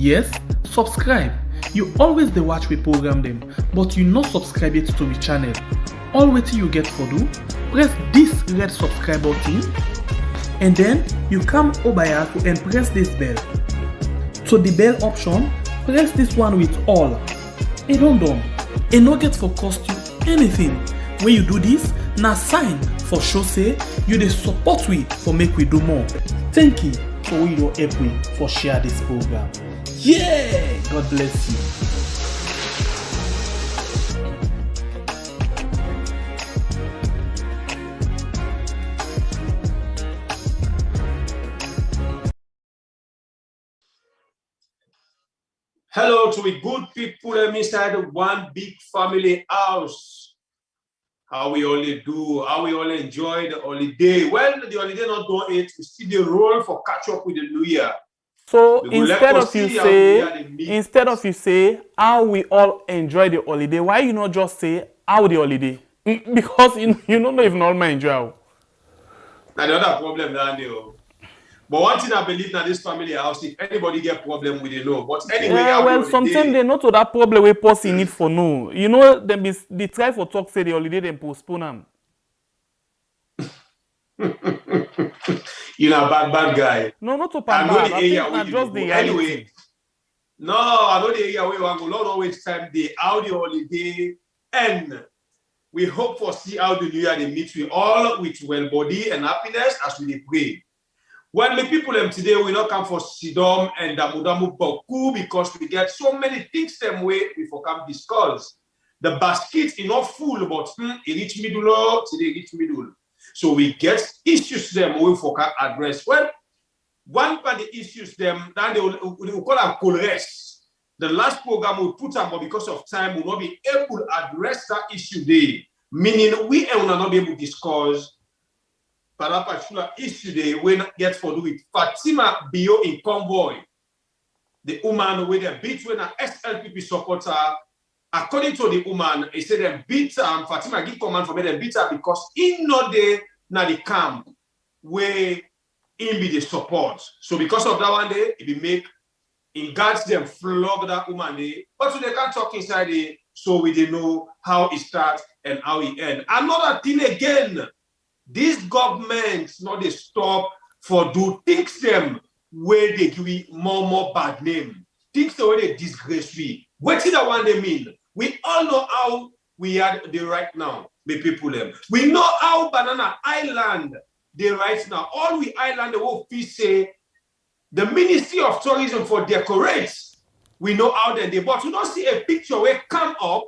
Yes, subscribe. You always dey watch we program them, but you not subscribe yet to the channel. All wetin you get for do, press this red subscribe button and then you come over here and press this bell. So the bell option, press this one with all. E don done. E no get for cost you anything. When you do this, na sign for show say you dey support we for make we do more. Thank you for who you don help we for share this program. Yeah, God bless you. Hello to we good people inside one big family house. How we only do, how we only enjoy the holiday. Well, the holiday not done it, we still the roll for catch up with the new year. So instead of you say how we all enjoy the holiday, why you not just say how the holiday? Because you don't know if normal enjoy. Another problem down there. But one thing I believe in this family house, if anybody get problem with it, no. But anyway, yeah, well, sometimes they not to that problem we person need for no. You know, they try for talk say the holiday then postpone them. You're a bad guy. No, not to bad. I think not just the anyway. No, I know the area where we want to go. Not always time the how the holiday end. We hope for see how the new year they meet we all with well body and happiness as we pray. When the people today we not come for Sidom and Damudamu Boku because we get so many things them way we for come discuss. The basket is not full, but it reach middle today reach middle. So we get issues them we for can address. Well, one of the issues them then they will call them co-rest. The last program we put up, but because of time we will not be able to address that issue there. Meaning we will not be able to discuss that particular issue they will get for do with Fatima Bio in Convoy. The woman with a beat when an SLPP supporter, according to the woman, he said them beat Fatima give command for me them beat her because in no day na the camp where in be the support. So because of that one day, it be make in guards them flog that woman day, but so they can't talk inside it, so we didn't know how it starts and how it ends. Another thing again. These governments not they stop for do things them where they give we more bad name. Things the way they disgrace we. What is that one they mean? We all know how we are the right now, the people them. We know how Banana Island they right now. All we island the whole piece say the Ministry of Tourism for decorates. We know how they but we don't see a picture where come up.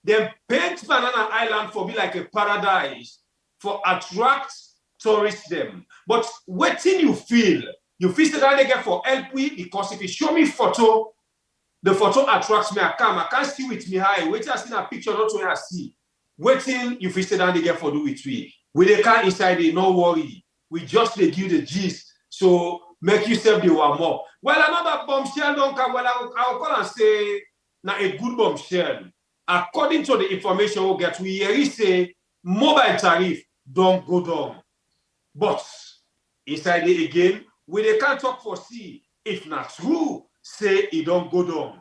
Then paint Banana Island for be like a paradise. For attract tourists them. But what thing you feel that they get for help we because if you show me photo, the photo attracts me. I can't see with me high. Wait till I see a picture, not where I see. Waiting you feel that they get for do with we. We they can't inside it, no worry. We just they give the gist. So make yourself the one more. Well, another bombshell don't come. Well, I'll call and say now a good bombshell. According to the information we get, we hear say mobile tariff don't go down. But inside it again, we they can't talk for see if not true, say it don't go down.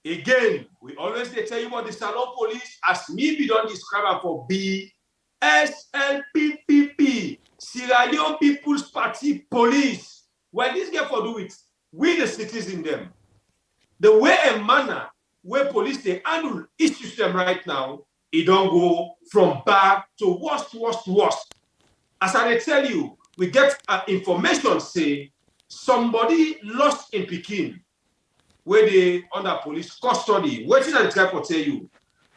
Again, we always they tell you about the Salon Police as me be don't describe for BSLPPP, Sierra Leone People's Party Police. Well, this get for do it, we the citizens them. The way and manner where police they handle issues them right now, it don't go from bad to worst. As I tell you, we get information say somebody lost in Pekin where they under police custody. What did I try to tell you?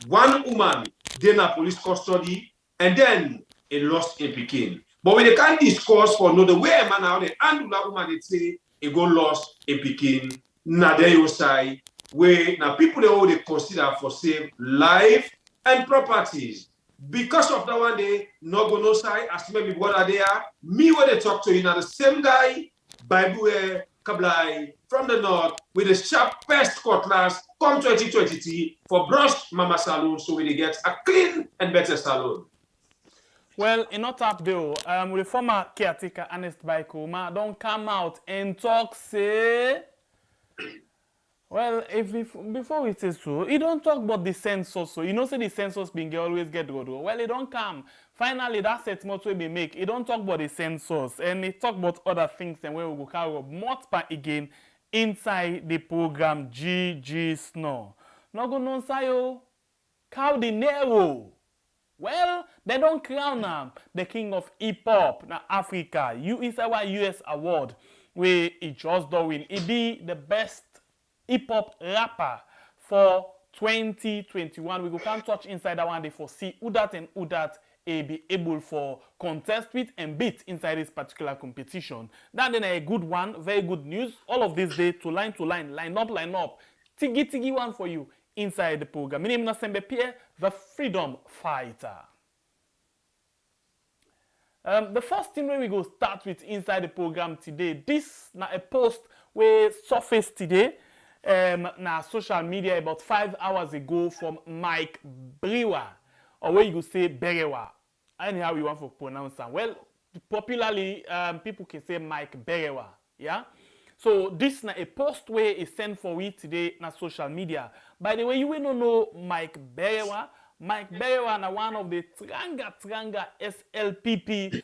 One woman then a police custody and then a lost in Pekin. But when they can't discuss for no the way a man how they handle that woman, they say it go lost in Pekin. Na there you say where now people they all they consider for save life and properties. Because of that one day, no go no side, as maybe what are there, me when they talk to you now, the same guy, Bible Kablai, from the north, with the sharpest cutlass, come 2023 for brush mama salon, so we get a clean and better salon. Well, in not up though, the former caretaker Ernest Bai Koroma don't come out and talk say. Well, before we say so, he don't talk about the census. So you know, say the census being always get road. Well, he don't come. Finally, that statement will be make. He don't talk about the census, and he talk about other things. And where we go carry up more again inside the program GG Snow. No go non sayo. Kao Denero. Well, they don't crown him the king of hip hop na Africa. It's our US award where he just do win. He be the best hip hop rapper for 2021. We go can't touch inside that one day for see who that and who that be able for contest with and beat inside this particular competition. That then a good one, very good news. All of this day to line, line up. Tigi one for you inside the program. My name is Nasembe Pierre, the freedom fighter. The first thing we go start with inside the program today, this na a post where surfaced today na social media about 5 hours ago from Mike Brewer, or where you go say Berewa. Anyhow you want to pronounce that. Well, popularly people can say Mike Berewa, yeah? So this na a post where is sent for we today na social media. By the way, you will not know Mike Berewa. Mike Berewa na one of the tranga SLPP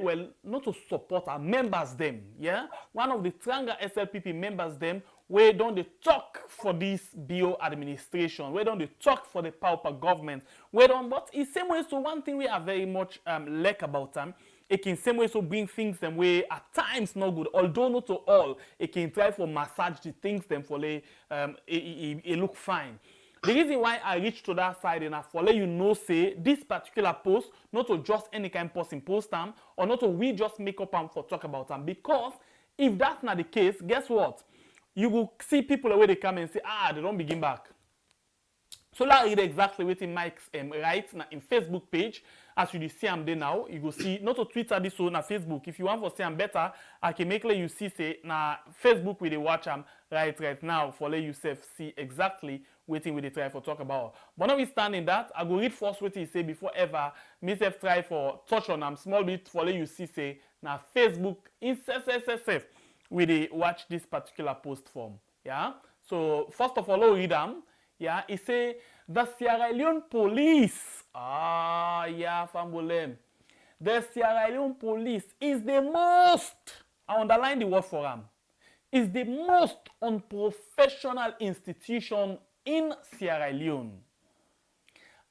well, not to support our members them, yeah? One of the tranga SLPP members them where don't they talk for this BO administration, where don't they talk for the pauper government, where don't, but in same way, so one thing we are very much like about them, it can same way so bring things them way at times not good, although not to all, it can try for massage the things them for it look fine. The reason why I reached to that side and I for let you know say this particular post, not to just any kind of post in post them, or not to we just make up and for talk about them. Because if that's not the case, guess what? You will see people where they come and say, they don't begin back. So let's read exactly what Mike's writes in Facebook page. As you see I'm there now, you will see not to Twitter this or na Facebook. If you want to see I'm better, I can make let you see say na Facebook with the watch am right now for let you see exactly waiting with the try for talk about. But now we stand in that, I go read first what he say before ever myself try for touch on them small bit for let you see say na Facebook in SSSF we they watch this particular post form. Yeah. So first of all, I'll read them. Yeah, he say the Sierra Leone police. Yeah, fambolem. The Sierra Leone police is the most, I underline the word for them, is the most unprofessional institution in Sierra Leone.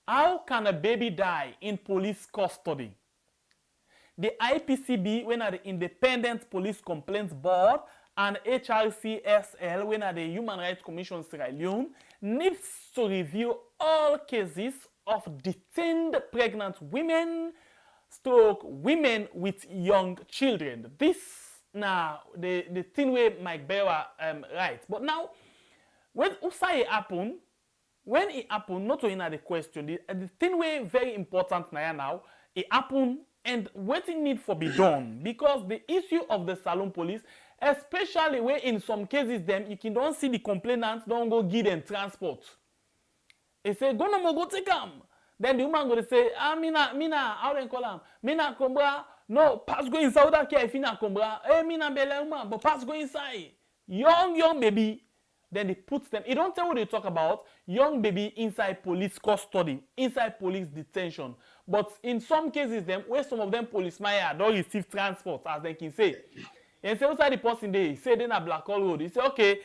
How can a baby die in police custody? The IPCB, when at the Independent Police Complaints Board, and HRCSL, when at the Human Rights Commission Sierra Leone, needs to review all cases of detained pregnant women, women with young children. This now the thing where Mike Bewa writes. But now, when it happen, not to answer the question, the thing where very important now, it happen and what it need for be done, because the issue of the Salon police, especially where in some cases them you can don't see the complainants don't go give them transport. They say go no go take them. Then the woman go to say mina how they call them mina kombra no pass go inside that care if na kombra mina belle woman but pass go inside young baby. Then they put them, you don't tell what they talk about, young baby inside police custody, inside police detention. But in some cases, where some of them policemen don't receive transport, as they can say. And say, outside the person there, he say, then a black hole road. He say, okay,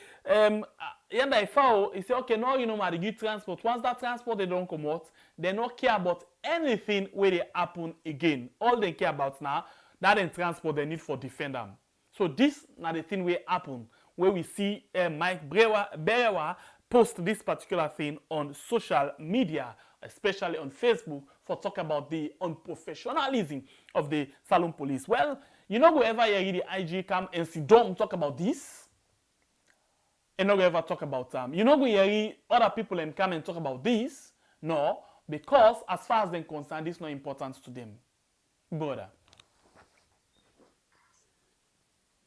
he say, okay, now you know, they give transport. Once that transport, they don't come out, they don't care about anything where they happen again. All they care about now, that in transport they need for defend them. So this now the thing will happen, where we see Mike Berewa post this particular thing on social media, especially on Facebook, for talk about the unprofessionalism of the Salon police. Well, you know, whoever you read the IG come and see don't talk about this, and not ever talk about them. You know, you read other people and come and talk about this, no, because as far as they're concerned, it's not important to them, brother.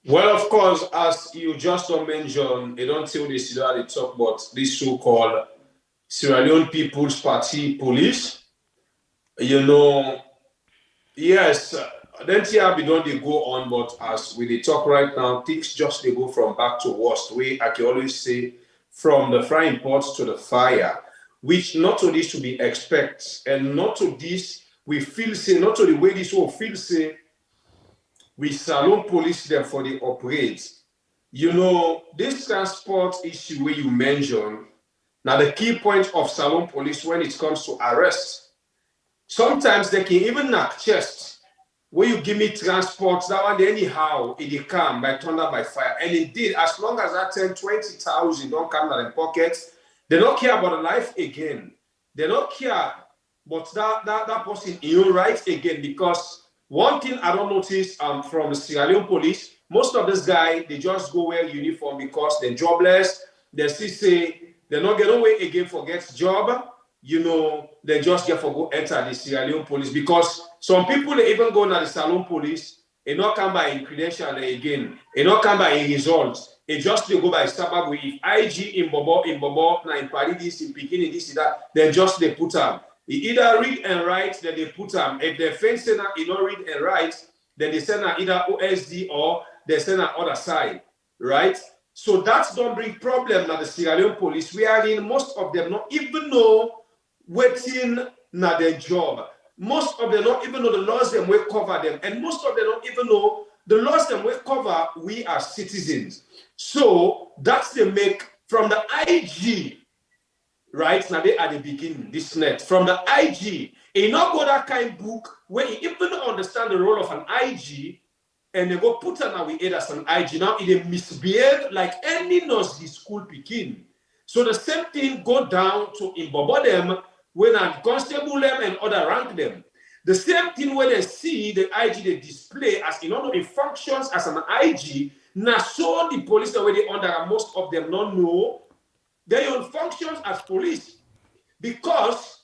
Well, of course, as you just mentioned, I don't tell this that they talk about this so-called Sierra Leone People's Party police. You know, yes, then TRB don't they go on, but as we they talk right now, things just they go from bad to worst. We I can always say from the frying pot to the fire, which not to this to be expect, and not to this we feel say, not to the way this will feel say we salon police them for the operate. You know, this transport issue where you mentioned, now the key point of salon police when it comes to arrest, sometimes they can even knock chest. Where you give me transport, that one they anyhow it come by thunder by fire. And indeed, as long as that 10, 20,000 don't come out in pockets, they don't care about the life again. They don't care but that person in your rights again. Because one thing I don't notice from the Sierra Leone police, most of this guy they just go wear uniform because they're jobless. They still say they're not getting away again for get job. You know, they just get for go enter the Sierra Leone police because some people they even go to the salon police, they not come by in credential again, they not come by in results. They just they go by Starbucks with IG in Bobo, na in Paris, in Pekin, this, that, they just they put them. They either read and write, then they put them. If the fence center you don't read and write, then they send either OSD or they send other side, right? So that's don't bring problem now the Sierra Leone police. We are in most of them not even know waiting na their job. Most of them don't even know the laws them will cover them. And most of them don't even know the laws them will cover we as citizens. So that's the make from the IG, right? Now they at the beginning, this net. From the IG, a not go that kind of book where you even understand the role of an IG and they go put on our head as an IG. Now it misbehave like any nursery school picking. So the same thing go down to imbobo them when I constable them and other rank them. The same thing when they see the IG they display as in order it functions as an IG. Now so the police the way they under most of them don't know they don't function as police because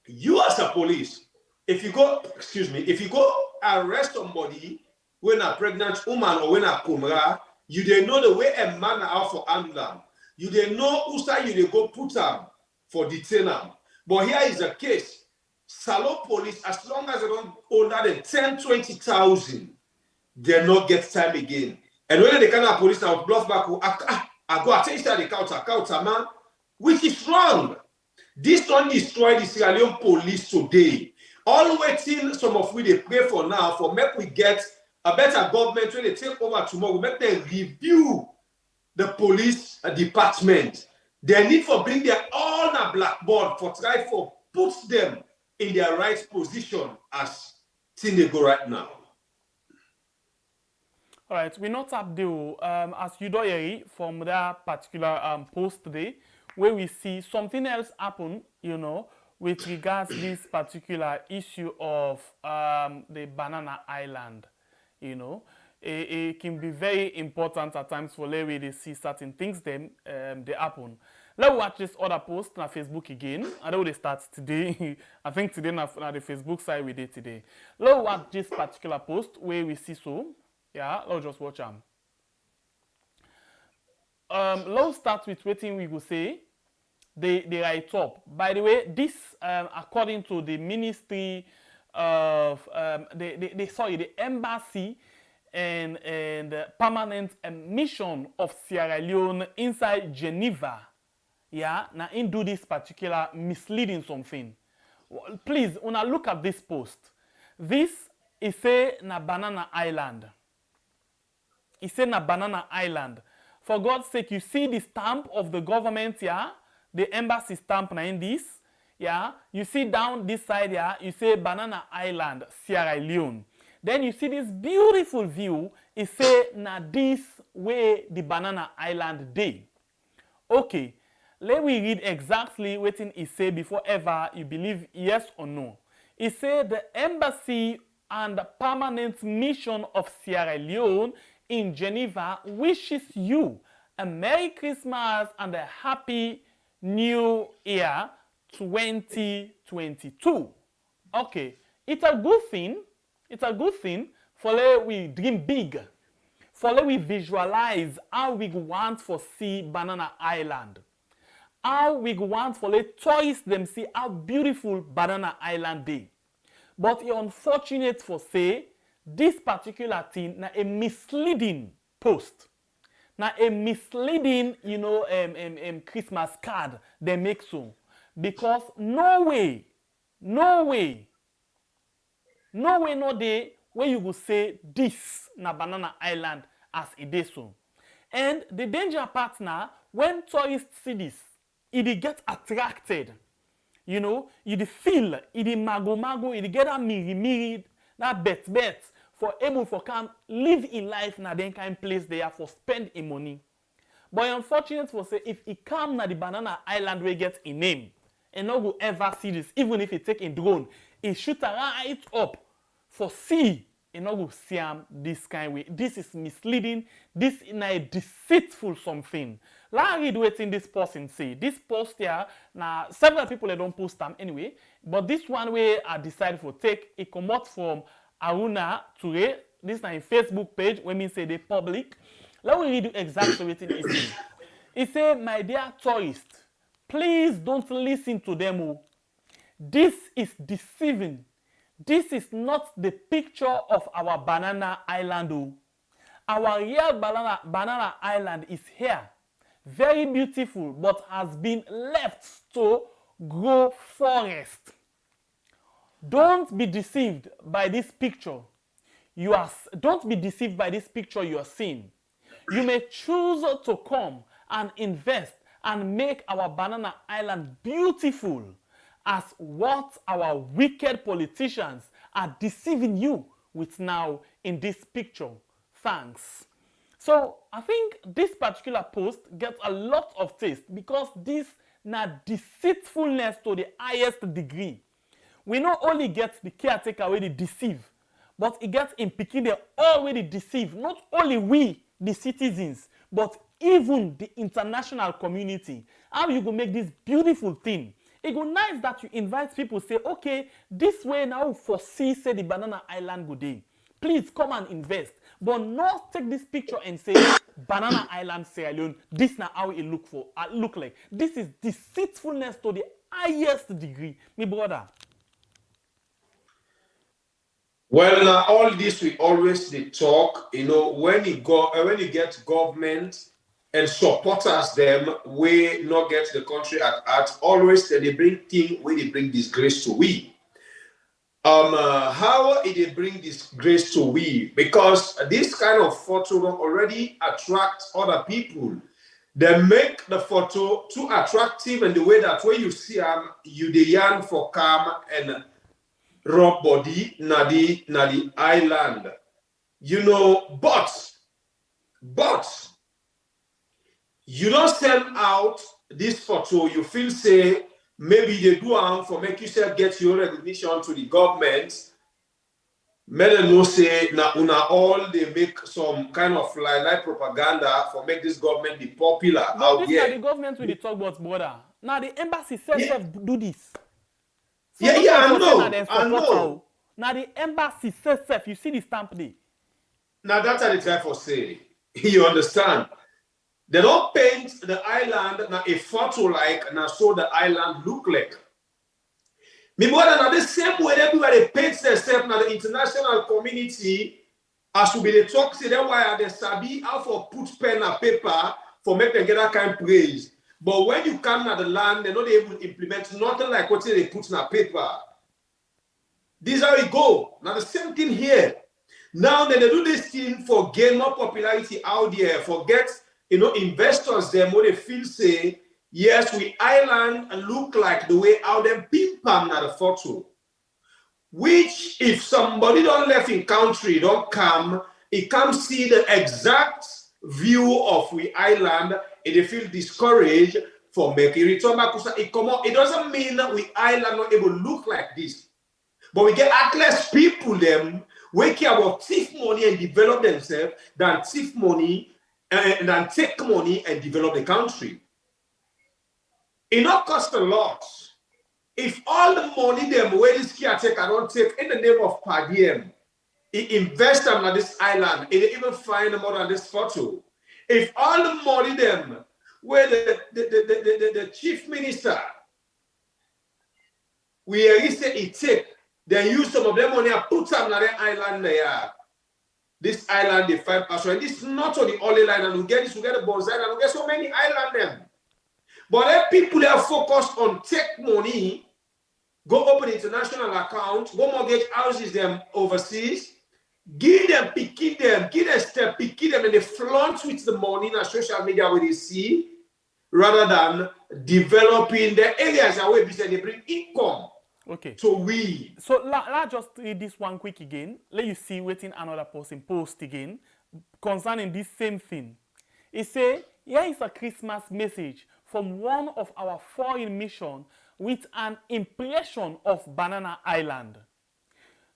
you as a police, if you go arrest somebody when a pregnant woman or when a kumra, you they know the way a man out for handle them. You they know who side you they go put them for detain them. But here is the case. Salon police, as long as they don't older than 10, 20,000, they not get time again. And when they kind of police now bluff back, I go attend the counter, man, which is wrong. This one destroyed the Sierra Leone police today. All waiting, some of we they pray for now, for make we get a better government when they take over tomorrow, make them review the police department. They need for bring their all on a blackboard for try for put them in their right position as things they go right now. All right, we not up there as you do hear from that particular post today, where we see something else happen, you know, with regards to this particular issue of the Banana Island, you know. It can be very important at times for where they see certain things they happen. Let's watch this other post on Facebook again. I know they start today. I think today on the Facebook side we did today. Let's watch this particular post where we see so. Yeah, let's just watch them. Let's start with what we will say. They write up. By the way, this according to the Ministry of the Embassy and Permanent Mission of Sierra Leone inside Geneva. Yeah, now in do this particular misleading something. Please, when I look at this post, this is say na Banana Island. It's say na Banana Island. For God's sake, you see the stamp of the government, yeah, the embassy stamp na in this, yeah. You see down this side, yeah, you say Banana Island, Sierra Leone. Then you see this beautiful view. It say na this way the Banana Island day. Okay. Let me read exactly what it say before ever you believe yes or no. It said the Embassy and Permanent Mission of Sierra Leone in Geneva wishes you a Merry Christmas and a Happy New Year 2022. Okay, it's a good thing. It's a good thing for let we dream big. For let we visualize how we want to see Banana Island. How we want for the tourists them see how beautiful Banana Island is. But it's unfortunate for say, this particular thing na a misleading post. Now a misleading, Christmas card they make so. Because no way, no day where you go say this na Banana Island as it is so. And the danger part now, when tourists see this, it get attracted. You feel, it mago, it get a miri, that bet, for able for come live in life na then kind place there for spend a money. But unfortunate for say, if it come na the Banana Island we get a name, and no go ever see this, even if it take a drone, it shoot right up for see, and no go see this kind way. This is misleading, this is a deceitful something. Let's read what in this person say. This post here, now several people they don't post them anyway, but this one way I decided for take, it come out from Aruna Ture. This is a Facebook page when we say they public. Let me read you exactly what it is. It say, my dear tourists, please don't listen to them. This is deceiving. This is not the picture of our Banana Island. Our real banana Island is here. Very beautiful, but has been left to grow forest. Don't be deceived by this picture. Don't be deceived by this picture you are seeing. You may choose to come and invest and make our Banana Island beautiful as what our wicked politicians are deceiving you with now in this picture. Thanks. So I think this particular post gets a lot of taste because this na deceitfulness to the highest degree. We not only get the caretaker already deceive, but it gets in picking they already deceive. Not only we, the citizens, but even the international community. How you go make this beautiful thing? It go nice that you invite people, say, okay, this way now foresee, say the Banana Island go day. Please come and invest. But not take this picture and say, Banana Island, Sierra Leone, this now how it look like. This is deceitfulness to the highest degree, my brother. Well, now all this we always they talk, when you get government and supporters them, we not get the country at heart, always they bring things where they bring disgrace to we. How they bring disgrace to we? Because this kind of photo already attracts other people. They make the photo too attractive in the way that when you see them, you the yearn for calm and rub body na the island. But you don't send out this photo, you feel say maybe they do for make yourself get your recognition to the government. May they know say na una all they make some kind of like propaganda for make this government be popular out this there. This the government with the talk about border. Now the embassy self do this. So I know. Now the embassy self, you see the stamp there. Now that's how they try for say. You understand? They don't paint the island na a photo like na so the island look like. Me brother, na the same way everywhere they paint themselves na the international community as to be the talk say that why they sabi how for put pen and paper for make them get that kind of praise. But when you come to the land, they're not able to implement nothing like what they put in a paper. This is how it go. Now the same thing here. Now that they do this thing for gain more popularity out there, for get investors them what they feel say, yes, we island look like the way how them ping pong at the photo. Which if somebody don't left in country, don't come, it come see the exact view of we island, and they feel discouraged for making return back. It doesn't mean that we island not able to look like this. But we get atlas people them we care about thief money and develop themselves than thief money and than take money and develop the country. It not cost a lot. If all the money them where this caretaker don't take in the name of per diem, he invest them on this island, and they even find more on this photo. If all the money them where the chief minister where he say he take Then use some of them money and put some on the island there. This island, they find passion. And this is not on the only line, and we get this, we get the bonsai, and we get so many island them. But then people that are focused on take money, go open international account, go mortgage houses them overseas, give them, give them step, pick them, and they flaunt with the money in social media where they see, rather than developing the areas where they bring income. Okay. So let's just read this one quick again. Let you see waiting another person post again concerning this same thing. It say, here is a Christmas message from one of our foreign mission with an impression of Banana Island.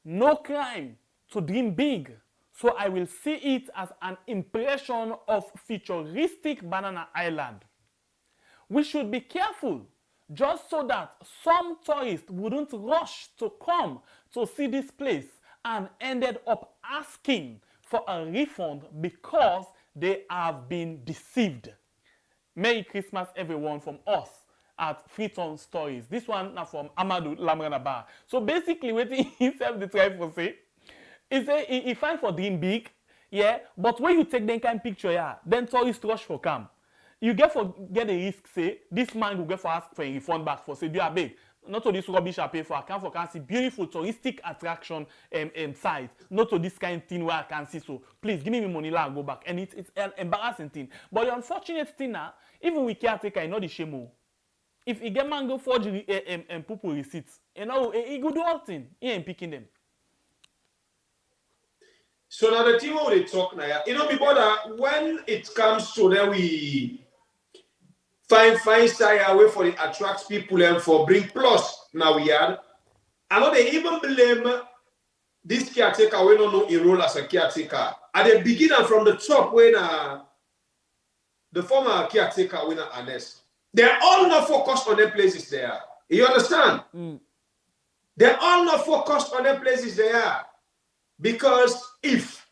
No crime to dream big, so I will see it as an impression of futuristic Banana Island. We should be careful, just so that some tourists wouldn't rush to come to see this place and ended up asking for a refund because they have been deceived. Merry Christmas, everyone, from us at Freeton Stories. This one now from Amadou Lamranaba. So basically, what he himself the try for say, he say he fine for dream big, yeah, but when you take that kind of picture, yeah, then tourists rush for come. You get a risk, say, this man will get for ask for a refund back for say, do you big? Not to this rubbish I pay for, I can see beautiful touristic attraction sites, not to this kind of thing where I can see, so please give me money, I'll go back. And it's an embarrassing thing. But the unfortunate thing now, even we caretaker, I know the shame. If you get man go forge and people receipts, you know, he go do all thing, he ain't picking them. So now the team they talk now, you know, before that, when it comes to that we find side way for it attract people and for bring plus now we are. I know they even blame this caretaker we don't know a role as a caretaker. At the beginning from the top when the former caretaker when Ernest, they're all not focused on the places there. You understand? They're all not focused on the places there. Because if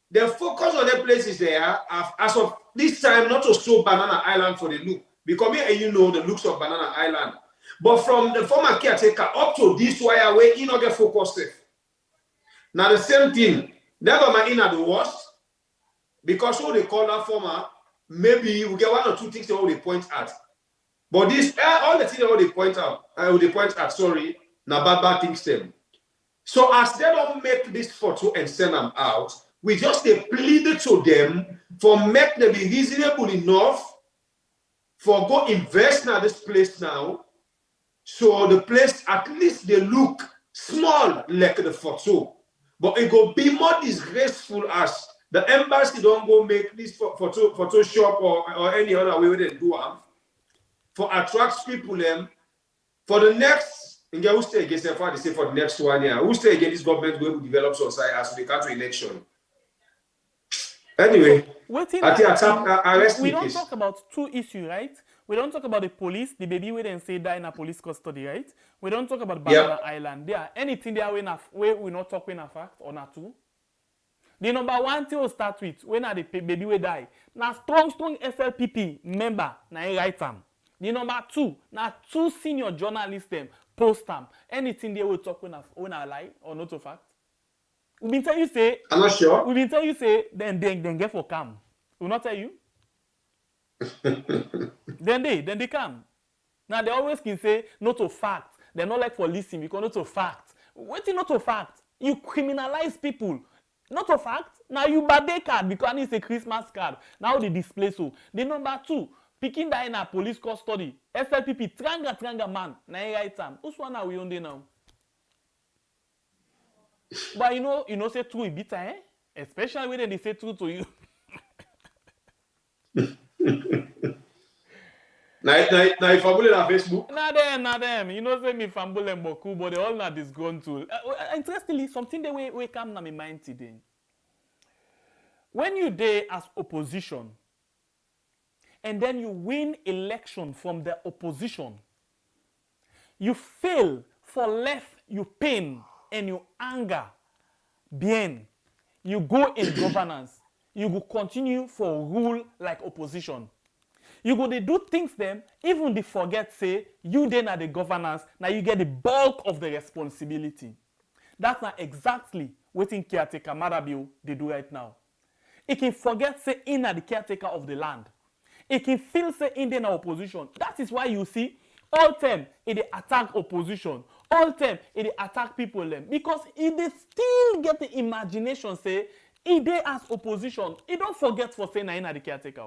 they focus on the places there, as of this time, not to show Banana Island for the look, because you know the looks of Banana Island. But from the former caretaker up to this wire where you not get focused. Now the same thing, never mind in at the worst, because what they call that former, maybe you get one or two things they point at. But this all the things they point at, sorry, now bad things them. So as they don't make this photo and send them out, we just pleaded to them for make them be reasonable enough for go invest in this place now. So the place at least they look small like the photo, but it go be more disgraceful as the embassy don't go make this Photoshop or any other way they do them for attract people them for the next. Who stay against them for the next 1 year? Who stay against this government going to develop society as we come to election? Anyway, we don't talk about two issues, right? We don't talk about the police, the baby we then say die in a police custody, right? We don't talk about Banana Island. There, anything there we not talk in a fact or not two. The number one thing we'll start with when the baby we die. Now strong SLPP member na right time. The number two, now two senior journalists them post them. Anything they will talk when I lie or not a fact. We been tell you say. I'm not sure. We been tell you say then get for come. We not tell you. then they come. Now they always can say not a fact. They're not like for listening because not a fact. Waiting not a fact. You criminalize people. Not a fact. Now you birthday card because it's a Christmas card. Now they display so. The number two. Picking that in a police custody. SLPP, tranga man. Na right time. Who's one are we on there now? But you know, say true bit, eh? Especially when they say true to you. Now if I'm on Facebook. Not them. You know, say me fambule and boku, but they all not disgruntled. Interestingly, something that we come to my mind today. When you there as opposition, and then you win election from the opposition, you fail for left you pain and you anger, bien, you go in governance, you will continue for rule like opposition. You go they do things them, even they forget say you then are the governance, now you get the bulk of the responsibility. That's not exactly what in caretaker Marabio they do right now. It can forget say in are the caretaker of the land. It can feel say in the opposition. That is why you see all time it attack opposition. All time it attack people them because if they still get the imagination say if they as opposition, it don't forget for saying in are the caretaker.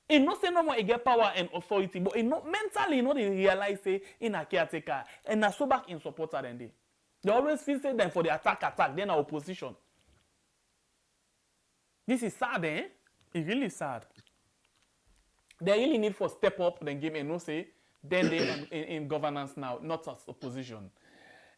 It not say no more it get power and authority, but it not mentally you know they realize say in a caretaker and na so back in supporter than they. They always feel say them for the attack, then our opposition. This is sad, eh? It's really sad. They really need for step up then game and no say then they in governance now, not as opposition.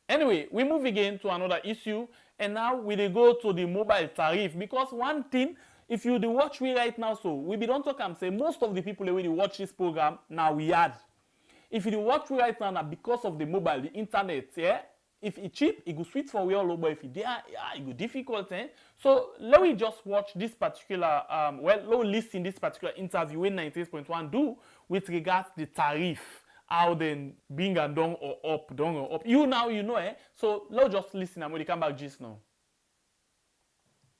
Anyway, we move again to another issue, and now we go to the mobile tariff because one thing, if you watch we right now, so we be don't talk and say most of the people that will watch this program now we had. If you watch we right now because of the mobile, the internet, yeah. If it's cheap, it go sweet for we all, but if it it go difficult, eh? So let me just watch this particular let me listen this particular interview when 98.1 do with regards the tariff, how then being and down or up, down or up. You now you know, eh? So let's just listen and when we come back just now.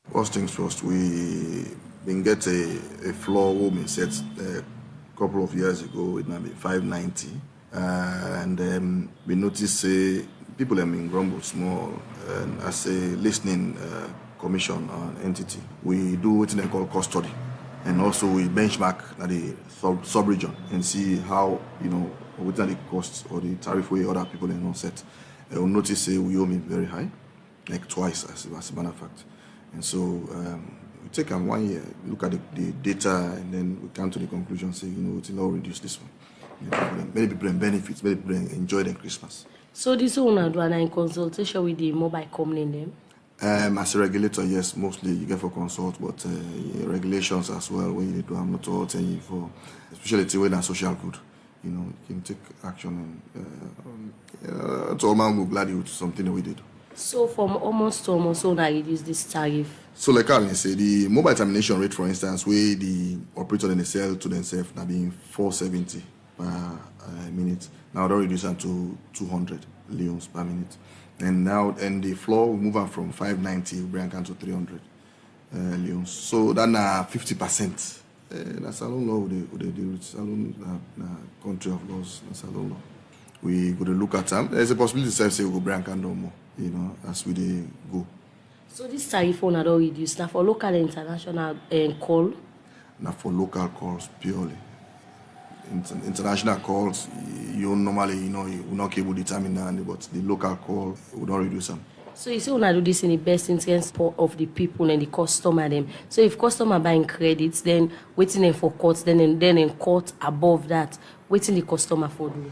First things first, we been get a floor woman set a couple of years ago. It might be 590, and we noticed people have been grumbled small, and as a listening commission entity, we do what they call custody, and also we benchmark at the sub-region and see how what are the costs or the tariff way other people are not set. We notice we owe me very high, like twice as a matter of fact. And so we take 1 year, look at the data, and then we come to the conclusion, say, it's now reduce this one. Many people benefit, many people enjoy their Christmas. So this one do in consultation with the mobile company them? As a regulator, yes, mostly you get for consult, but regulations as well, when you do, I'm not all telling you for, especially when it's social good, you can take action and to all man will glad you something that we did. So from almost to almost so now reduce this tariff. So like I say, the mobile termination rate, for instance, where the operator then they sell to themselves now being 470 per minute. Now they reduce them to 200 leons per minute. And now the floor we move on from 590 we bring down to 300 leons. So that's 50%. That's a long law with the it's a long country of laws. That's a long law. We go to look at them. There's a possibility to say we go bring down more. As we go. So this tariff one are reduced now for local and international call? Now for local calls purely. International calls, you normally, you will not able to determine that, but the local call would not reduce them. So you say when I do this in the best interest of the people and the customer them. So if customer buying credits, then waiting for courts, then in court above that, waiting the customer for do.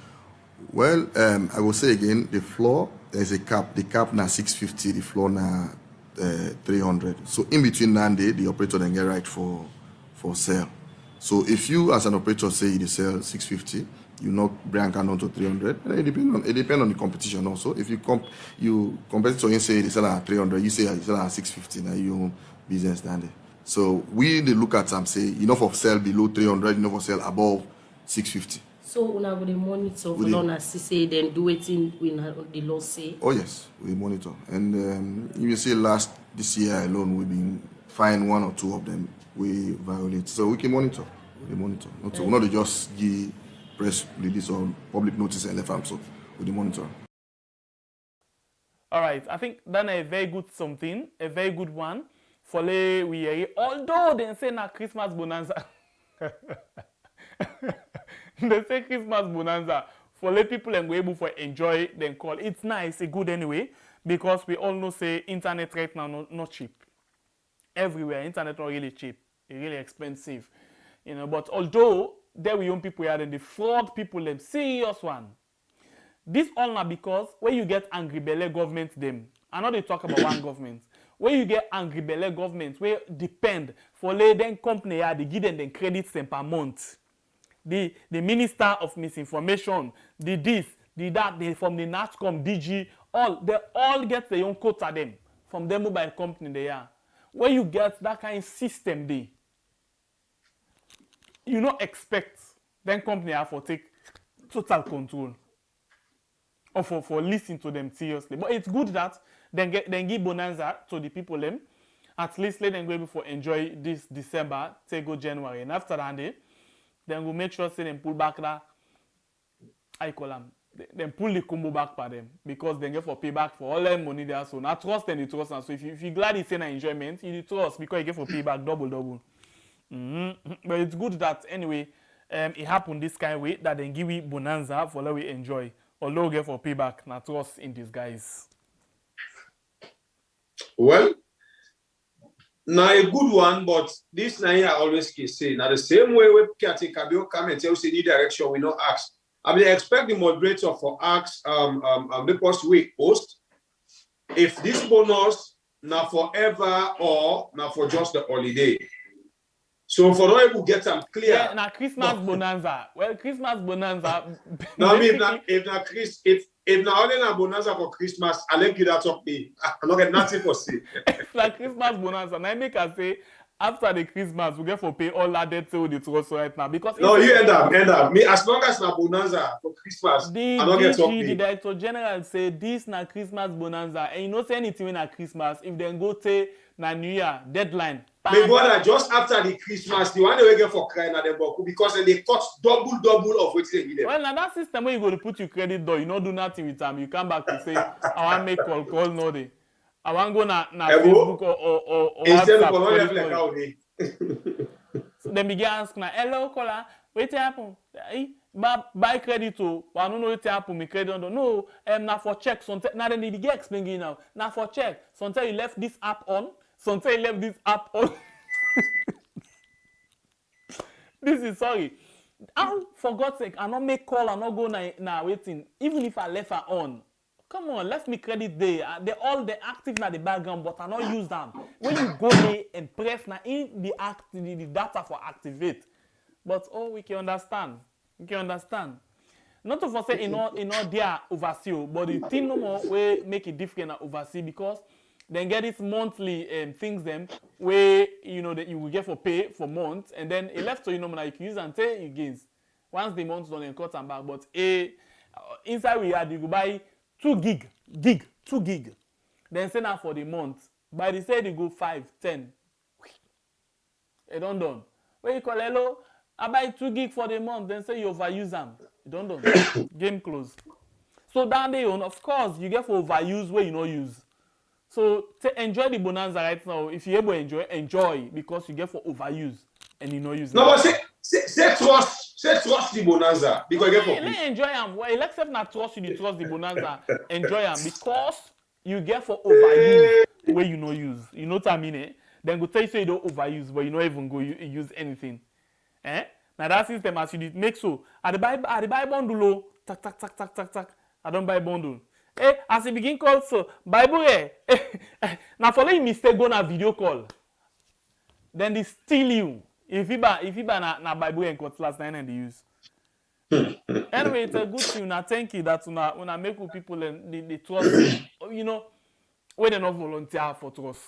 Well, I will say again, the floor, there's a cap. The cap now 650, the floor now 300. So in between that, the operator then get right for sale. So if you as an operator say you sell 650, you knock brand down to 300. And it depends on the competition also. If you competitor you say they sell at 300, you say you sell at 650, now you own business down there. So we they look at them say enough of sell below 300, enough of sell above 650. So una go dey monitor for long as say then do it in the law say. Oh yes, we monitor. And you see this year alone we've been fined 1 or 2 of them we violate. So we can monitor. We monitor. Not just give press release or public notice and left so we monitor. All right, I think that's a very good something, a very good one. For we although they say na Christmas bonanza. They say Christmas bonanza for let people and go able to enjoy them call. It's nice, it's good anyway, because we all know say internet right now not cheap. Everywhere, internet not really cheap. It's really expensive. But although there we young people here and the fraud people them serious one. This all now because when you get angry belly government them, I know they talk about one government. When you get angry belly government, where depend for then company here, they give them credits them per month. The Minister of Misinformation, the this, the that, from the NATCOM, DG, they all get their own quota them from their mobile company they are. When you get that kind of system there, you not expect then company have to take total control. Or for listening to them seriously. But it's good that then give bonanza to the people them. At least let them go able to enjoy this December, take go January. And after that day, then we'll make sure say them pull back that I call them. Then pull the combo back for them because they get for payback for all their money there. So now trust and you trust. And so if you glad it's an enjoyment, you trust because you get for payback double. But it's good that anyway, it happened this kind of way that they give we bonanza for let we enjoy. Although get for payback, now trust in disguise. Well, now a good one, but this now I always say now the same way we can take Kabio come and tell us any direction we not ask. I mean, expect the moderator for ask the post week post if this bonus now forever or now for just the holiday. So for all people get them clear. Yeah, now Christmas bonanza. Well, Christmas bonanza. Now if now only na bonanza for Christmas, I'll let you that up me. I'm not getting nothing for say. It's like Christmas bonanza. Now I make us say after the Christmas we get for pay all that debt to the trust right now because no, you end up. Me as long as na bonanza for Christmas, I don't get up me. The director general say this na Christmas bonanza, and you know say anything when na Christmas if then go to na New Year deadline. My brother, just after the Christmas, the one they get for crying at them because then they cut double of what they give them. Well, now that system where you go to put your credit door, you don't do nothing with them. You come back to say, I want to make call no day. I want to go na Facebook or instead WhatsApp. So then begin ask now, hello caller, what happen? Buy credit to, but I don't know what happen. Me credit on no, now for check. Now then they begin explaining now. Now for check, sometimes you left this app on. Sometimes I left this app on. This is sorry. For God's sake, I not make call, I not go now waiting. Even if I left her on. Come on, left me credit there. They all the active na the background, but I not use them. When you go there and press na in the data for activate. But we can understand. We can understand. Not to say in all there oversee, but the thing no more we make it different oversee because then get this monthly things them where you know that you will get for pay for months and then it left so you know you can use and take you gains. Once the month's done and cut and back, but inside we had you go buy 2 gig. Then send out for the month. By the say you go 5, 10. It don't done. When you call hello, I buy 2 gig for the month, then say you overuse them. It don't done. Game closed. So down there, of course, you get for overuse where you no use. So to enjoy the bonanza right now, if you're able to enjoy because you get for overuse and you know use. No, but say trust the bonanza because you get for. Let enjoy them. Well, except not trust you, trust the bonanza. Enjoy them because you get for overuse where you know use. You know what I mean? Eh? Then go tell you say you don't overuse, but you don't even go use anything. Eh? Now that system as you did make so. I buy bundle. Tak. I don't buy bundle. As you begin call so Bible now for letting mistake go na video call. Then they steal you. If you buy na Bible and cutlass and they use. Anyway, it's a good thing. Now thank you that una make with people and they trust you know when they not volunteer for trust.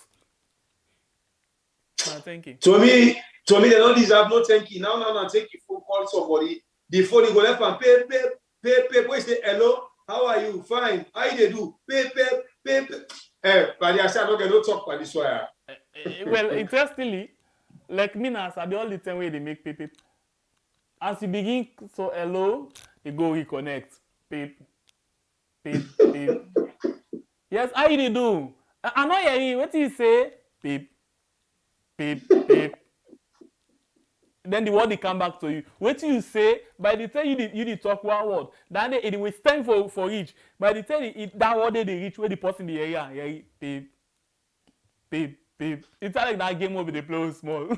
Now thank you. To me they don't deserve no thank you. Now thank you for call somebody. The phone you go left and pay. Boy say hello. How are you? Fine. How you do? Pay. But I said, okay, don't talk about this wire. Well, interestingly, like me now, I all the time where they make pay. As you begin, so hello, you go reconnect. Pay. Yes, how you do? I know you. What do you say? Pay. Then the word they come back to you. What you say, by the time you talk one word, then it will stand for each. By the time that word they reach where the person in the area, pay. It's like that game where they play small.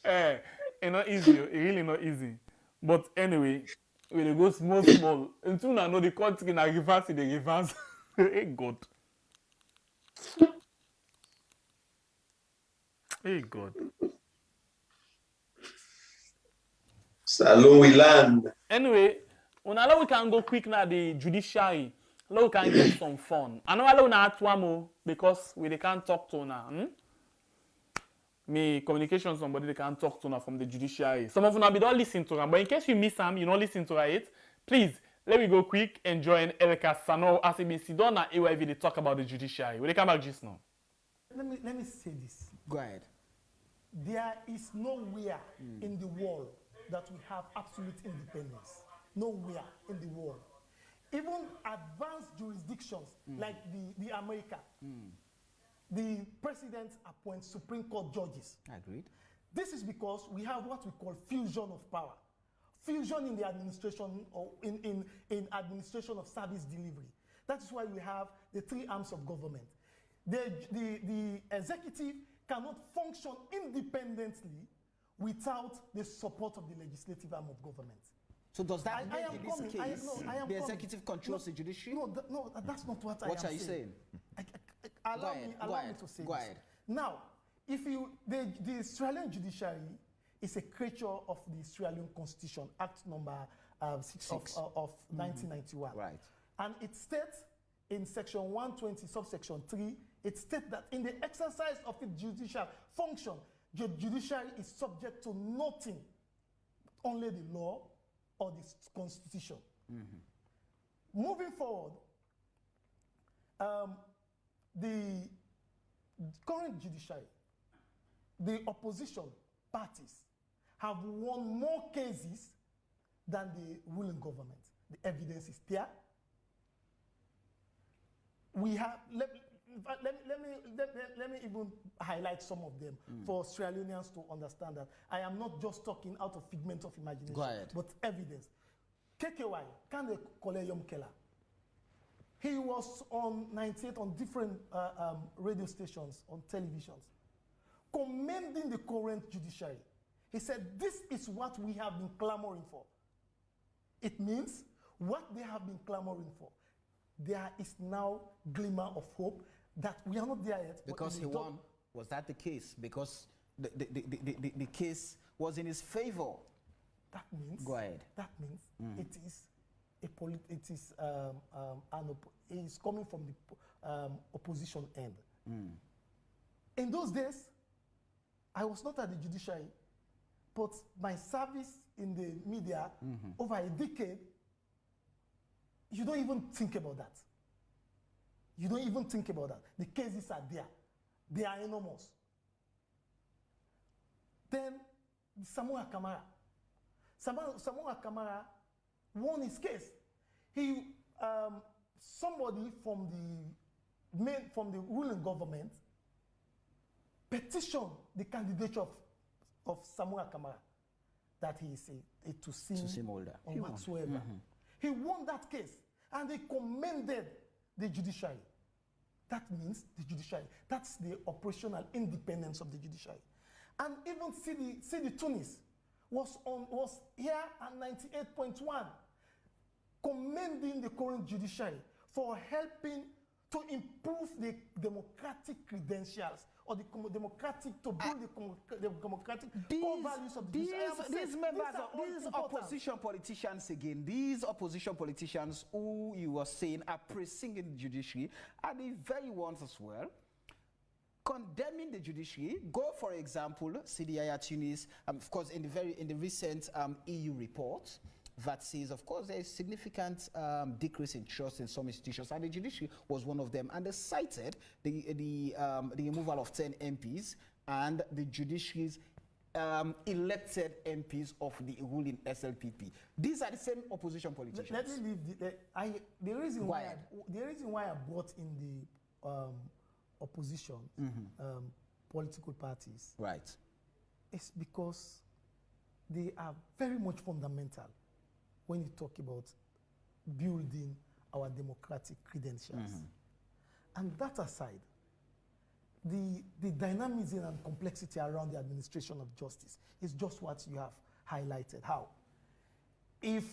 It's not easy. It's really not easy. But anyway, when they go small, until I know the country in the reverse. Hey God. Hey God. Salon we land. Anyway, we can go quick now the judiciary. Now we can get some fun. I know we not one more because we can't talk to now. me communication somebody they can talk to now from the judiciary. Some of you be don't listen to them, but in case you miss them, you don't listen to it. Please let me go quick and join Eleka Sano as we sit down at AYV they talk about the judiciary. Will they come back just now? Let me say this. Go ahead. There is nowhere in the world that we have absolute independence. Nowhere in the world. Even advanced jurisdictions like the America, the president appoints Supreme Court judges. Agreed. This is because we have what we call fusion of power. Fusion in the administration or in administration of service delivery. That is why we have the three arms of government. The executive cannot function independently without the support of the legislative arm of government. So does that mean in this case, the executive controls the judiciary? No, that's not what I am saying. What are you saying? Allow me to say this. Now, if the Australian judiciary is a creature of the Australian Constitution, Act number 6 of 1991. Right. And it states in section 120, subsection 3, it states that in the exercise of its judicial function, the judiciary is subject to nothing, only the law or the Constitution. Moving forward, the current judiciary, the opposition parties have won more cases than the ruling government. The evidence is there. We have, let me even highlight some of them for Sierra Leoneans to understand that I am not just talking out of figment of imagination, but evidence. KKY, Kande Koleyom Kela, he was on 98 on different radio stations, on televisions, commending the current judiciary. He said, this is what we have been clamoring for. It means what they have been clamoring for. There is now glimmer of hope that we are not there yet. Because he won. Was that the case? Because the case was in his favor. That means. Go ahead. That means it is it is coming from the opposition end. In those days, I was not at the judiciary, but my service in the media over a decade. You don't even think about that. You don't even think about that. The cases are there. They are enormous. Then Samoa Kamara. Samoa Kamara won his case. He, somebody from the ruling government petitioned the candidature of Samoa Kamara that he is a to-see older or whatsoever. He won that case, and they commended the judiciary. That means the judiciary. That's the operational independence of the judiciary. And even CD Tunis was here at 98.1, commending the current judiciary for helping to improve the democratic credentials or the democratic, to build the democratic core values of the judiciary. These opposition politicians again, these opposition politicians who you were saying are praising the judiciary are the very ones as well condemning the judiciary. Go, for example, CDI Tunis, of course, in the recent EU report that says, of course, there is significant decrease in trust in some institutions, and the judiciary was one of them. And they cited the removal of 10 MPs and the judiciary's elected MPs of the ruling SLPP. These are the same opposition politicians. Let me leave the reason why I brought in the opposition political parties, right, is because they are very much fundamental when you talk about building our democratic credentials. And that aside, the dynamism and complexity around the administration of justice is just what you have highlighted. How? If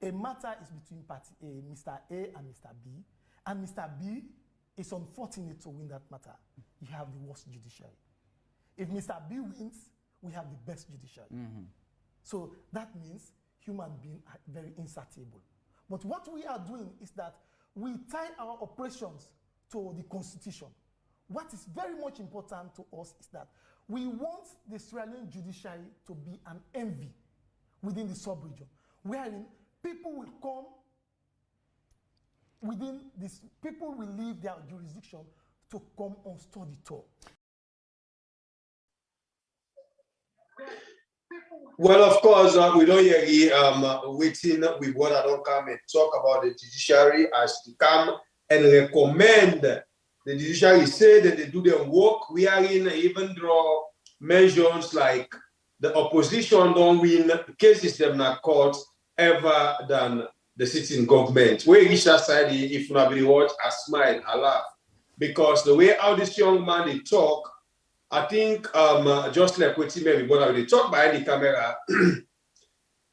a matter is between Mr. A and Mr. B, and Mr. B is unfortunate to win that matter, you have the worst judiciary. If Mr. B wins, we have the best judiciary. So that means human beings are very insatiable. But what we are doing is that we tie our operations to the Constitution. what is very much important to us is that we want the Sierra Leone judiciary to be an envy within the sub-region, wherein people will come within this, people will leave their jurisdiction to come on study tour. Well, of course, we don't hear waiting with what I don't come and talk about the judiciary as to come and recommend the judiciary say that they do their work. We are in even draw measures like the opposition don't win cases them not court ever than the sitting government. Where reach that side, if nobody watch, I smile, I laugh. Because the way how this young man they talk, I think just like what everybody they talk behind the camera,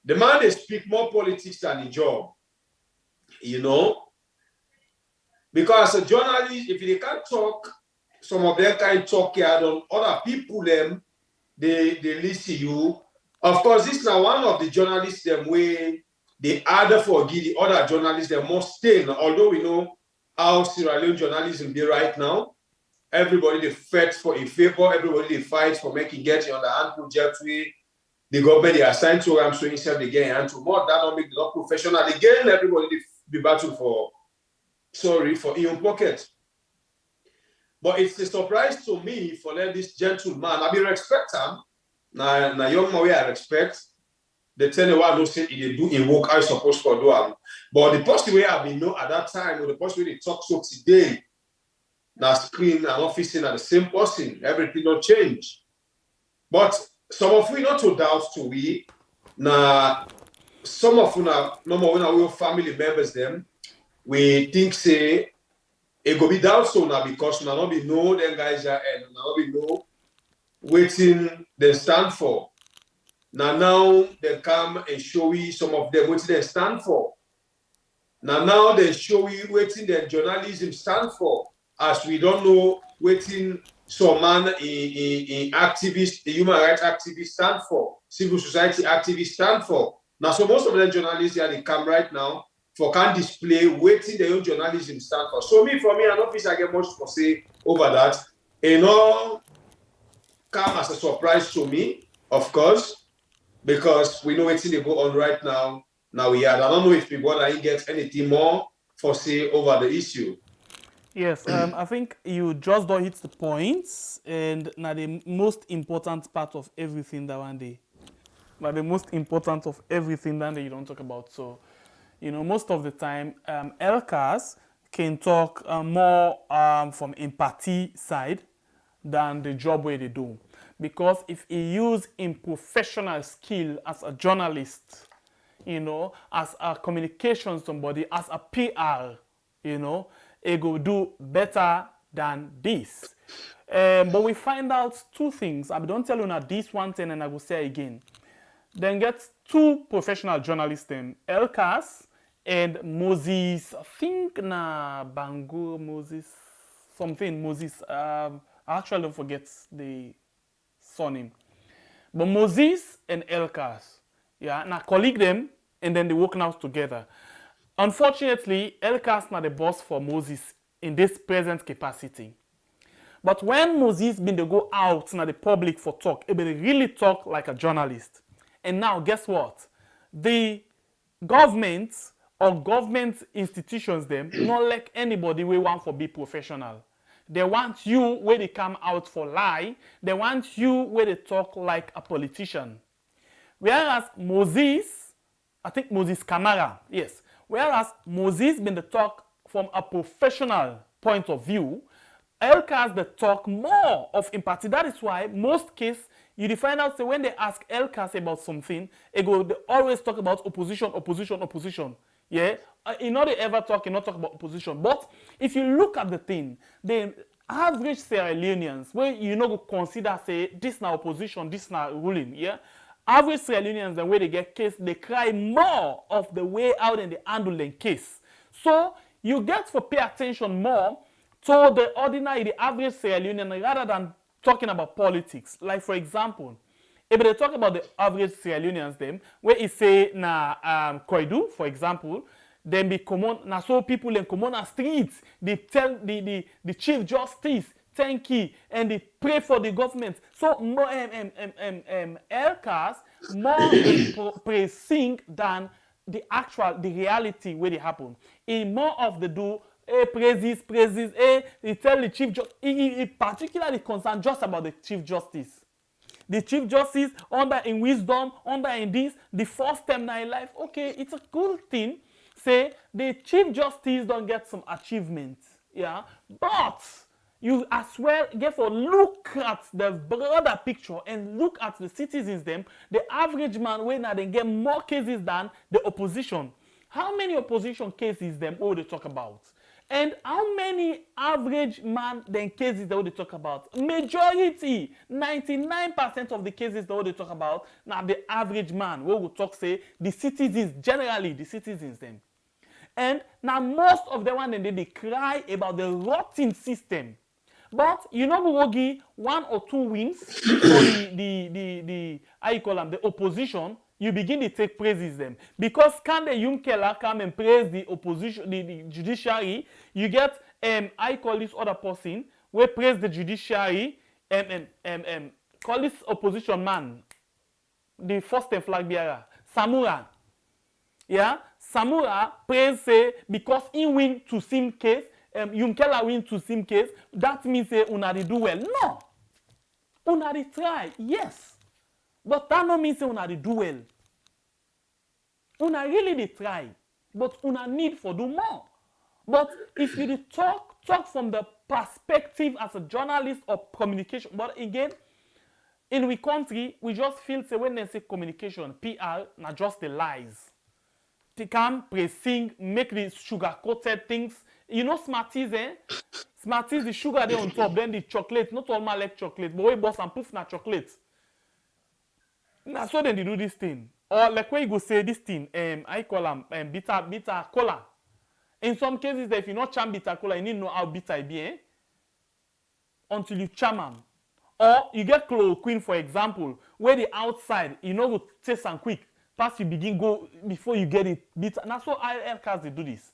the man they speak more politics than the job, you know. Because as a journalist, if they can't talk, some of them can't talk here, on other people them they listen to you. Of course, this is now one of the journalists them way they either forgive the other journalists they must stay. Although we know how Sierra Leone journalism be right now. Everybody they fight for a favor, everybody they fight for making get on the hand project way. The government they assign to them so instead they get and to more that don't make it not professional. Again, everybody they battle for your own pocket. But it's a surprise to me for let this gentleman, I be respect him. Now young man I respect. They tell you what no say they do in work I supposed to do him. But the positive way I've been know at that time, or the positive way they talk so today. Now screen and officing are the same person. Everything don't change. But some of we not to doubt to we. Now some of we now no more when our family members them. We think say it go be doubt so now because now not be know them guys are and now be know waiting they stand for. Now they come and show you some of them waiting they stand for. Now they show you waiting their journalism stand for. As we don't know waiting some man in activist, the human rights activists stand for, civil society activists stand for. Now, so most of the journalists here they come right now for can display waiting their own journalism stand for. So for me, I don't think I get much to say over that. And all come as a surprise to me, of course, because we know waiting they go on right now. Now I don't know if people get anything more for say over the issue. Yes, I think you just don't hit the points, and now the most important part of everything that one day, but the most important of everything that you don't talk about. So, you know, most of the time, LCAS can talk more from empathy side than the job where they do, because if he use in professional skill as a journalist, you know, as a communication somebody, as a PR, you know. It will do better than this. But we find out two things. I don't tell you now this one thing and I will say again. Then get two professional journalists, them, LCAS and Moses, I think na Bango, Moses, something, Moses, I actually don't forget the surname. But Moses and LCAS, yeah, now colleague them and then they work now together. Unfortunately, LCAS not the boss for Moses in this present capacity. But when Moses been to go out in the public for talk, he been really talk like a journalist. And now, guess what? The government or government institutions them not like anybody we want for be professional. They want you where they come out for lie. They want you where they talk like a politician. Whereas Moses, I think Moses Camara, yes. Whereas Moses been the talk from a professional point of view, LCAS the talk more of empathy. That is why most cases you find out say when they ask LCAS about something, they always talk about opposition. Yeah, you know they ever talk, you not talk about opposition. But if you look at the thing, the average Sierra Leoneans, where you know consider say this now opposition, this now ruling, yeah. Average Sierra Leoneans, the way they get case, they cry more of the way out and they handle the case. So you get to pay attention more to the ordinary, the average Sierra Leonean, rather than talking about politics. Like for example, if they talk about the average Sierra Leoneans, them where it say na Koidu, for example, then be common na so people in common streets. They tell the chief justice thank you and they pray for the government. So more LCAS more praising than the reality where they happen. In more of the do praises, he tell the chief justice, he particularly concerned just about the chief justice. The chief justice under in wisdom, under in this, the first time in life. Okay, it's a good thing. Say the chief justice don't get some achievements, yeah, but you as well get to look at the broader picture and look at the citizens them. The average man when they get more cases than the opposition. How many opposition cases them all they talk about? And how many average man then cases that they talk about? Majority, 99% of the cases that they talk about, now the average man, we will talk say the citizens, generally the citizens them. And now most of the one they cry about the rotting system. But you know we will give 1 or 2 wins for the how you call them, the opposition. You begin to take praises them. Because can the Keller come and praise the opposition, the judiciary, you get I call this other person, we praise the judiciary, call this opposition man, the first flag bearer, Samura. Yeah? Samura praise say because he win to sim case, Keller win to sim case, that means say una dey do well. No. Una dey try, yes. But that no mean say una dey do well. Una really dey try, but una need for do more. But if you dey talk from the perspective as a journalist of communication, but again, in we country, we just feel say when they say communication, PR, na just the lies. They can pressing, make the sugar-coated things. You know Smarties, eh? Smarties, the sugar there on top, then the chocolate, not all my like chocolate, but we boss and poof na chocolate. Now, so then they do this thing. Or like when you go say this thing, I call them bitter cola. In some cases, if you not charm bitter cola, you need to know how bitter it be, eh? Until you charm them. Or you get chloroquine, for example, where the outside, you know, go taste and quick. Pass you begin go before you get it bitter. That's how ILCAS they do this.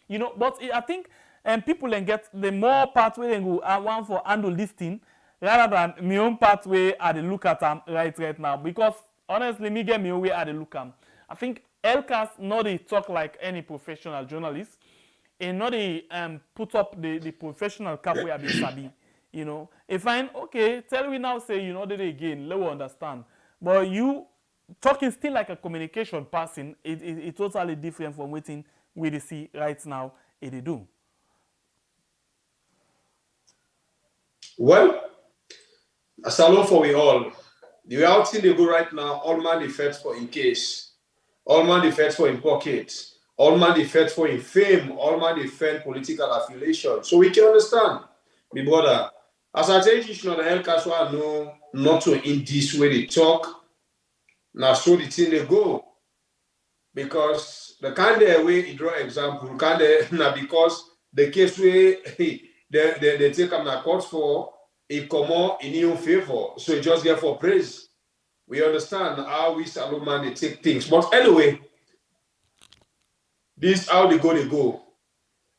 You know, but I think people then get the more part where they go want for handle this thing rather than my own part where I dey look at them right now. Because honestly, me get me way I dey look at them. I think LCAS not they talk like any professional journalist, and not they put up the professional cap where I be sabi. You know, if I'm okay, tell me now say you know that again, let me understand. But you talking still like a communication person, it totally different from what we see right now it they do. Well, a salon for we all. The reality they go right now, all man defects for in case, all man defects for in pocket, all man defects for in fame, all man defend political affiliation. So we can understand, my brother. As I tell you, the LCAS I know not to in this way they talk. Now so the thing they go. Because the kind of way you draw example, kind of now because the case where they take them to court for it come out in your favor. So it just get for praise. We understand how we Salomon they take things. But anyway, this how they go.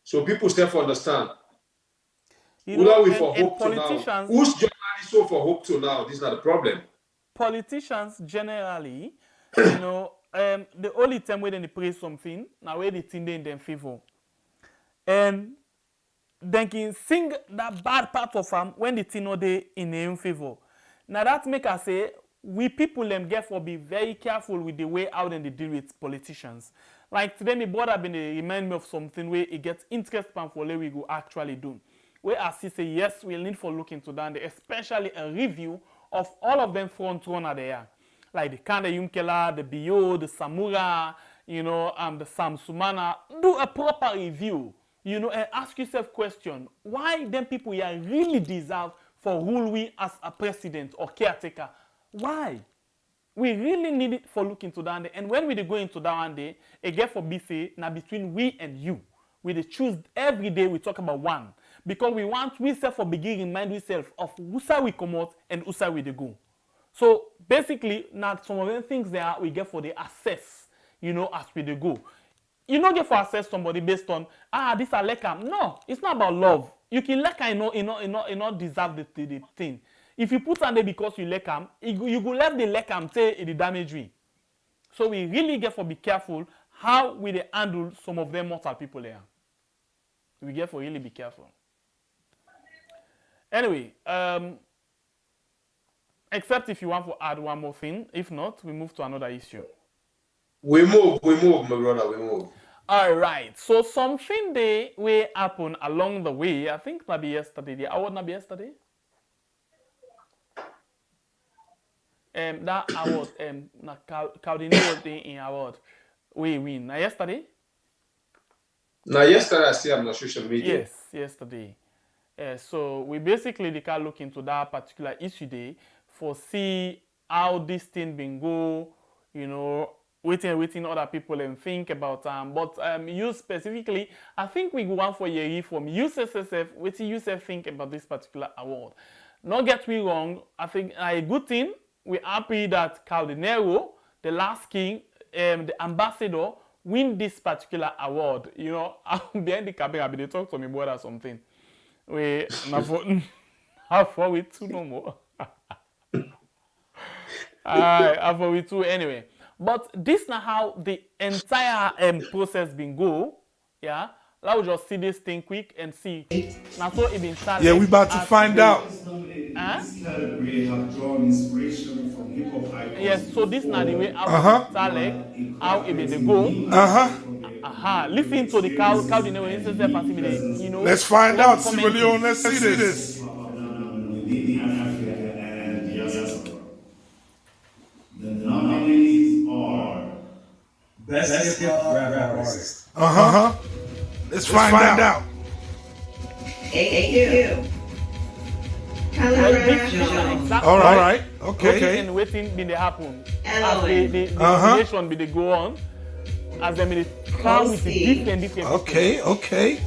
So people still for understand. Who are we for hope to now? Who's journalists so for hope to now? This is not the problem. Politicians generally, you know, the only time when they praise something, now where they think they in their favor. And they can sing that bad part of them when they think not they in their own favor. Now that make us say, we people them get for be very careful with the way how they deal with politicians. Like today, my brother been remind me of something where it gets interest for where we go actually do. Where I see say yes, we'll need for look into that, especially a review of all of them front runner there. Like the Kanda Yumkela, the Bio, the Samura, you know, the Samsumana. Do a proper review, you know, and ask yourself question, why them people here really deserve for rule we as a president or caretaker? Why? We really need it for look into that. And when we go into that one day, again for BC, now between we and you, we choose every day we talk about one. Because we want we self for begin remind ourselves of who side we come out and who side we dey go. So basically, now some of the things there we get for the assess, you know, as we dey go. You don't get for assess somebody based on this I like him. No, it's not about love. you can like I not deserve the thing. If you put on there because you like him, you go left the like him say the damage we. So we really get to be careful how we dey handle some of them mortal people here. We get to really be careful. Anyway, except if you want to add one more thing. If not, we move to another issue. We move, my brother, we move. All right. So something they will happen along the way. I think maybe yesterday. The award maybe yesterday. That award, na Kao Denero thing in award, we win. Now yesterday. Now yesterday I see I'm on social media. Yes, yesterday. So we basically they can look into that particular issue day for see how this thing been go, you know, waiting other people and think about but you specifically, I think we go on for a from USSF, waiting yourself think about this particular award. Not get me wrong, I think a good thing, we're happy that Kao Denero, the last king, the ambassador, win this particular award. You know, behind the camera, they talk to me about or something. We not for we two no more. Alright, for we two anyway. But this now how the entire process been go. Yeah. Let's just see this thing quick and see. Now so it been started. Yeah, we about to find out. This category have drawn inspiration from hip hop icons. Yes, so this now the way how how it been go. Listen to the Kao Denero, you know. Let's find out, Sierra Leone. Let's see this. The nominees are Best Hip Hop Rap Artist. Let's find out. AQ. All right. Okay. And waiting be they happen. As LON. the relation be they go on. As them they come with the different Okay.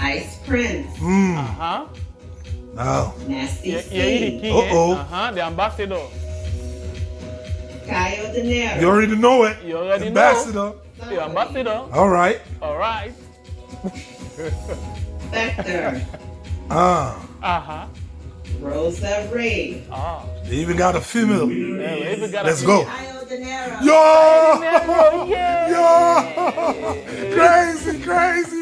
Ice Prince. No. Nasty the Steve. king. The ambassador. Kao Denero. You already know it. You already Ambassador. know. The ambassador. All right. Spectre. Rosa Ray. They even got a female. Let's go. Kao Denero. Yo! Crazy.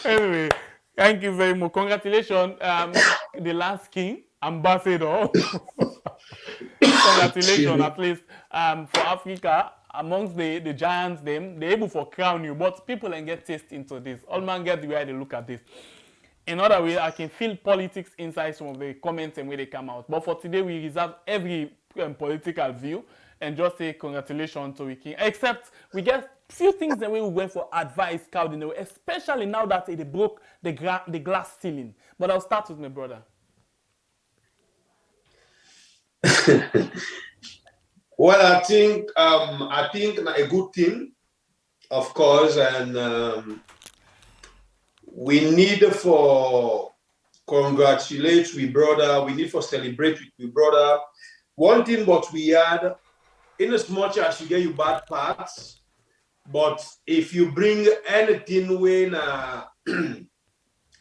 Anyway, thank you very much. Congratulations, the last king, ambassador. Congratulations, at least for Africa, amongst the giants, they're able to crown you. But people can get taste into this. All man get the way they look at this. In other way, I can feel politics inside some of the comments and where they come out. But for today, we reserve every political view and just say congratulations to the king. Except we get few things that we went for advice, Kao Denero, especially now that they broke the glass ceiling. But I'll start with my brother. Well, I think a good thing, of course, and we need for congratulate we brother. We need for celebrate with we brother. One thing, but we had, in as much as you get your bad parts, but if you bring anything when a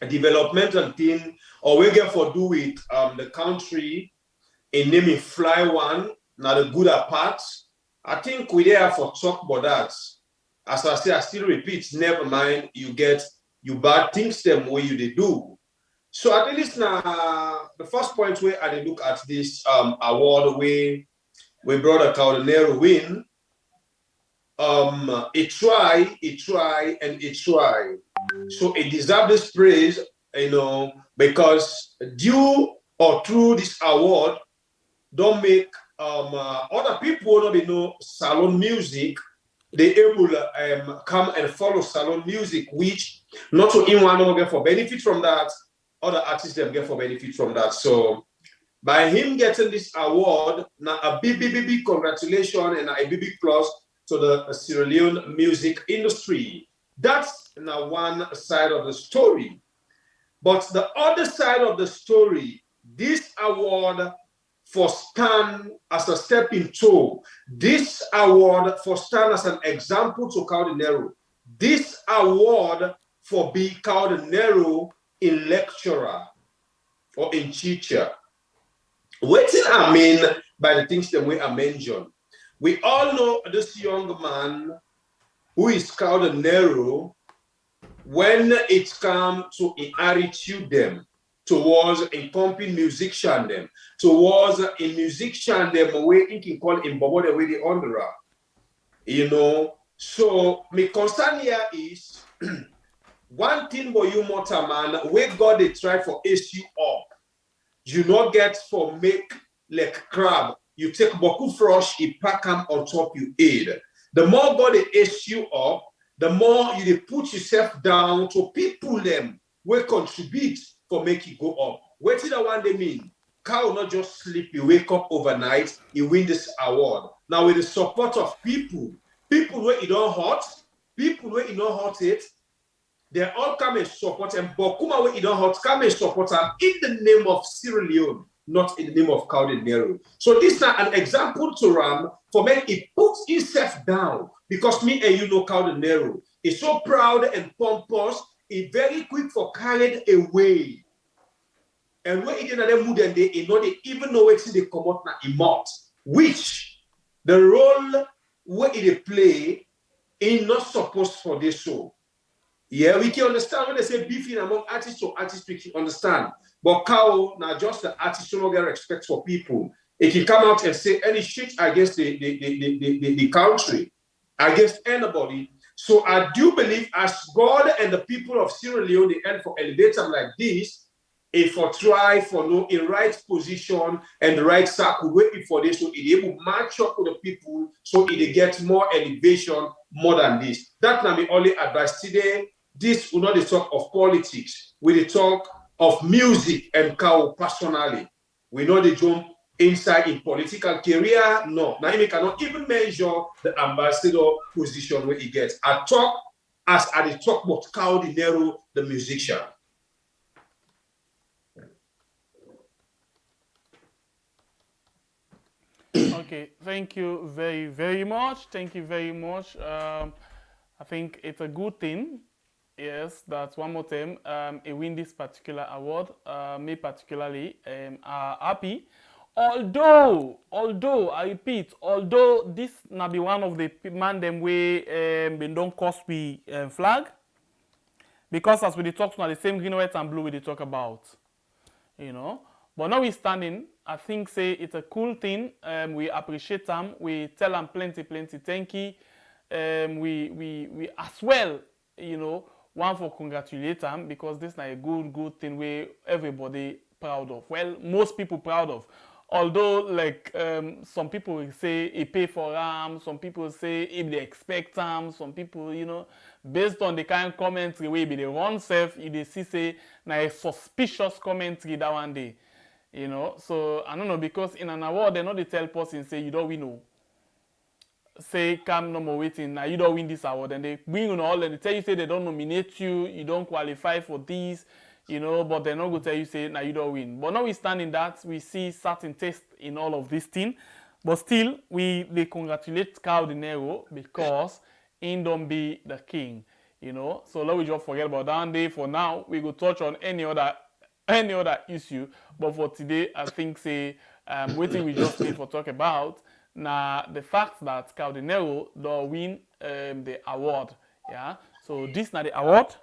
developmental thing, or we get for do with the country in naming fly one, now the good part, I think we there for talk about that. As I say, I still repeat, never mind, you get you bad things them way you they do. So at least now the first point where I look at this award where brother Kao Denero win. It try. So it deserves this praise, you know, because due or through this award, don't make other people don't know salon music. They able come and follow salon music, which not so in one get for benefit from that, other artists them get for benefit from that. So by him getting this award, now a big congratulations and a big plus to the Sierra Leone music industry. That's now one side of the story. But the other side of the story, this award for stand as a stepping toe. This award for stand as an example to Kao Denero. This award for be Kao Denero in lecturer or in teacher. What I mean by the things that we are mentioned. We all know this young man who is Kao Denero when it comes to attitude them towards a company musician them, towards a musician them way you can call him Bobo the way the under. You know, so my concern here is one thing for you mortal man, where God they try for ace you up. You not get for make like crab. You take boku frosh, you pack them on top you aid. The more God they ace you up, the more you put yourself down to people them will contribute for make you go up. What is the one they mean? Cow not just sleep, you wake up overnight, you win this award. Now with the support of people where you don't hurt, people where you don't hurt it, they all come and support them. Bokuma where you don't hurt, come and support them in the name of Sierra Leone, not in the name of Kao Denero. So this is an example to Ram for when he puts himself down, because me and you know Kao Denero is so proud and pompous, he very quick for carried away. And when he did mood and they even know where they come out now emote, which the role where they play is not supposed for this show. Yeah, we can understand when they say beefing among artists to artists, we can understand. But Kao, now just the artist no get respect for people. It can come out and say any shit against the country, against anybody. So I do believe as God and the people of Sierra Leone, they end for elevate them like this, if for try for no in right position and the right circle, waiting for this, so it able match up with the people, so it get more elevation more than this. That now be only advice today. This will not the talk of politics, we the talk of music and Kao personally. We know the jump inside in political career. No, now he cannot even measure the ambassador position where he gets. I talk as I talk about Kao Denero, the musician. Okay, thank you very, very much. Thank you very much. I think it's a good thing. Yes, that's one more time. I win this particular award. Me particularly are happy. Although I repeat, although this now be one of the man them way been don't cost we flag, because as we talk now the same green, white, and blue we talk about, you know. But now we standing, I think say it's a cool thing. We appreciate them. We tell them plenty thank you. We as well, you know, want for congratulate them, because this is a good thing where everybody proud of. Well, most people proud of. Although, like, some people will say he pay for them, some people say if they expect them, some people, you know, based on the kind of commentary way be the one self, you they see say na a suspicious commentary that one day. You know, so I don't know, because in an award they not they tell person say you don't win no. Say come no more waiting, now you don't win this award, and they bring on all and they tell you say they don't nominate you, you don't qualify for this, you know, but they're not going to tell you say now you don't win. But notwithstanding that, we see certain taste in all of this thing. But still they congratulate Kao Denero because he don't be the king, you know. So let we just forget about that day. For now, we go touch on any other issue, but for today I think say waiting we just need for talk about now the fact that Kao Denero don't win the award. Yeah, so this now the award,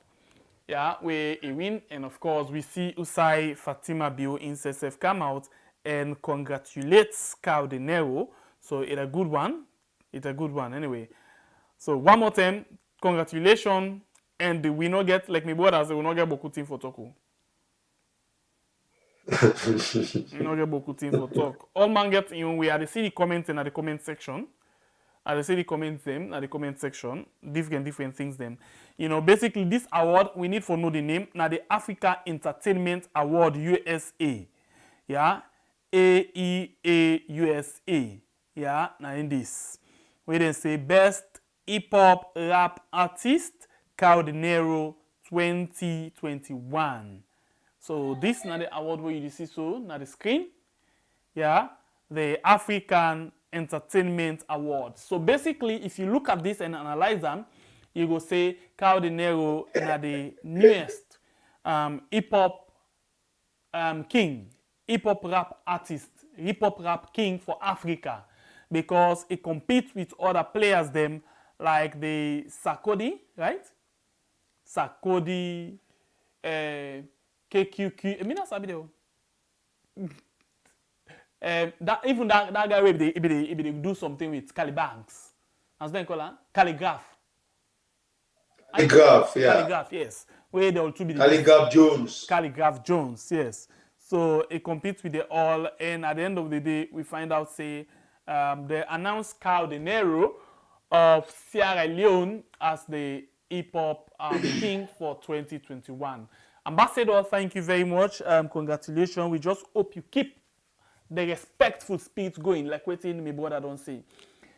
yeah, we win, and of course we see Usai Fatima Bio in CSF come out and congratulates Kao Denero. So it's a good one anyway. So one more time, congratulations, and we not get like my brothers, we not get beaucoup team for talk. You know, get beaucoup things for talk. All man get in we are the see the comments in the comment section. I see the comments them at the comment section. Different things them. You know, basically this award we need for know the name. Now the Africa Entertainment Award USA. Yeah. AEA USA. Yeah, now in this. We then say best hip hop rap artist Kao Denero 2021. So this is the award where you see so now the screen. yeah, the African Entertainment Awards. So basically, if you look at this and analyze them, you go say Kao Denero is the newest hip hop king, hip hop rap artist, hip hop rap king for Africa, because it competes with other players them like the Sarkodie, right? Sarkodie, KQQ. I mean that's a video. That even that guy where they do something with Calibanks. As they call that? Calligraph. Calligraph, yeah. Calligraph, yes. Where they will be Calligraph Jones. Calligraph Jones, yes. So it competes with the all, and at the end of the day, we find out say they announced Kao Denero of Sierra Leone as the hip hop king for 2021. Ambassador, thank you very much. Congratulations. We just hope you keep the respectful spirit going, like waiting my brother don't say.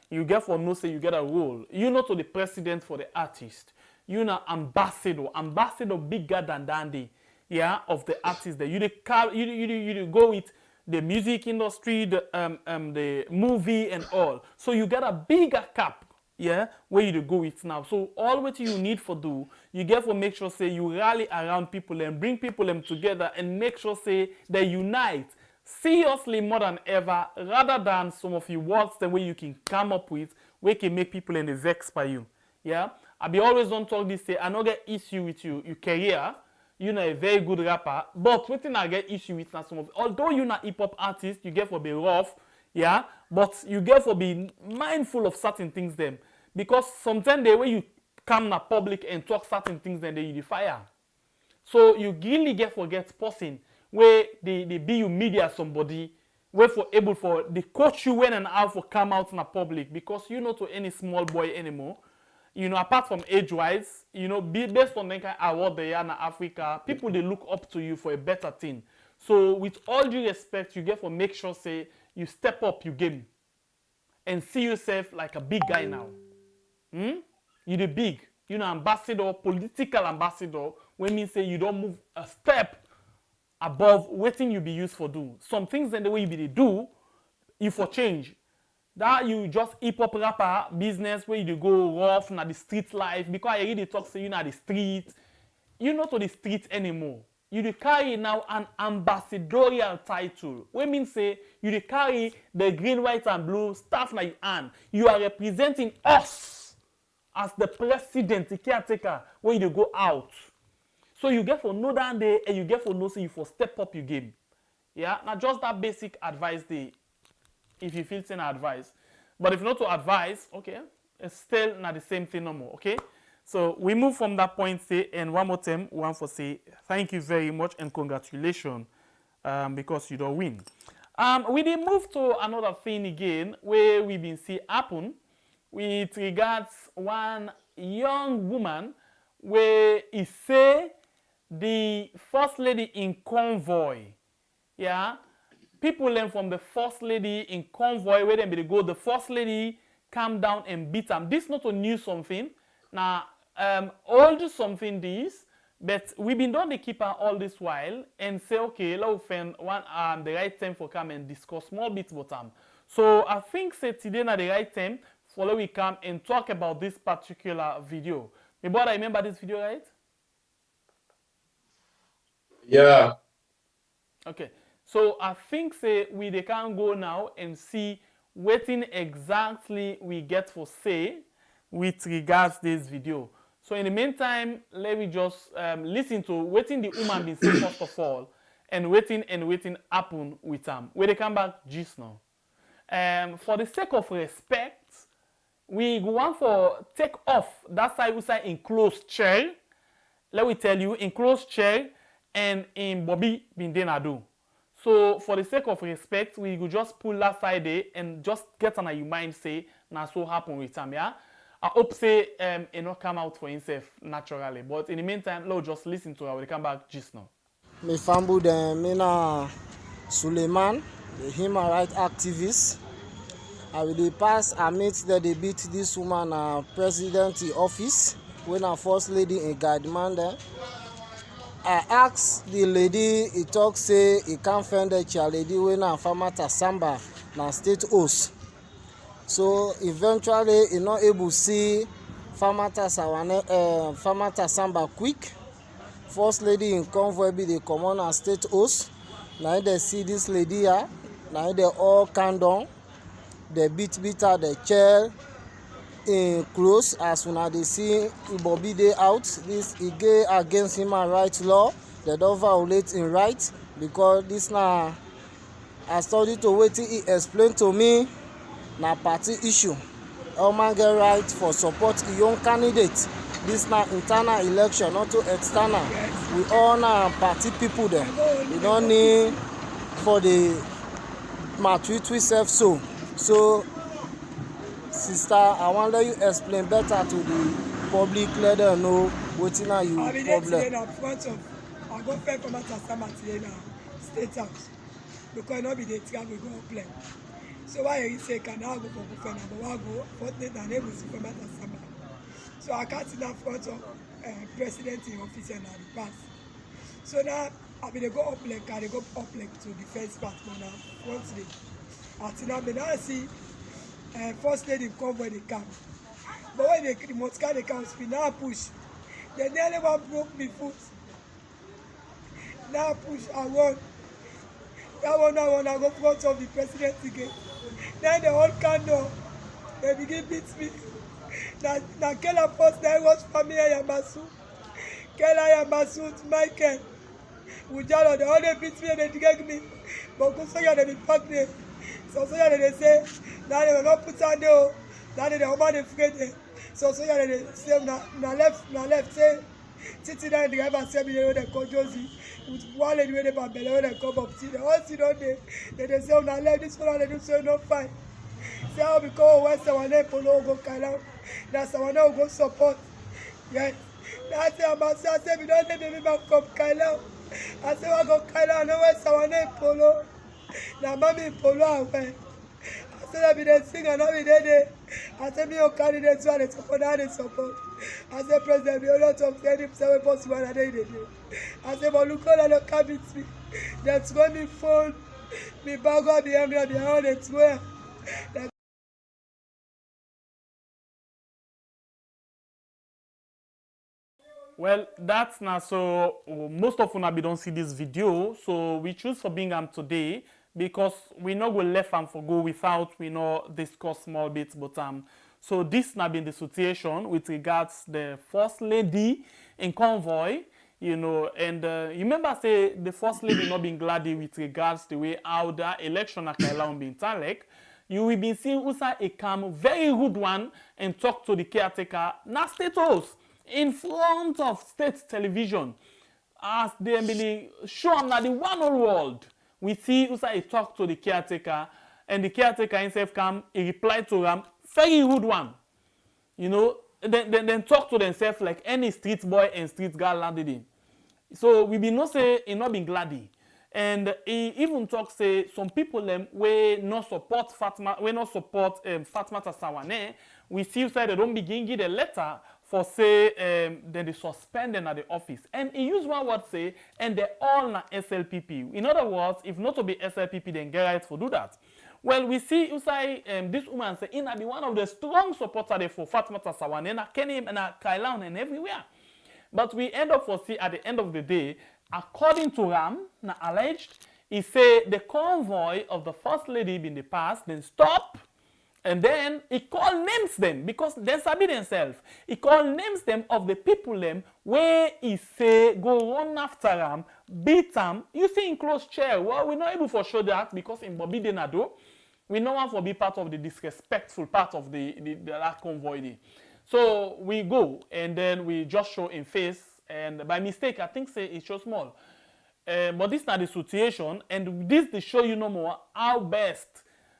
You get for no say you get a role. You not to the president for the artist. You know ambassador bigger than Dandy, yeah, of the artist there. You go with the music industry, the movie and all. So you get a bigger cap, yeah, where you go with now. So all what you need for do, you get for make sure say you rally around people and bring people them together and make sure say they unite seriously more than ever, rather than some of your words the way you can come up with, where can make people in the vex by you. Yeah, I be always don't talk this say I don't get issue with you, your career. You know a very good rapper, but what I get issue with now some of although you're not hip hop artist, you get for be rough, yeah, but you get for be mindful of certain things them. Because sometimes the way you come na public and talk certain things then they fire. So you really get forget person where they be you media somebody where for able for they coach you when and how for come out in the public, because you not to any small boy anymore. You know, apart from age-wise, you know, based on the kind of award they are in Africa, people they look up to you for a better thing. So with all due respect, you get for make sure say you step up your game and see yourself like a big guy now. You the big, you know, ambassador, political ambassador, when mean say you don't move a step above waiting you be used for do. Some things in the way you be do, you for change. That you just hip hop rapper business where you go rough na the street life, because I really talk say you na the street. You not to the street anymore. You dey carry now an ambassadorial title. What means say you dey carry the green, white, and blue staff na your hand. You are representing us as the president, the caretaker, when you go out. So you get for know that day and you get for know say you for step up your game. Yeah, now just that basic advice there. If you feel saying advice, but if not to advise, okay, it's still not the same thing no more. Okay, so we move from that point say, and one more time, one for say thank you very much and congratulations, because you don't win. We did move to another thing again where we been see happen with regards one young woman where he say the first lady in Convoy, yeah. People learn from the first lady in Convoy where they go. The first lady calm down and beat them. This not a new something. Now, old something this, but we've been doing the keeper all this while and say, okay, let's find one the right time for come and discuss more bits about them. So I think say today na the right time for we come and talk about this particular video. My brother, remember this video, right? Yeah. Okay. So I think say we they can go now and see what exactly we get for say with regards this video. So in the meantime, let me just listen to what the woman been saying first of all, and waiting happen with them. When they come back just now. For the sake of respect, we go on for take off that side we say enclosed chair. Let me tell you, enclosed chair and in Bobby Bindenado. So for the sake of respect, we could just pull that side there and just get on your mind say, now so happen with him, yeah? I hope say it not come out for himself naturally. But in the meantime, let's just listen to her. We'll come back just now. Me fambu de Mina Suleiman, the human rights activist. I will pass I meet that they beat this woman president office when a first lady in Guideman there. I asked the lady, he talk say he can't find the chair lady when na Famata Samba na state host. So eventually he not able to see Famata Samba quick. First lady in Convoy be the common and state host. Now they see this lady here. Now they all calm down. They beat her, the chair in close as when they see Bobby Day out. This he go against human rights law. They don't violate in right because this now I studied to wait he explained to me na party issue. All man get right for support a young candidate. This na internal election, not to external. We all na party people there. We don't need for the matrix self so. So sister, I want you explain better to the public, let them know what in you problem. I go fair come out as state house because not be the travel we go play. So why you say can I go for governor, but I go fortunate and able to come out as Sama. So I can't see that front of president in office and the pass. So now I mean they go up like they go up like to the first part now front day. I now see first lady Convoy the camp. But when they must carry the camp, we now push. They nearly one broke me foot. Now push I won. That one I go front of the president again. Then the whole candle, they begin beat me. Now Kela first time was for me Yamasu. Kela Yamasu, Michael. Ujalo, they only beat me and they drag me. But Kusoya they pack me. So they say, now they will not put on there. Now they are not afraid. So they say, na left, say, Titi and the driver say, they call Josie. One lady when they babble, when they come up, see the all see on there. They say, na left, this one, they do so no fine. Say, how because when someone polo go Kailan, that's someone who go support. Yes. That's the ambassador. I say, we don't let me back come Kailan. I say, I go Kailan, I know where someone polo. Now, mommy polo away. I said, I be the singer, now be there. I said, me, your candidates, one is support, now they support. I said, President, we all talk to any person possible, and they did. I said, but look all the cabins me. That's when me phone, me bag up the angry, the all that's where. Well, that's now so most of una be don't see this video, so we choose for Bingham today because we not go left and for go without we not discuss small bits, but so this now been the situation with regards the first lady in Convoy, you know, and you remember say the first lady not being glad with regards the way how the election at Kailan being talek. You will be seeing Usa a calm, very good one and talk to the caretaker, na state house in front of state television as they be show na the one whole world. We see Usa a talk to the caretaker and the caretaker himself come, he reply to them, very good one. You know, then talk to themselves like any street boy and street girl landed in. So we be not say he not been gladdy. And he even talk say some people we not support Fatmata Sawane. We see say they don't begin give a letter for say then they suspend them at the office. And he use one word say and they all na SLPP. In other words, if not to be SLPP, then get right for do that. Well, we see Usai this woman say in be one of the strong supporters for Fatmata Sawane na Kenema na Kailan and everywhere. But we end up for see at the end of the day. According to Ram, na alleged, he said the convoy of the first lady in the past then stop, and then he called names them because they sabi themselves. He called names them of the people them where he say go run after them, beat them. You see in close chair. Well, we're not able to show that because in Bobby Denado, we no one for be part of the disrespectful part of that convoy. So we go and then we just show in face. And by mistake, I think say it shows small. But this is not the situation, and this to show you no more how best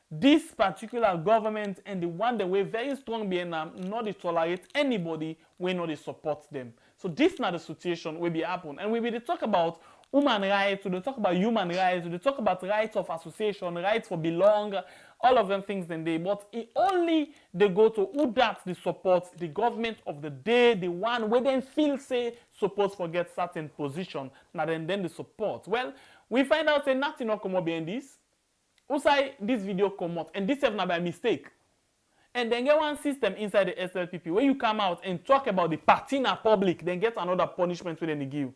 this particular government and the one that we're very strong behind them, not to tolerate anybody when not to support them. So this is not the situation will be happen. And we will talk about human rights, we will talk about human rights, we will talk about rights of association, rights for belong, all of them things then they, but it only they go to who that the support, the government of the day, the one where they feel say supposed to get certain position, now then the support. Well, we find out say nothing not come up behind this. Who say this video come out and this is not by mistake. And then get one system inside the SLPP where you come out and talk about the party in public, then get another punishment when they give.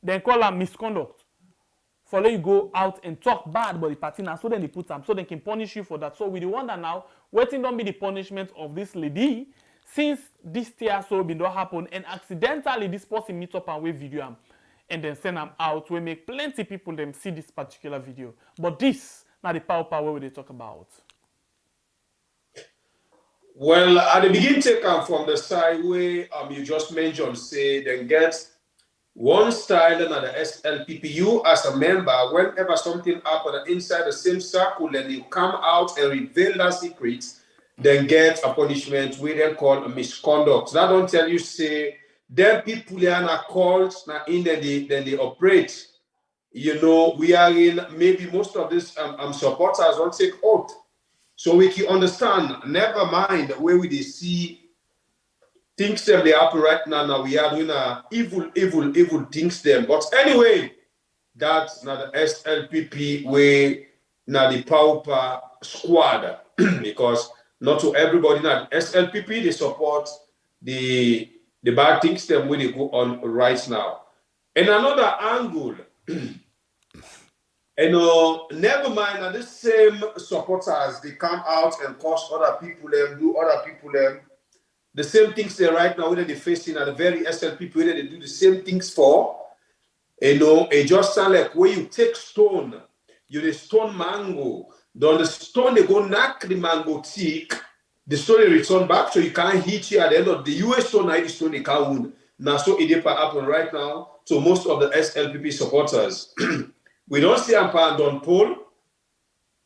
Then call them misconduct. For let you go out and talk bad about the party now, so then they put them, so they can punish you for that. So we the wonder now, waiting don't be the punishment of this lady, since this tear so been don't happen, and accidentally this person meet up and we video them, and then send them out. We make plenty people them see this particular video. But this now the power we they talk about. Well, at the beginning, take from the side where you just mentioned, say then get one style and the SLPP. You as a member, whenever something happens inside the same circle, and you come out and reveal that secret, then get a punishment we then call a misconduct. That don't tell you say them people are not called now in then they operate. You know, we are in maybe most of these supporters don't take oath. So we can understand, never mind where we see things them they happen right now. Now we are doing evil things them. But anyway, that's not the SLPP way, now the power squad. Because not to everybody now SLPP they support the bad things them when they go on right now. And another angle. And never mind that the same supporters they come out and cause other people them, do other people them. The same things they right now whether they facing at the very SLPP whether they do the same things for. It just sound like where you take stone, you the stone mango, then the stone they go knock the mango thick, the stone they return back so you can't hit you at the end of the US stone, the stone they can't wound. Now so it happen right now to most of the SLPP supporters. We don't see Don Paul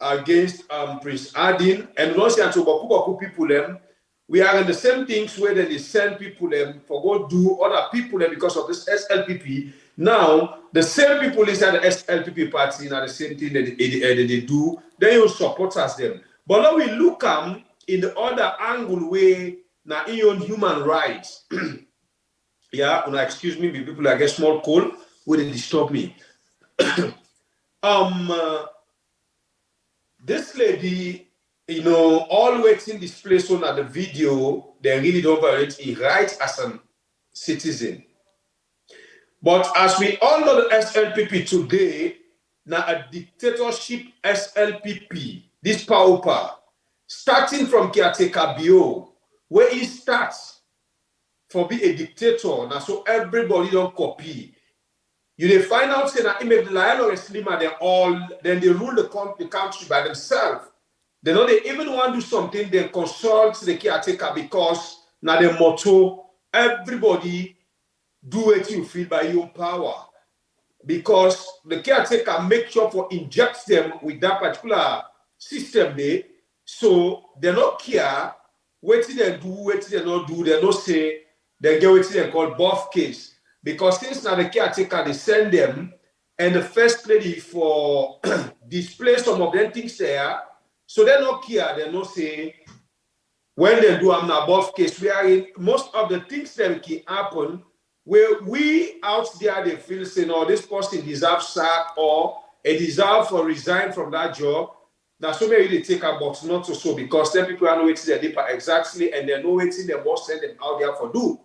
against Prince Adin, and we don't see Baku people them. We are in the same things where they send people them for go do other people them because of this SLPP. Now the same people inside the SLPP party now the same thing that they do. Then you support us them. But now we look in the other angle way now in your human rights. Yeah, excuse me, people like a small cold where they disturb me. This lady, all waiting this place on at the video, they really don't violate her rights as a citizen. But as we all know the SLPP today, now a dictatorship SLPP, this power, starting from caretaker Bio, where he starts for being a dictator, now so everybody don't copy. You find out say that the Lion or Slima, then they rule the country by themselves. They know they even want to do something, they consult the caretaker because now the motto, everybody do what you feel by your power. Because the caretaker make sure for inject them with that particular system there. So they don't care what they do, what they not do, they don't say they get what they call buff case. Because since now the caretaker, they send them, and the first lady for display some of them things there, so they don't care, they don't say, when they do an above case, we are in most of the things that can happen, where we out there, they feel, say, no, this person deserves sack, or a deserve for resign from that job. Now, so maybe they take a box, not so, because then people are not waiting their dipper exactly, and they're not waiting their boss send them out there for do.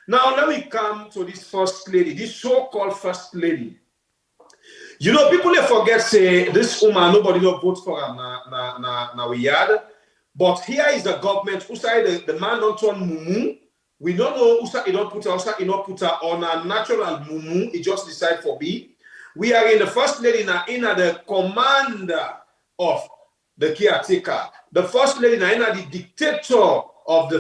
Now, let me come to this first lady, this so-called first lady. People they forget, say, this woman, nobody don't vote for her, now we had. But here is the government, who say the man don't turn mumu. We don't know who say he don't put her on a natural mumu, he just decide for me. We are in the first lady now, in the commander of the caretaker. The first lady now, in the dictator of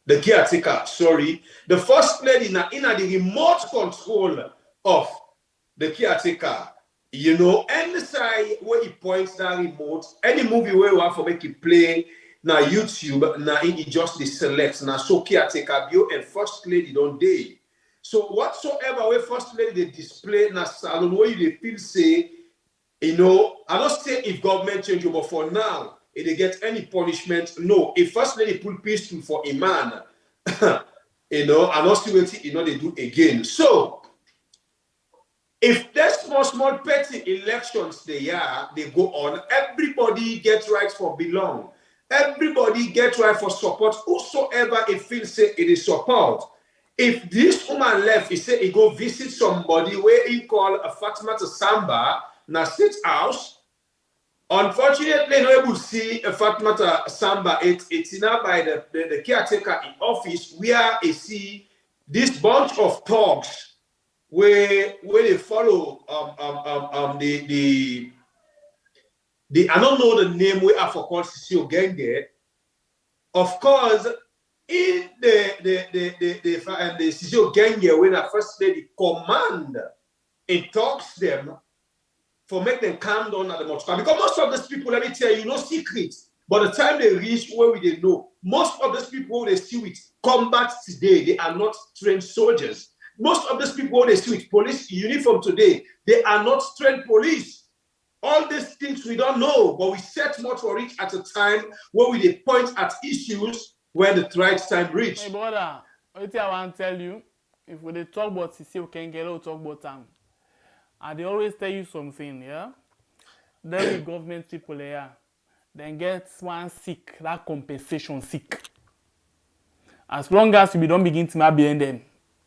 the caretaker, sorry. The first lady now in the remote control of the caretaker. You know, any side where he points that remote, any movie where you want for make it play na YouTube, na he just the select, na so caretaker bio and first lady don't day. So whatsoever where first lady they display na salon where you they feel say, you know, I don't say if government change, but for now, if they get any punishment, no. If first lady pull pistol for a man, you know, I don't see what you know they do again. So if there's small petty elections they go on, everybody gets rights for belong. Everybody gets right for support. Whosoever it feels say it is support. If this woman left, he say he go visit somebody where he call a Fatima to Samba, na state house. Unfortunately, no able to see a Fatima to Samba. It's now by the caretaker in office where he see this bunch of thugs where they follow the I don't know the name we have for called Sisio Genge. Of course, in the Sisio Genge, when I first lady command, it talks them for make them calm down at the most. Because most of these people, let me tell you, no secrets. By the time they reach where we they know, most of these people they see with combat today, they are not trained soldiers. Most of these people they see with police uniform today, they are not trained police. All these things we don't know, but we set much for it at a time where we they point at issues when the right time reach. Hey brother, what I want to tell you, if we talk about Sisi Okengele, we talk about time. And they always tell you something, yeah? Then the government people here, then get one sick, that compensation sick. As long as we don't begin to behind them,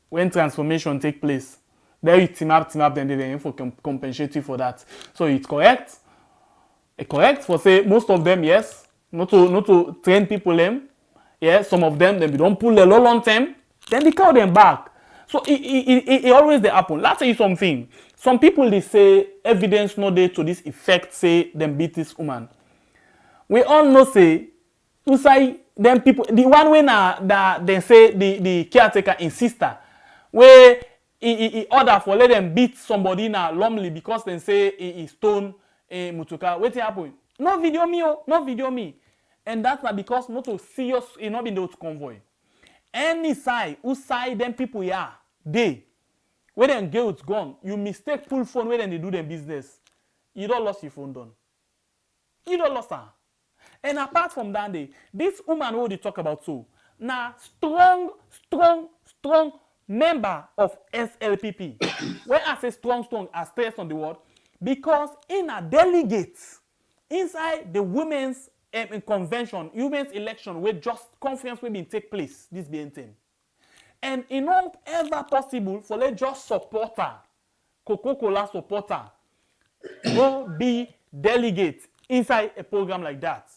when transformation take place, then you team up, then they for compensate you for that. So it's correct. It's correct for say most of them, yes, not to train people them. Yes, some of them, then we don't pull the law long term, then they call them back. So it always they happen. Let's say something. Some people they say evidence no there to this effect, say them beat this woman. We all know say who say them people the one way that they say the caretaker insister where he order for let them beat somebody na lumley because they say he stone a mutuka. What happen? No video me, oh, no video me. And that's not because not to serious it not been able to convoy. Any side who side them people here, they when them girls gone, you mistake pull phone when they do their business. You don't lost your phone done. You don't lost her. And apart from that day, this woman who they talk about so now strong member of SLPP. When I say strong, I stress on the word because in a delegate inside the women's convention, women's election, where just conference will be take place this being thing. And in all ever possible for let just supporter, Coca-Cola supporter, go be delegate inside a program like that.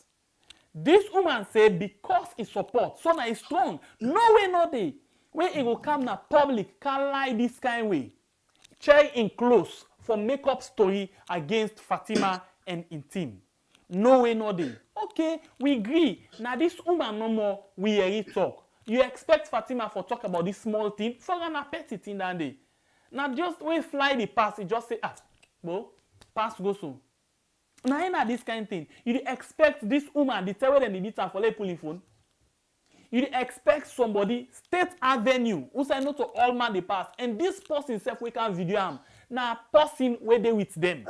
This woman say because he support, so now he's strong. No way, no day. When it will come na public, can lie this kind way. Chair in close for make-up story against Fatima and in team. No way, no day. Okay, we agree. Now this woman no more, we hear it talk. You expect Fatima for talk about this small thing for an petty thing that day. Now just when fly the pass, it just say, bro, pass go soon. Now in this kind of thing, you expect this woman, the tell them the beat for let pulling phone. You expect somebody state avenue who say no to all man the pass, and this person self we can video am. Now person where they with them.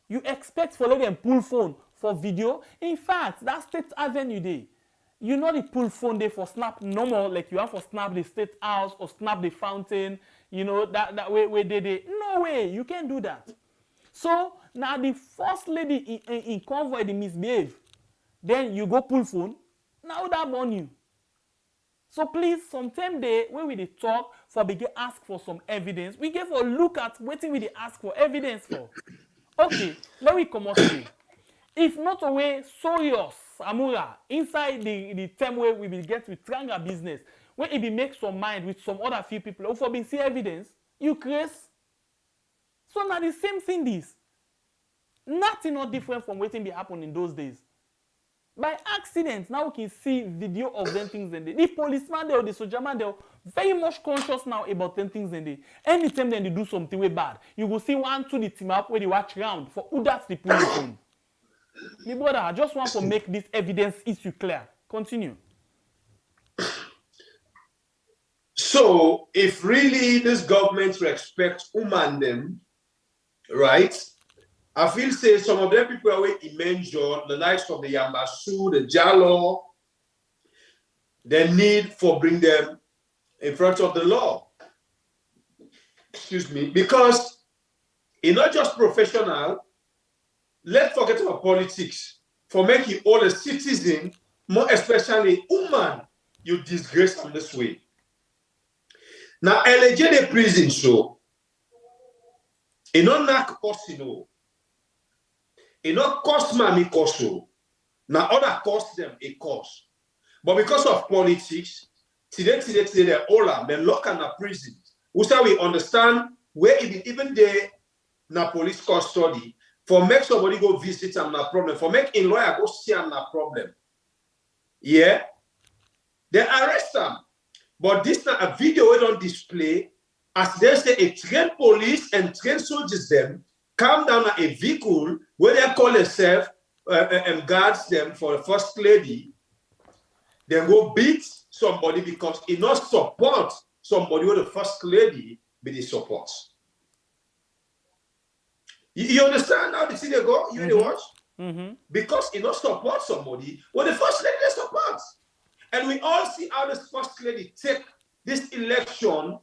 You expect for let them pull phone for video. In fact, that state avenue day. You know the pull phone day for snap normal like you have for snap the state house or snap the fountain. You know that way they. No way, you can't do that. So now the first lady in convoy they misbehave. Then you go pull phone. Now that on you. So please, sometime day when we talk for begin ask for some evidence, we get for look at what we ask for evidence for. Okay, let me come out here. If not a way serious, Amura, inside the term where we will get with triangle business, when it be make some mind with some other few people, or for being see evidence, you craze. So now the same thing this. Nothing not different from waiting be happen in those days. by accident, now we can see video of them things in there. The policeman there or the soldier man there very much conscious now about them things in there. Anytime then they do something way bad, you will see one to the team up where they watch round for who that's the police on. My brother, I just want to make this evidence issue clear. Continue. So, if really this government respects women them, right? I feel say some of them people are immense, the likes of the Yambasu, the Jalo, the need for bring them in front of the law. Excuse me, because it's not just professional. Let's forget about politics. For making all a citizen, more especially woman, you disgrace them this way. Now, LJ prison show. It not knock cost, it not cost mommy cost so. Now other cost them a cost. But because of politics, today they're all are men lock in a prison. We understand where even they na police custody for make somebody go visit them na problem. For make a lawyer go see them na problem. Yeah. They arrest them. But this not a video we don't display as they say a trained police and trained soldiers them come down at a vehicle where they call themselves and guards them for the first lady. They go beat somebody because it not support somebody with the first lady be the support. You understand how the thing they go? You the watch? Because it not support somebody with the first lady they support. And we all see how this first lady take this election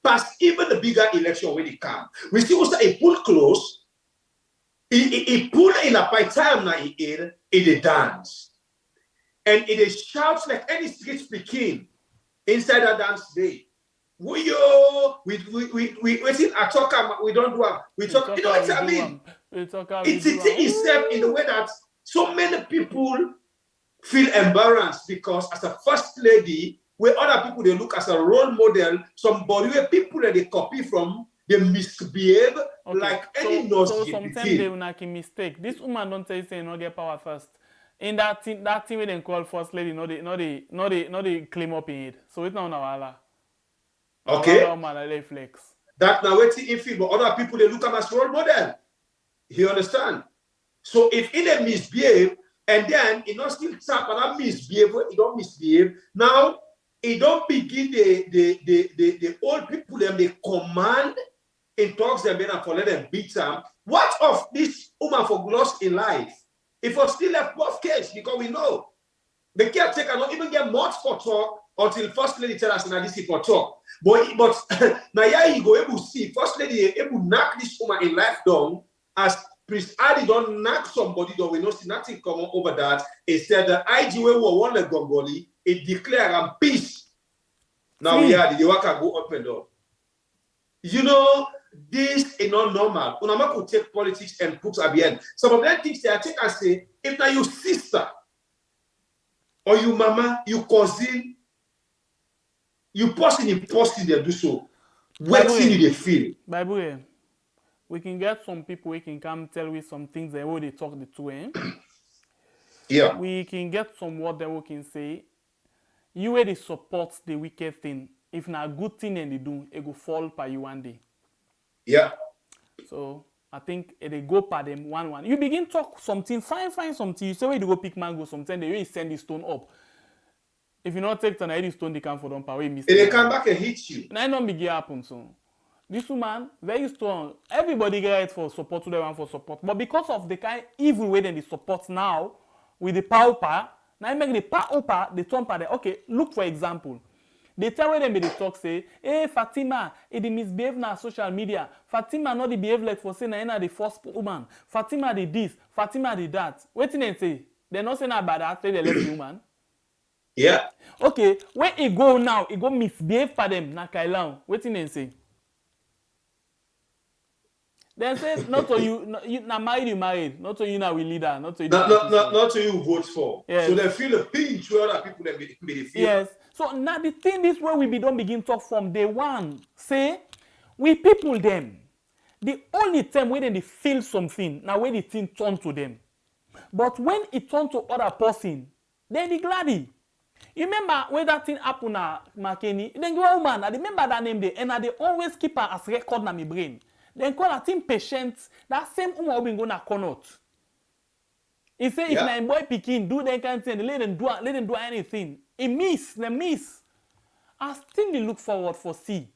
past even the bigger election when it come. We see also a pull close. He pull in a by time now it dance. And it shouts like any street speaking inside that dance day. We waiting I talk we don't do we talk, you know what I mean? It's a thing itself in the way that so many people feel embarrassed because as a first lady, where other people they look as a role model, somebody where people that they copy from, they misbehave like any nose. So sometimes they will make a mistake. This woman don't say no get power first. In that thing where they call first lady, no they claim up in it. So it's not wala. Okay. Flex. That now waiting in field, but other people they look at as role model. You understand? So if it a misbehave, and then it not still tap and that misbehave, it don't misbehave. Now it don't begin the old people them they command in talks them and for let them beat them. What of this woman for lost in life? If we still left both case because we know the caretaker not even get much for talk until first lady tell us now this is for talk. But now yeah you go able to see first lady able to knock this woman in life down as Priest Adi don't knock somebody down. We don't see nothing common over that. Instead, the IG we won the Gongoli, it declare peace. Now we are the worker go up and down. You know, this is not normal. Unama could take politics and put at the end. Some of them things they are take and say, if now your sister or your mama, your cousin, you person they do so. What thing they feel? Bible. We can get some people who can come tell we some things that they talk the two in. Yeah. We can get some word that we can say. You where they support the wicked thing. If not a good thing and they do, it go fall by you one day. Yeah. So I think they go by them one. You begin talk something, find something. You say where you go pick mango, sometimes they will send the stone up. If you not take the stone, they come for them power. They come back and hit you. And I don't begin happen so. This woman, very strong. Everybody get it for support to the one for support. But because of the kind evil way that they support now, with the pauper, now I make the pauper, the tomper, okay, look for example. They tell them they talk, say, hey, Fatima, it misbehave na social media. Fatima not the behave like for saying na the first woman. Fatima the this, Fatima the that. What did they say? They're not saying about that, they left woman. Yeah. Okay, where he go now, he go misbehave for them, na Kailan. What did they say? Then say not to you now married, not to you now we leader, not to you. Not to you vote for. Yes. So they feel a pinch where other people that be feel. Yes. So now the thing is where we don't begin talk from day one. Say we people them. The only time when they feel something, now when the thing turn to them. But when it turn to other person, then they gladdy. You remember when that thing happened na McKinney? Then go woman, I remember that name there, and I they always keep her as record na my brain. Then call her team patient. That same woman will be gonna come out. He say if my boy pikin do that kind of thing, let them do anything. They miss. I still look forward for see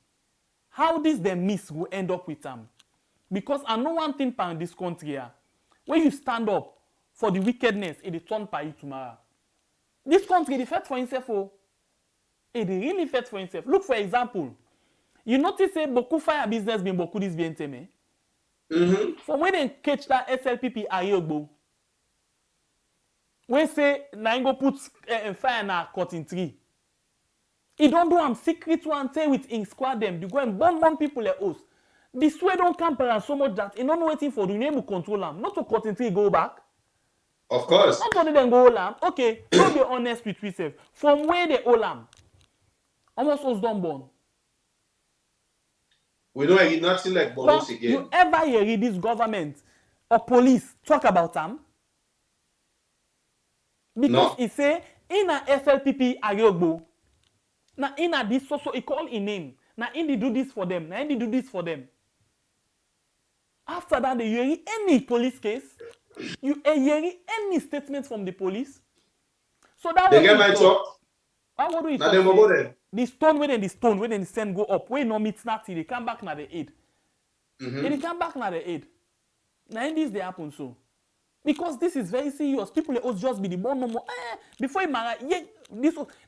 how this the miss will end up with them. Because I know one thing in this country here. When you stand up for the wickedness, it will turn by you tomorrow. This country, it fight for himself. Oh. It really fight for himself. Look, for example, you notice say beaucoup fire business being beaucoup this BNTM. From when they catch that SLPP Ayogbo, when say na go put fire na cutting tree. He don't do am secret one say with in squad them. You go and burn people like us. This way don't camp around so much that he don't know waiting for the name to control them. Not to cutting tree go back. Of course. Not only then go lamb. Okay, don't be honest with yourself. From where they all lamb, almost was done born. We know it's nothing like bonus again. You ever hear this government or police talk about them? Because he say in a SLPP Ayogbo, now in a this so he call in name. Now in they do this for them. Now in they do this for them. After that, they hear any police case. You hear any statement from the police. So that they get my talk. What do you now they go there. The stone when they send go up. When no meet nothing, they come back now the aid. They come back now the aid. Now in this they happen so. Because this is very serious. People will just be the born no more. Before you marry,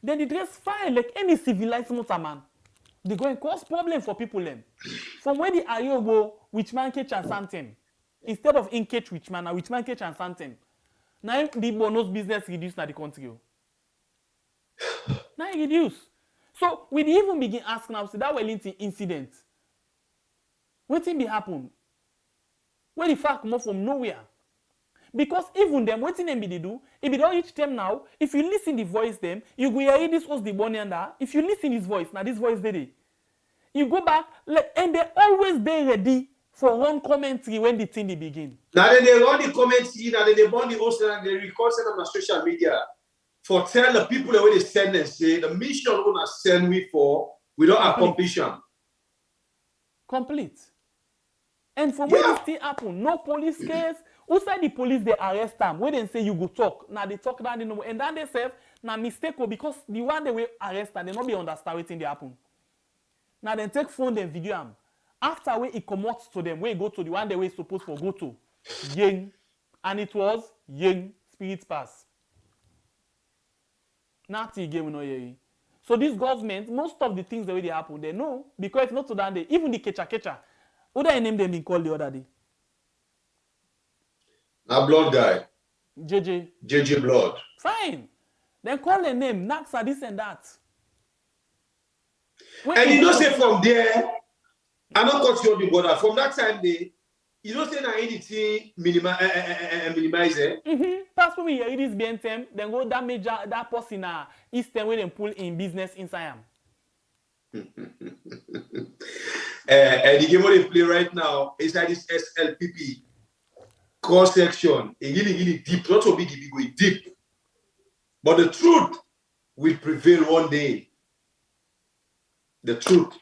then they dress fine like any civilized man. They go and cause problem for people then. From where the Ayogo, which man catch and something. Instead of in catch which man catch and something. Now the bonus business reduce na the country. Now it reduce. So we even begin asking now, so that Wellington incident. What thing be happen? Where the fact come from nowhere. Because even them, what thing them be they do, if you don't reach them now, if you listen the voice them, you go hear this was the bonanza. If you listen his voice, now this voice they you go back, and they always be ready for one commentary when the thing they begin. Now then they run the commentary, now then they burn the host and they record them on social media for tell the people the way they send and say the mission we want to send we for, we don't accomplish them. Complete. And for when this thing happen, no police case. Outside the police, they arrest them. When they say you go talk, now they talk that they know, and then they say now mistake because the one they will arrest and they not be understand what thing they happen. Now they take phone them video them. After when it comes to them, when it go to the one they were supposed to go to, Yang, and it was Yang Spirit Pass. Nothing again no hear. So this government, most of the things the way they happen, they know because it's not to that day. Even the catcher, what I name them in call the other day. A blood guy. JJ Blood. Fine. Then call the name, Naxa, this and that. And you don't say from there, I don't cut you off the border. From that time, you don't say that anything minimize it. Pass for me, here it is BNTM, then go damage that person Eastern where they pull in business inside him. The game they play right now is like this SLPP. Cross section, really deep, not so big, it go deep. But the truth will prevail one day. The truth,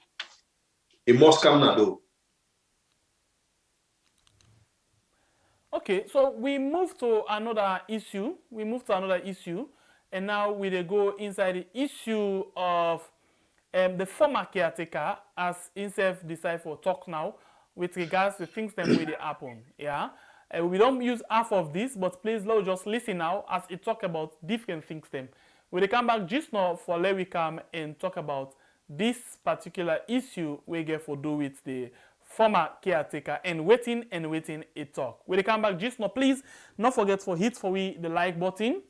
it must come now, though. Okay, so we move to another issue. And now we go inside the issue of the former caretaker, as himself Deceitful talk now, with regards to things that really happen. Yeah. We don't use half of this, but please just listen now as it talk about different things. Then we come back just now for let we come and talk about this particular issue we get for do with the former caretaker and waiting it talk. We come back just now. Please not forget for hit for we the like button.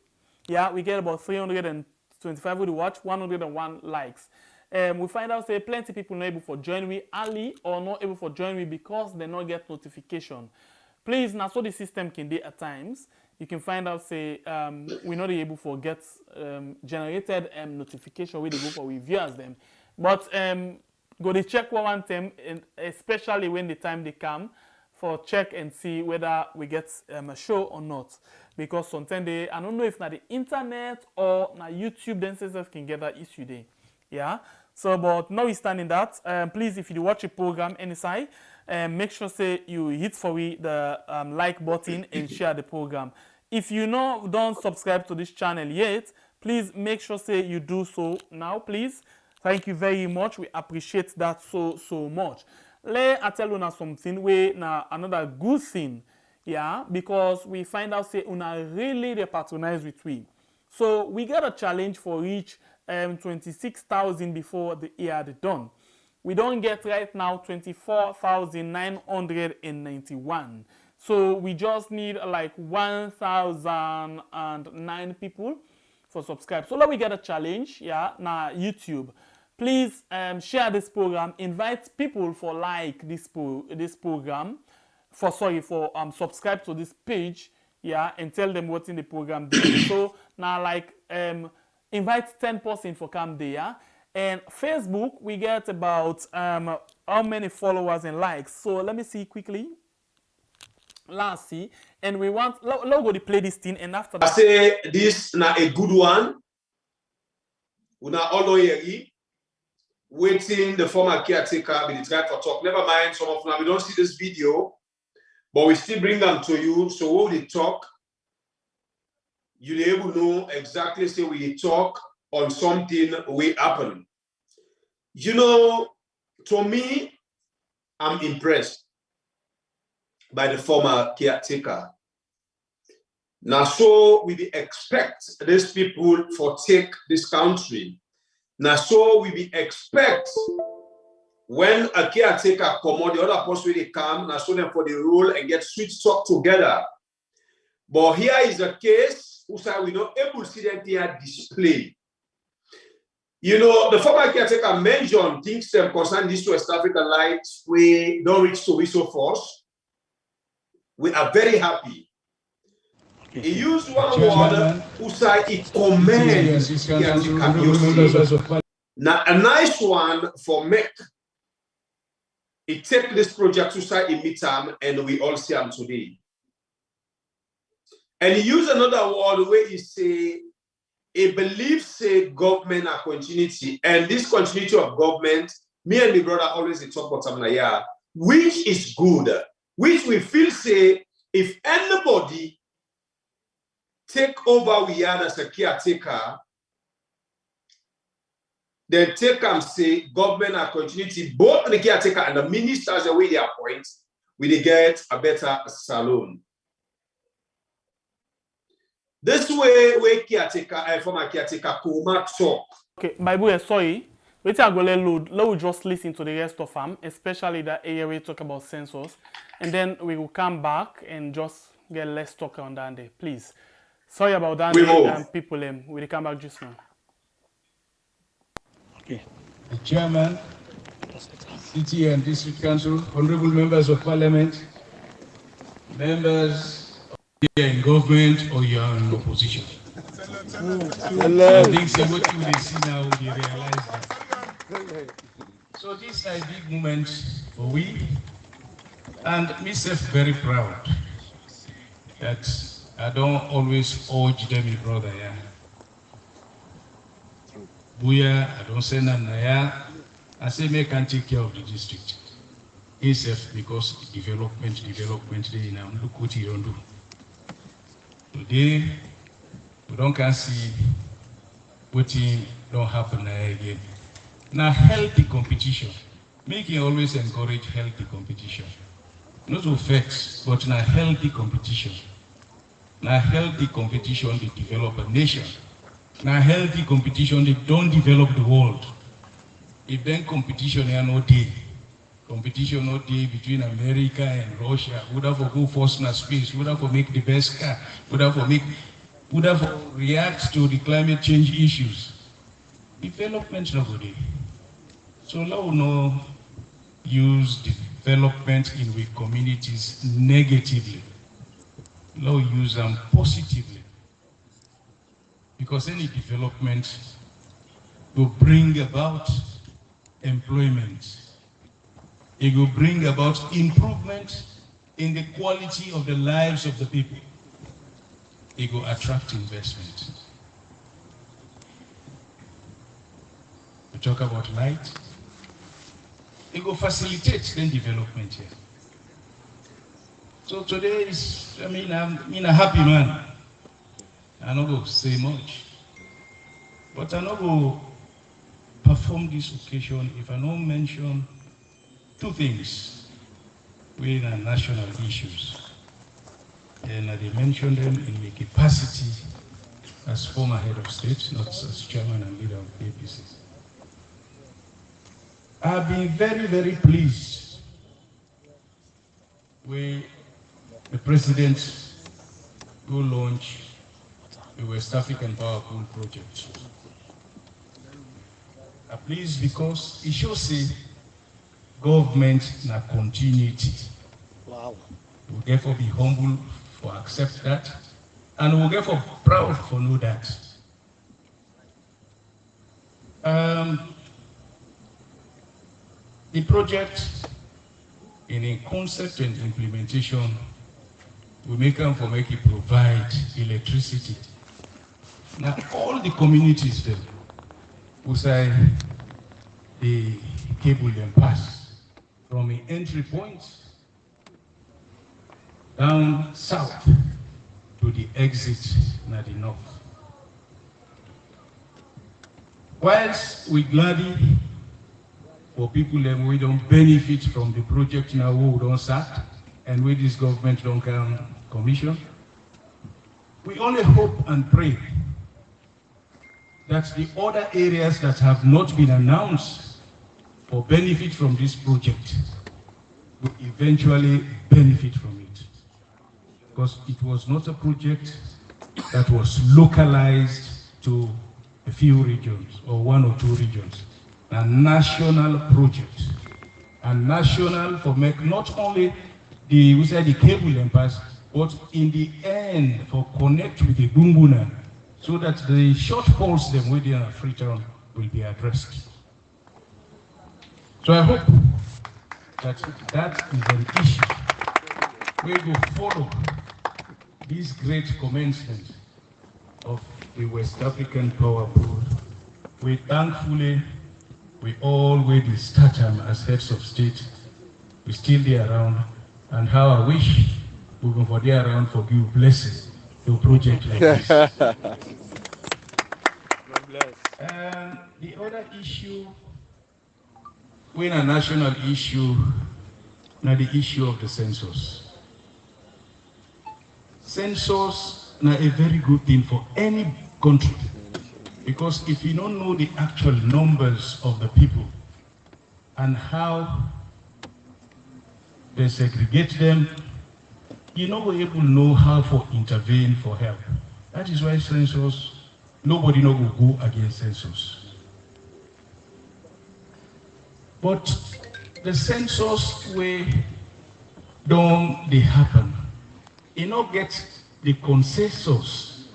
Yeah, we get about 325 with the watch, 101 likes. We find out say plenty people not able for join we early or not able for join we because they not get notification. Please, now so the system can do at times. You can find out say we're not able to get generated notification where they go for reviewers them. But go to check one time, and especially when the time they come for check and see whether we get a show or not. because sometimes I don't know if na the internet or na YouTube then Census can get that issue there. Yeah. So, but notwithstanding that, please, if you watch a program NSI, make sure say you hit for the like button and share the program. If you don't subscribe to this channel yet, please make sure say you do so now, please. Thank you very much. We appreciate that so much. Let I tell you something. Another good thing, yeah, because we find out say una really they patronize with we. So we got a challenge for each 26,000 before the year done. We don't get right now 24,991. So we just need like 1,009 people for subscribe. So let we get a challenge, yeah, na YouTube. Please share this program. Invite people for like this program. For subscribe to this page, yeah, and tell them what's in the program. So now like invite 10% for come there. And Facebook, we get about how many followers and likes. So let me see quickly. Let's see. And we want logo to play this thing, and after that. I say this na a good one. Una all here waiting the former caretaker be the try for talk. Never mind, some of them we don't see this video, but we still bring them to you. So when we talk, you'll be able to know exactly say we talk on something will happen. You know, to me, I'm impressed by the former caretaker. Now, so we expect these people for take this country. Now, so we expect when a caretaker come out, the other person they come, now so them for the role and get switched talk together. But here is a case where we not able to see them here display. You know, the former caretaker mentioned things concerning this West African lights we don't reach to we so force. We are very happy. He used one word who said he commends caretaker. Now a nice one for Mick. He take this project to side in midterm and we all see him today. And he used another word where he say he believes say government a continuity, and this continuity of government, me and my brother always talk about something which is good, which we feel say if anybody take over we are as a caretaker, then take and say government a continuity, both the caretaker and the ministers the way they appoint, we get a better saloon. This way caretaker, former caretaker, Koroma talk. Okay, Bible, sorry. Wait, I go let we just listen to the rest of them, especially that area we talk about census, and then we will come back and just get less talk on that day, please. Sorry about that, and people, we'll come back just now. Okay. The Chairman, City and District Council, honorable members of Parliament, members you're in government or you're in opposition. I think so what you will see now, you realize that. So this is a big moment for we, and myself very proud that I don't always urge them, brother, yeah. Buya, I don't say Nanaya, I say make and take care of the district. Myself, because development, they now look what you don't do. Today, we don't can see what don't happen again. Now, healthy competition. Making always encourage healthy competition. Not to vex, but now healthy competition. Now, healthy competition to develop a nation. Now, healthy competition they don't develop the world. If then competition is no day. Competition not day between America and Russia. Would have go first in space. Would have make the best car. Would have react to the climate change issues. Development nobody. So now no use development in we communities negatively. Now use them positively. Because any development will bring about employment. It will bring about improvement in the quality of the lives of the people. it will attract investment. We talk about light, it will facilitate then development here. So today is, I'm a happy man. I'm not going to say much, but I'm not going to perform this occasion if I don't mention two things within our national issues. And I mentioned them in my capacity as former head of state, not as chairman and leader of the APC. I've been very, very pleased with the president who launched the West African Power Pool project. I'm pleased because it shows the government na continuity. Wow. We'll therefore be humble for accept that, and we'll therefore proud for know that. The project in a concept and implementation we make them for make it provide electricity. Now all the communities there who say the cable then pass from the entry point down south to the exit na the north. Whilst we gladly for people that we don't benefit from the project now we don't start and with this government don't come commission, we only hope and pray that the other areas that have not been announced for benefit from this project will eventually benefit from it. Because it was not a project that was localized to a few regions or one or two regions. A national project. And national for make not only the cable and pass, but in the end for connect with the Gunguna so that the shortfalls them within Freetown will be addressed. So I hope that that is an issue. We will follow this great commencement of the West African Power Pool. We thankfully, we already start them as heads of state. We still there around, and how I wish we will for there around for give blessings to a project like this. The other issue, when a national issue, now the issue of the census. Census now a very good thing for any country, because if you don't know the actual numbers of the people and how they segregate them, you know we're able to know how to intervene for help. That is why census, nobody will go against census. But the census way don't they happen. You know get the consensus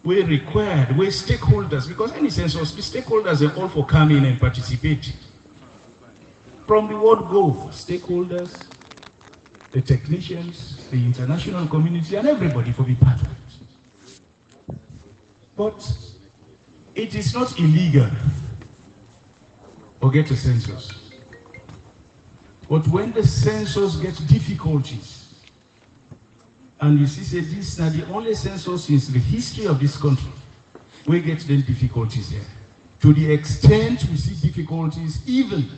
we required, we stakeholders, because any census, the stakeholders are all for come in and participate. From the word go, stakeholders, the technicians, the international community, and everybody for be part of it. But it is not illegal to get a census. But when the census gets difficulties, and you see, say this is not the only census in the history of this country, we get them difficulties here. To the extent we see difficulties even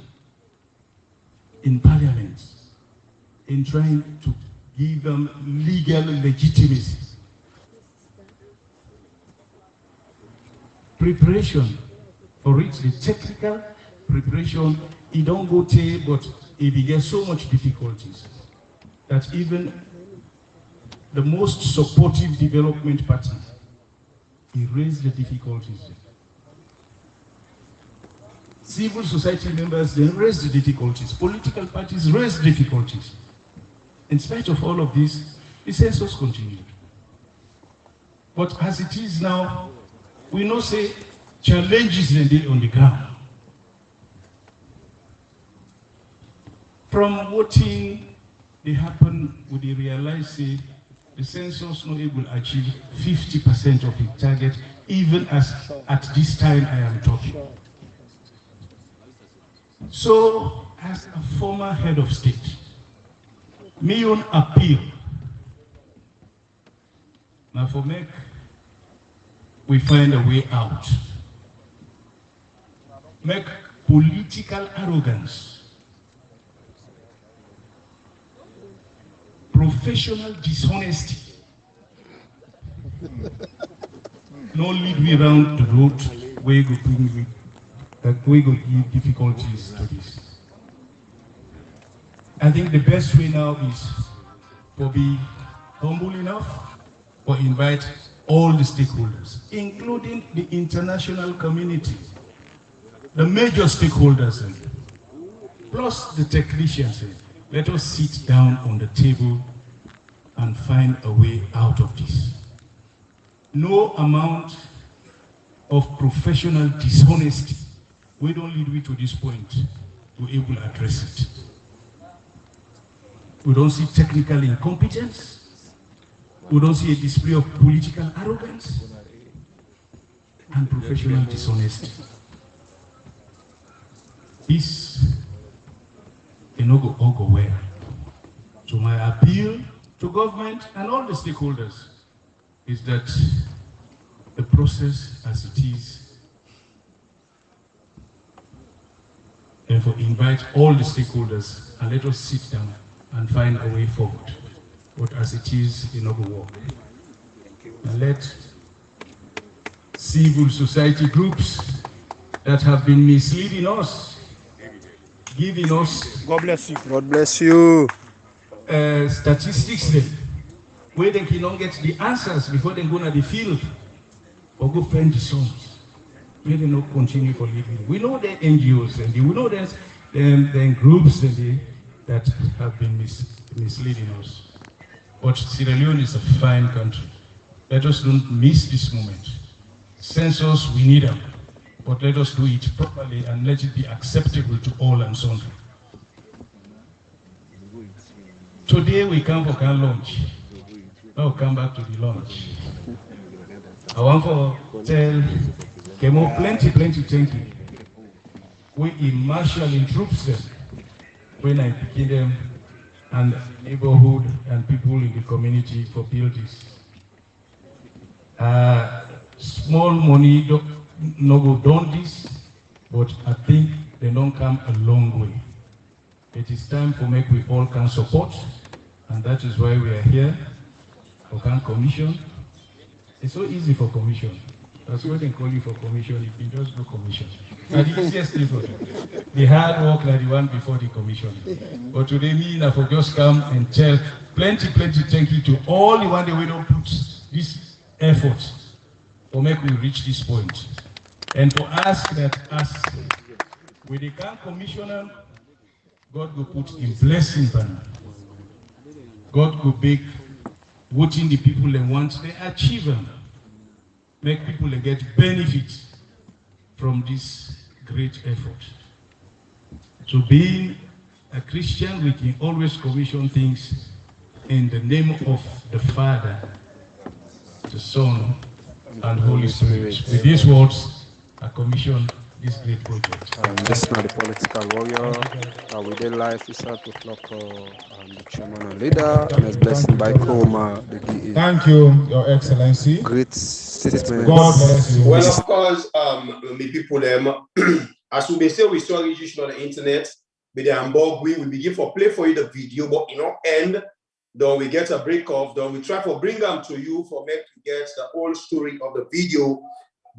in parliament, in trying to give them legal legitimacy. Preparation for it, the technical preparation, it don't go to, but it begins so much difficulties that even the most supportive development party, it raised the difficulties. Civil society members, they raised the difficulties. Political parties raised difficulties. In spite of all of this, the census continued. But as it is now, we know say challenges on the ground. From voting, they happen with the realize say the census not able to achieve 50% of its target, even as at this time I am talking. So, as a former head of state, my own appeal, now for make we find a way out. Make political arrogance, professional dishonesty, no lead me around the road where go bring that we go give difficulties to this. I think the best way now is to be humble enough to invite all the stakeholders, including the international community, the major stakeholders, plus the technicians. Let us sit down on the table and find a way out of this. No amount of professional dishonesty we don't lead me to this point to able to address it. We don't see technical incompetence. We don't see a display of political arrogance and professional dishonesty. This cannot all go well. So my appeal to government and all the stakeholders is that the process as it is, therefore invite all the stakeholders and let us sit down and find a way forward. But as it is, it will work. And let civil society groups that have been misleading us, giving us, God bless you. God bless you. Statistics then, where they cannot get the answers before they go to the field or go find the songs. May they not continue for living. We know the NGOs and we know there's the groups that have been misleading us. But Sierra Leone is a fine country. Let us don't miss this moment. Census, we need them, but let us do it properly and let it be acceptable to all and sundry. Today we come for our lunch. Now come back to the lunch. I want to tell Kenema plenty thank you. We in marshalling troops them when I pick them and neighborhood and people in the community for buildings. Small money no go done this, but I think they don't come a long way. It is time for make we all can support, and that is why we are here for can commission. It's so easy for commission. That's what they call you for commission, if you just do commission. And the easiest thing for them. The hard work like the one before the commission. But today, me and for just come and tell plenty thank you to all the one that we don't put this effort to make we reach this point. And to ask that as with the can commissioner, God will put in blessing banner. God will make what in the people they want, they achieve them. Make people get benefit from this great effort. So being a Christian, we can always commission things in the name of the Father, the Son, and Holy Spirit. With these words, I commission this great project. This is not the political warrior. We did live this at the clock. The chairman and leader, Ernest Bai Koroma. Thank you, Your Excellency. Great statement. God bless you. Well, of course, me people as we say, we saw Judicial on the internet. With the Hamburg, we begin for play for you the video, but end. Then we get a break off. Then we try for bring them to you for make to get the whole story of the video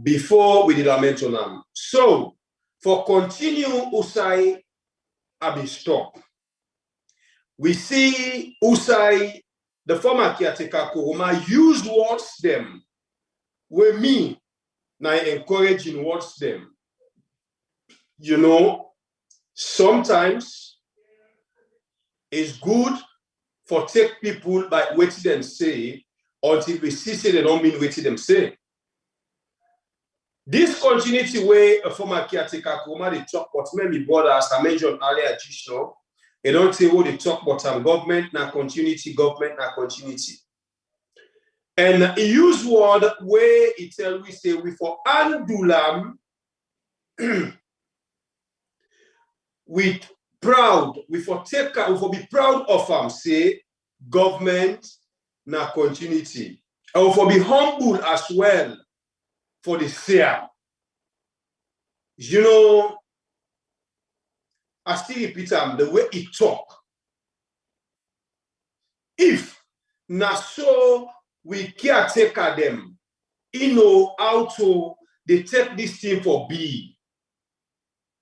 before we did a mention them. So for continue Usai Abi stop. We see Usai, the former caretaker Koroma, use words them where me now encouraging words them. You know, sometimes it's good for take people by what them say until we see they don't mean what them say. This continuity way a former caretaker Koroma they talk about maybe brother as I mentioned earlier, Judicial. They don't say what they talk about government, now continuity, government, now continuity. And he use word where he tell we say we for andulam with proud, we for take we for be proud of say government na continuity. And we for be humble as well for the fair. You know, I still repeat the way he talk. If na so we caretaker them, you know how to they take this thing for B.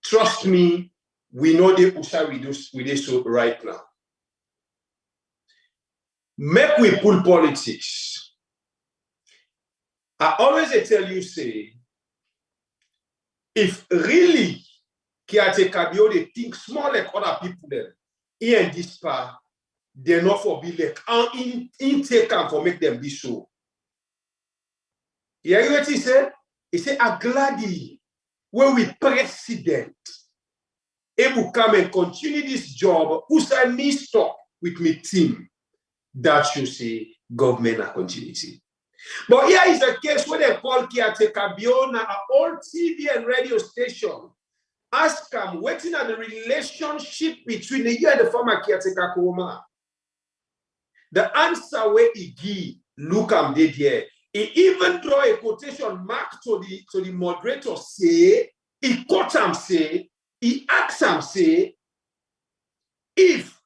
Trust me, we know the usha we do so right now. Make we pull politics. I always tell you, say, if really caretaker they think small like other people then, here in this part, they're not for be like and in take them for make them be so. You hear what he said? He said, I'm glad when we president able come and continue this job, who say me stop with me team, that should say government and continuity. But here is a case where they call caretaker Biona, an old TV and radio station. Ask them, waiting at the relationship between the year and the former caretaker Koroma. The answer where he give, look did here. He even draw a quotation mark to the moderator, say, he quote him, say, he asks him, say, if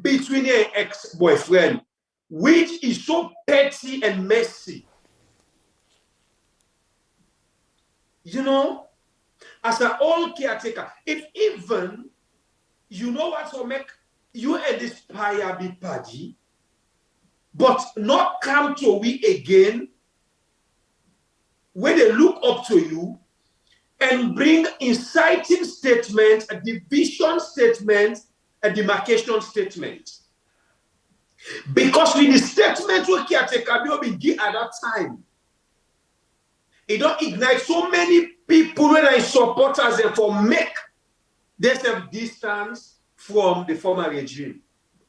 between an ex-boyfriend, which is so petty and messy, you know, as an old caretaker, if even, you know what will make you and this fire be party, but not come to we again, when they look up to you and bring inciting statements, a division statement, a demarcation statement. Because with the statement we caretaker begin at that time, it don't ignite so many people when I support us and for make themselves distance from the former regime.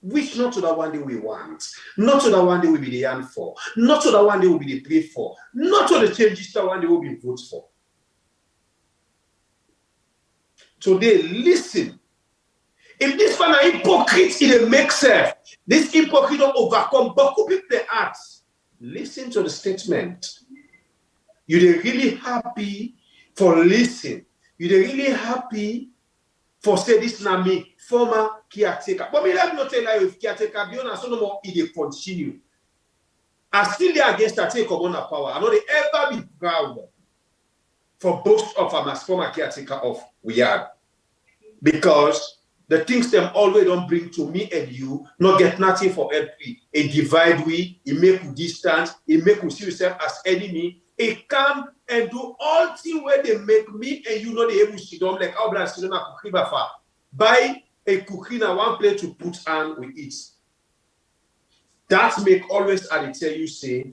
Which not to the one day we want, not to the one day we be the yearn for, not to the one day we be the pray for, not to the changes that one day we be vote for. Today, listen. If this one are hypocrite, it makes sense. This hypocrite don't overcome, but who people the arts? Listen to the statement. You're really happy for listening. You're really happy for say this na me former caretaker. But me let me not tell you if caretaker be on so no more it continue. I still there against that take of power. I know they ever be proud for both of them as former caretaker of we are. Because the things them always don't bring to me and you, not get nothing for help. It divide we, it make you distance, it make you see yourself as enemy. It come and do all things where they make me and you know they able to sit down like how blast sit down a cookie bafa. Buy a cookie na one plate to put on with it. That make always I tell you say,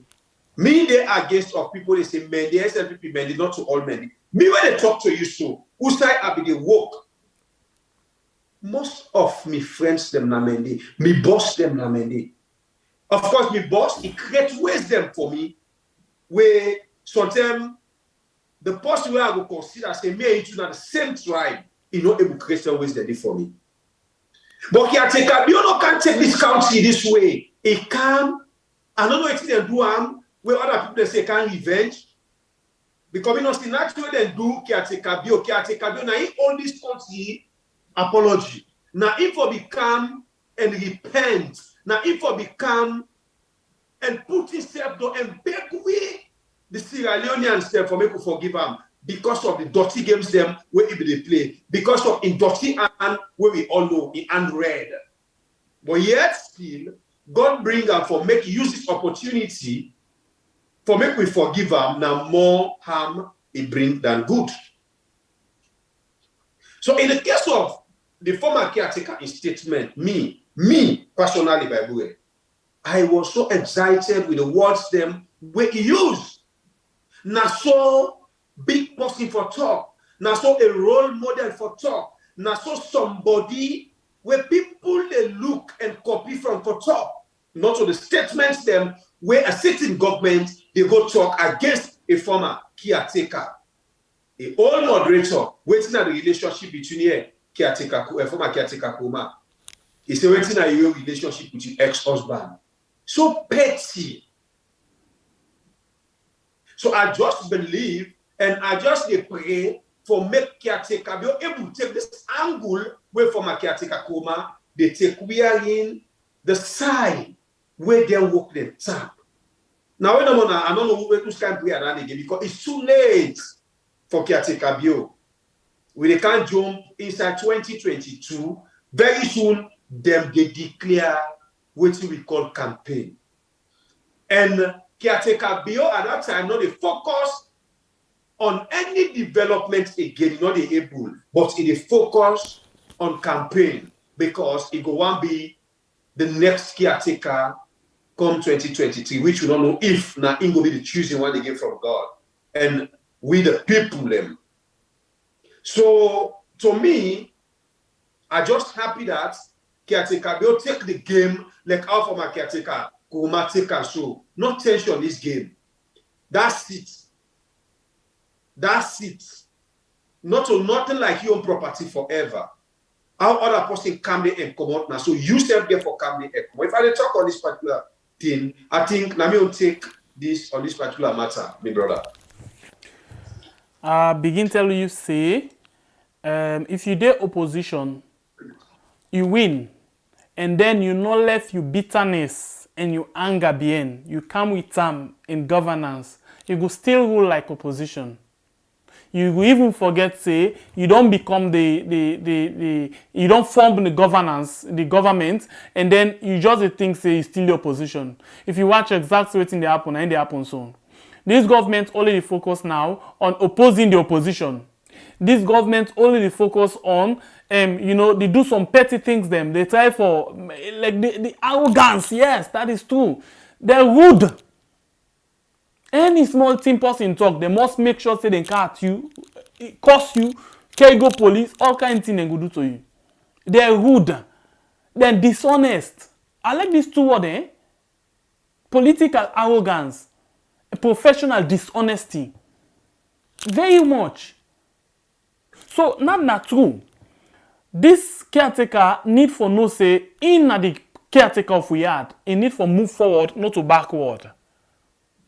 me they against of people they say men, they SLPP men, they not to all men. Me when they talk to you so, who say I be the work. Most of me friends them na mende, me boss them na mende. Of course, me boss, he create wisdom for me where sometimes the person where I will consider say me and you na the same tribe, he not able to create some wisdom for me. But caretaker, you no can take this country this way. It can, I don't know if they do where other people they say can revenge. Because you know, see not way they do caretaker, now he all this country apology. Now if we become and repent, now if we become and put himself down and beg we the Sierra Leoneans there for me to forgive them because of the dirty games them where they play, because of in dirty and where we all know in unread. But yet still, God bring them for make use this opportunity for make we forgive them. Now more harm it bring than good. So in the case of the former caretaker in statement, me personally, by the way, I was so excited with the words them where he used. Now so big person for talk. Now so a role model for talk. Now so somebody where people they look and copy from for talk. not to the statements them where a sitting government they go talk against a former caretaker, a old moderator waiting at the relationship between a caretaker, a former caretaker Koroma. He's waiting at your relationship with your ex-husband. So petty. So I just believe and I just pray for make caretaker be able to take this angle where from a caretaker Koroma, they take we are in the side where they work the tap. Now I don't know where to stand prayer around again because it's too late for caretaker bio. We can't jump inside 2022. Very soon, them they declare what we call campaign. And caretaker bio at that time, not they focus on any development again, not the able, but it is focus on campaign because it go one be the next caretaker come 2023, which we don't know if now it will be the choosing one they get from God. And we the people them. So to me, I just happy that caretaker will take the game like how for my caretaker, Koroma take and so no tension this game. That's it. That's it. Not to nothing like your own property forever. How other person come there and come out now. So you self there for come there and come. If I talk on this particular thing, I think Nami will take this on this particular matter, my brother. Begin tell you say, if you dare opposition, you win, and then you not left you bitterness and you anger behind. You come with them in governance. You go still rule like opposition. You will even forget say you don't become you don't form the governance, the government, and then you just think say you still the opposition. If you watch exactly what in the happen and they happen soon. This government only focus now on opposing the opposition. This government only focus on they do some petty things them. They try for like the arrogance. Yes, that is true. They're rude. Any small thing person talk, they must make sure say they cut you, cost you, carry go police, all kind of things they go do to you. They're rude. They're dishonest. I like these two words, Political arrogance, professional dishonesty. Very much. So, not true. This caretaker need for no say in the caretaker of we had. He need for move forward, not to backward.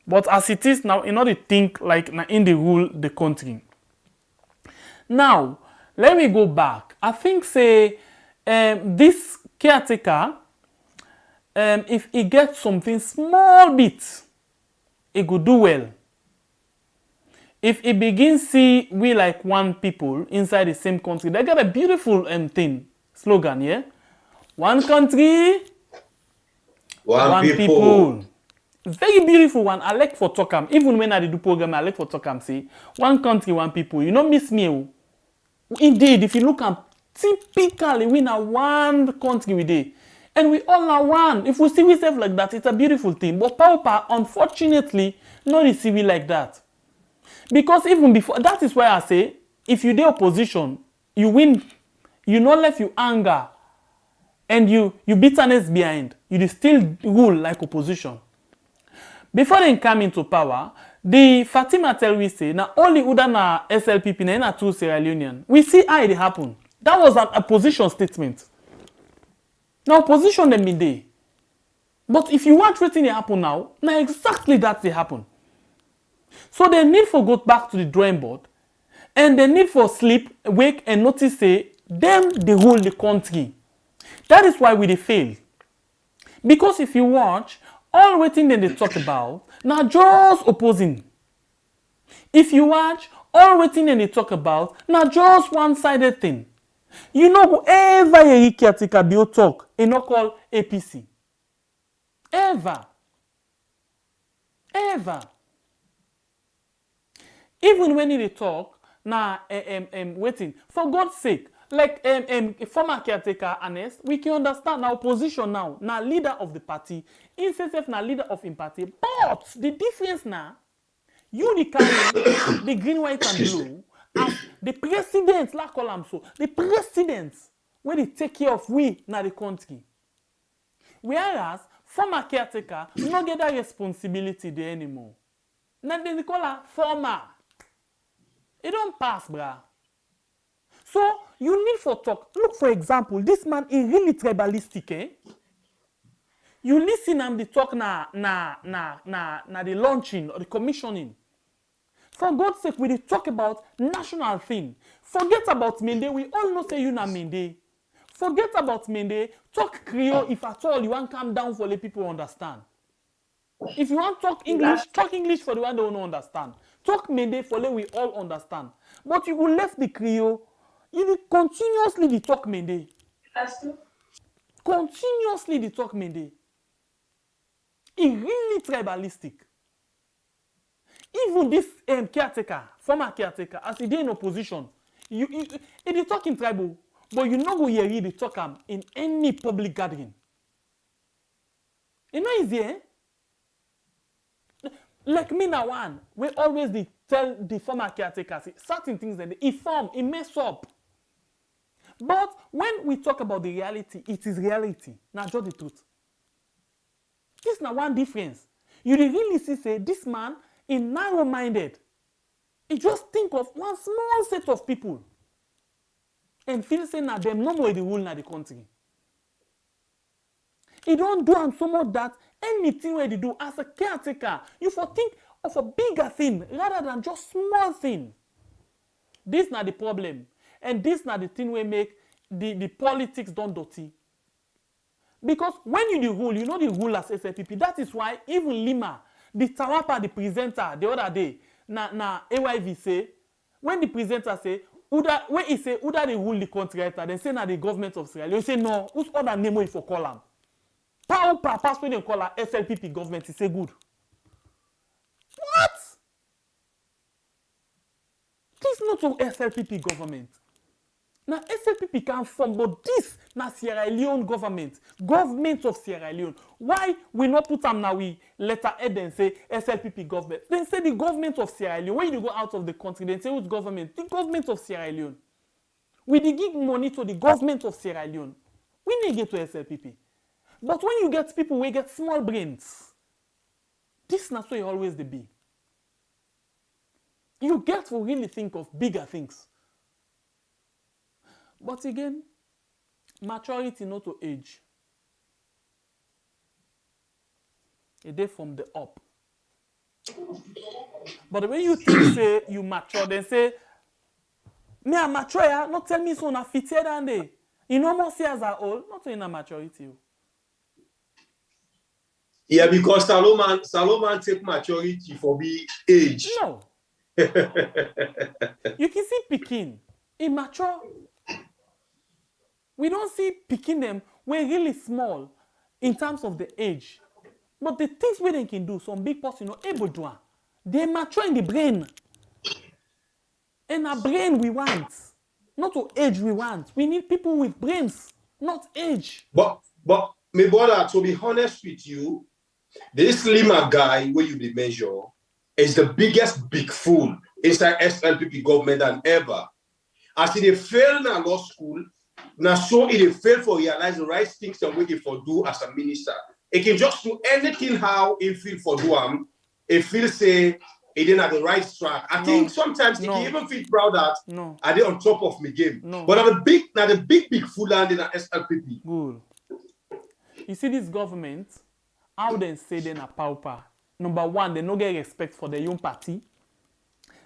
But as it is now, in order to think like in the rule the country. Now, let me go back. I think say this caretaker, if he gets something small bit, he could do well. If he begins see we like one people inside the same country, they got a beautiful slogan, yeah? One country, one people. Very beautiful one. I like for Tokam. Even when I do program, I like for Tokam say, one country, one people. You don't miss me. Indeed, if you look at typically, we are one country we did. And we all are one. If we see ourselves like that, it's a beautiful thing. But Paupa, unfortunately, not see we like that. Because even before, that is why I say, if you do opposition, you win, you not left you anger, and you bitterness behind, you still rule like opposition. Before they come into power, the Fatima tell we say, now only Uda na SLPP na two Sierra Leonean. We see how it happen. That was an opposition statement. Now opposition them been there. But if you want waiting to happen now exactly that they happen. So they need for go back to the drawing board, and they need for sleep, wake, and notice say, them they rule the country. That is why we they fail. Because if you watch, all waiting that they talk about, now just opposing. If you watch, all waiting that they talk about, now just one-sided thing. You know whoever a caretaker bill talk, it not call APC. Ever. Even when they talk, now waiting. For God's sake, like former caretaker Ernest, we can understand our position now. Now leader of the party, INCSF now leader of in party. But the difference now, you the carry the green, white, and blue as the president, like call them so, the presidents when they take care of we now the country. Whereas former caretaker no get that responsibility there anymore. Now they call her former. It don't pass, brah. So you need for talk. Look, for example, this man is really tribalistic, eh? You listen and the talk na the launching or the commissioning. For God's sake, we talk about national thing. Forget about Mende. We all know say you na Mende. Forget about Mende. Talk Creole if at all you want to calm down for the people understand. If you want to talk English for the one that don't understand. Talk Mende for the we all understand. But you will left the Creole. You will continuously the talk Mende. Continuously the talk Mende. It's really tribalistic. Even this caretaker, former caretaker, as he did in opposition, they talk in tribal, but you know go hear they talk in any public gathering. You know easy, eh? Like me now one, we always tell the former caretaker certain things that he form, he mess up. But when we talk about the reality, it is reality. Now just the truth. This is now one difference. You really see say this man is narrow-minded. He just think of one small set of people and feel say now them no more the rule in the country. He don't do and so much that anything where they do as a caretaker, you for think of a bigger thing rather than just small thing. This not the problem. And this not the thing we make the politics done dirty. Because when you the rule, you know the rule as SLPP. That is why even Lima, the Tarapa, the presenter, the other day, na AYV say, when the presenter say, when he say, Uda they rule the country right now, then say na the government of Sierra Leone, you say no, who's other name we for call them? Pass when they call her SLPP government, he say good. What? This not to SLPP government. Now SLPP can form, but this na Sierra Leone government of Sierra Leone. Why we not put them now we letter head and say SLPP government? Then say the government of Sierra Leone. When you go out of the country, then say who's government? The government of Sierra Leone. We dey give money to the government of Sierra Leone. We need get to SLPP. But when you get people we get small brains, this not so you always the be. You get to really think of bigger things. But again, maturity not to age. A day from the up. But when you think say you mature, then say, me a mature, yeah? Not tell me so na fitter than they. You know more years are old, not in a maturity. Yeah, because Salomon take maturity for be age. No. You can see Pekin, immature. We don't see picking them when really small in terms of the age. But the things we can do, some big person able to do, they mature in the brain. And our brain we want. Not to age we want. We need people with brains, not age. But my brother, to be honest with you, this Lima guy where you measure is the biggest big fool inside SLPP government than ever. As they fail in law school, now so it fail for realize the right things and what he for do as a minister. It can just do anything how he feel for do he feel say he didn't have the right track. I think sometimes he can even feel proud that are they on top of my game. But the big fool land in the SLPP. Good. You see this government, how they say they're a pauper. Number one, they don't get respect for their own party.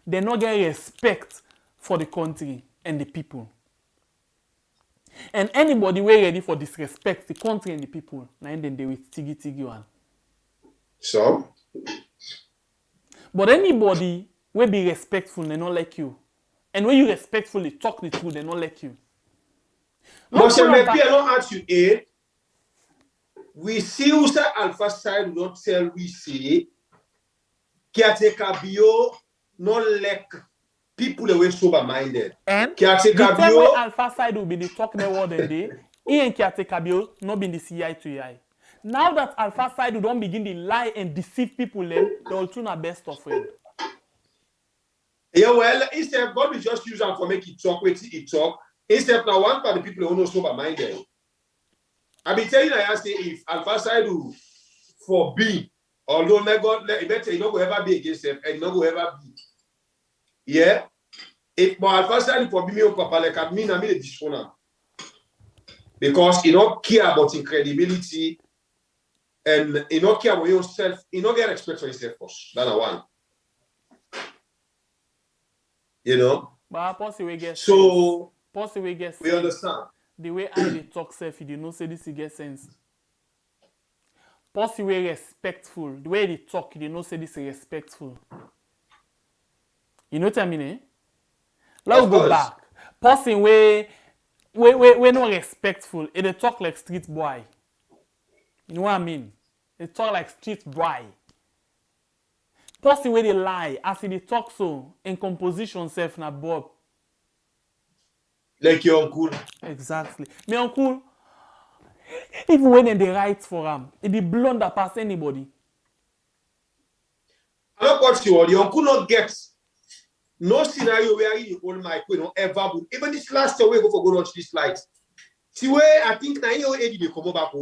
They don't get respect for the country and the people. And anybody who ready for disrespect the country and the people, then they will tigi one. So? But anybody will be respectful, they not like you. And when you respectfully talk the truth, they not like you. But maybe I don't ask you aid. We see who's the alpha side will not tell we say caretaker bio not like people that were sober-minded. And the time when alpha side will be the talk the word and day, he and caretaker bio not be the CI to AI. Now that alpha side will don't begin to lie and deceive people, they will turn a best of friend. Yeah, well, instead God will just use them for make it talk, wait till it talk. Instead now one part of the people who are not sober-minded. I be telling you, I say if alpha side will for B. Although God, you not going ever be against them, and not going ever be. Yeah. If my adversary for me, papa like I mean the dishonor. Because you don't care about credibility and you don't care about yourself, you don't get respect for yourself first. That's one. You know? But possibly we get so possibly we get we understand. The way I dey talk self, you know say this get sense. Possibly respectful. The way they talk, you know say this is respectful. You know what I mean, eh? Let's go back. Person we not respectful. They talk like street boy. You know what I mean? They talk like street boy. Person where they lie, as they talk so, in composition self na Bob. Like your uncle. Exactly. My uncle, even when they write for him, it be blunder past anybody. I don't got you. Your uncle not gets no scenario where you hold my queen or ever. Even this last year we go for go watch this light. See where I think now you age they come back.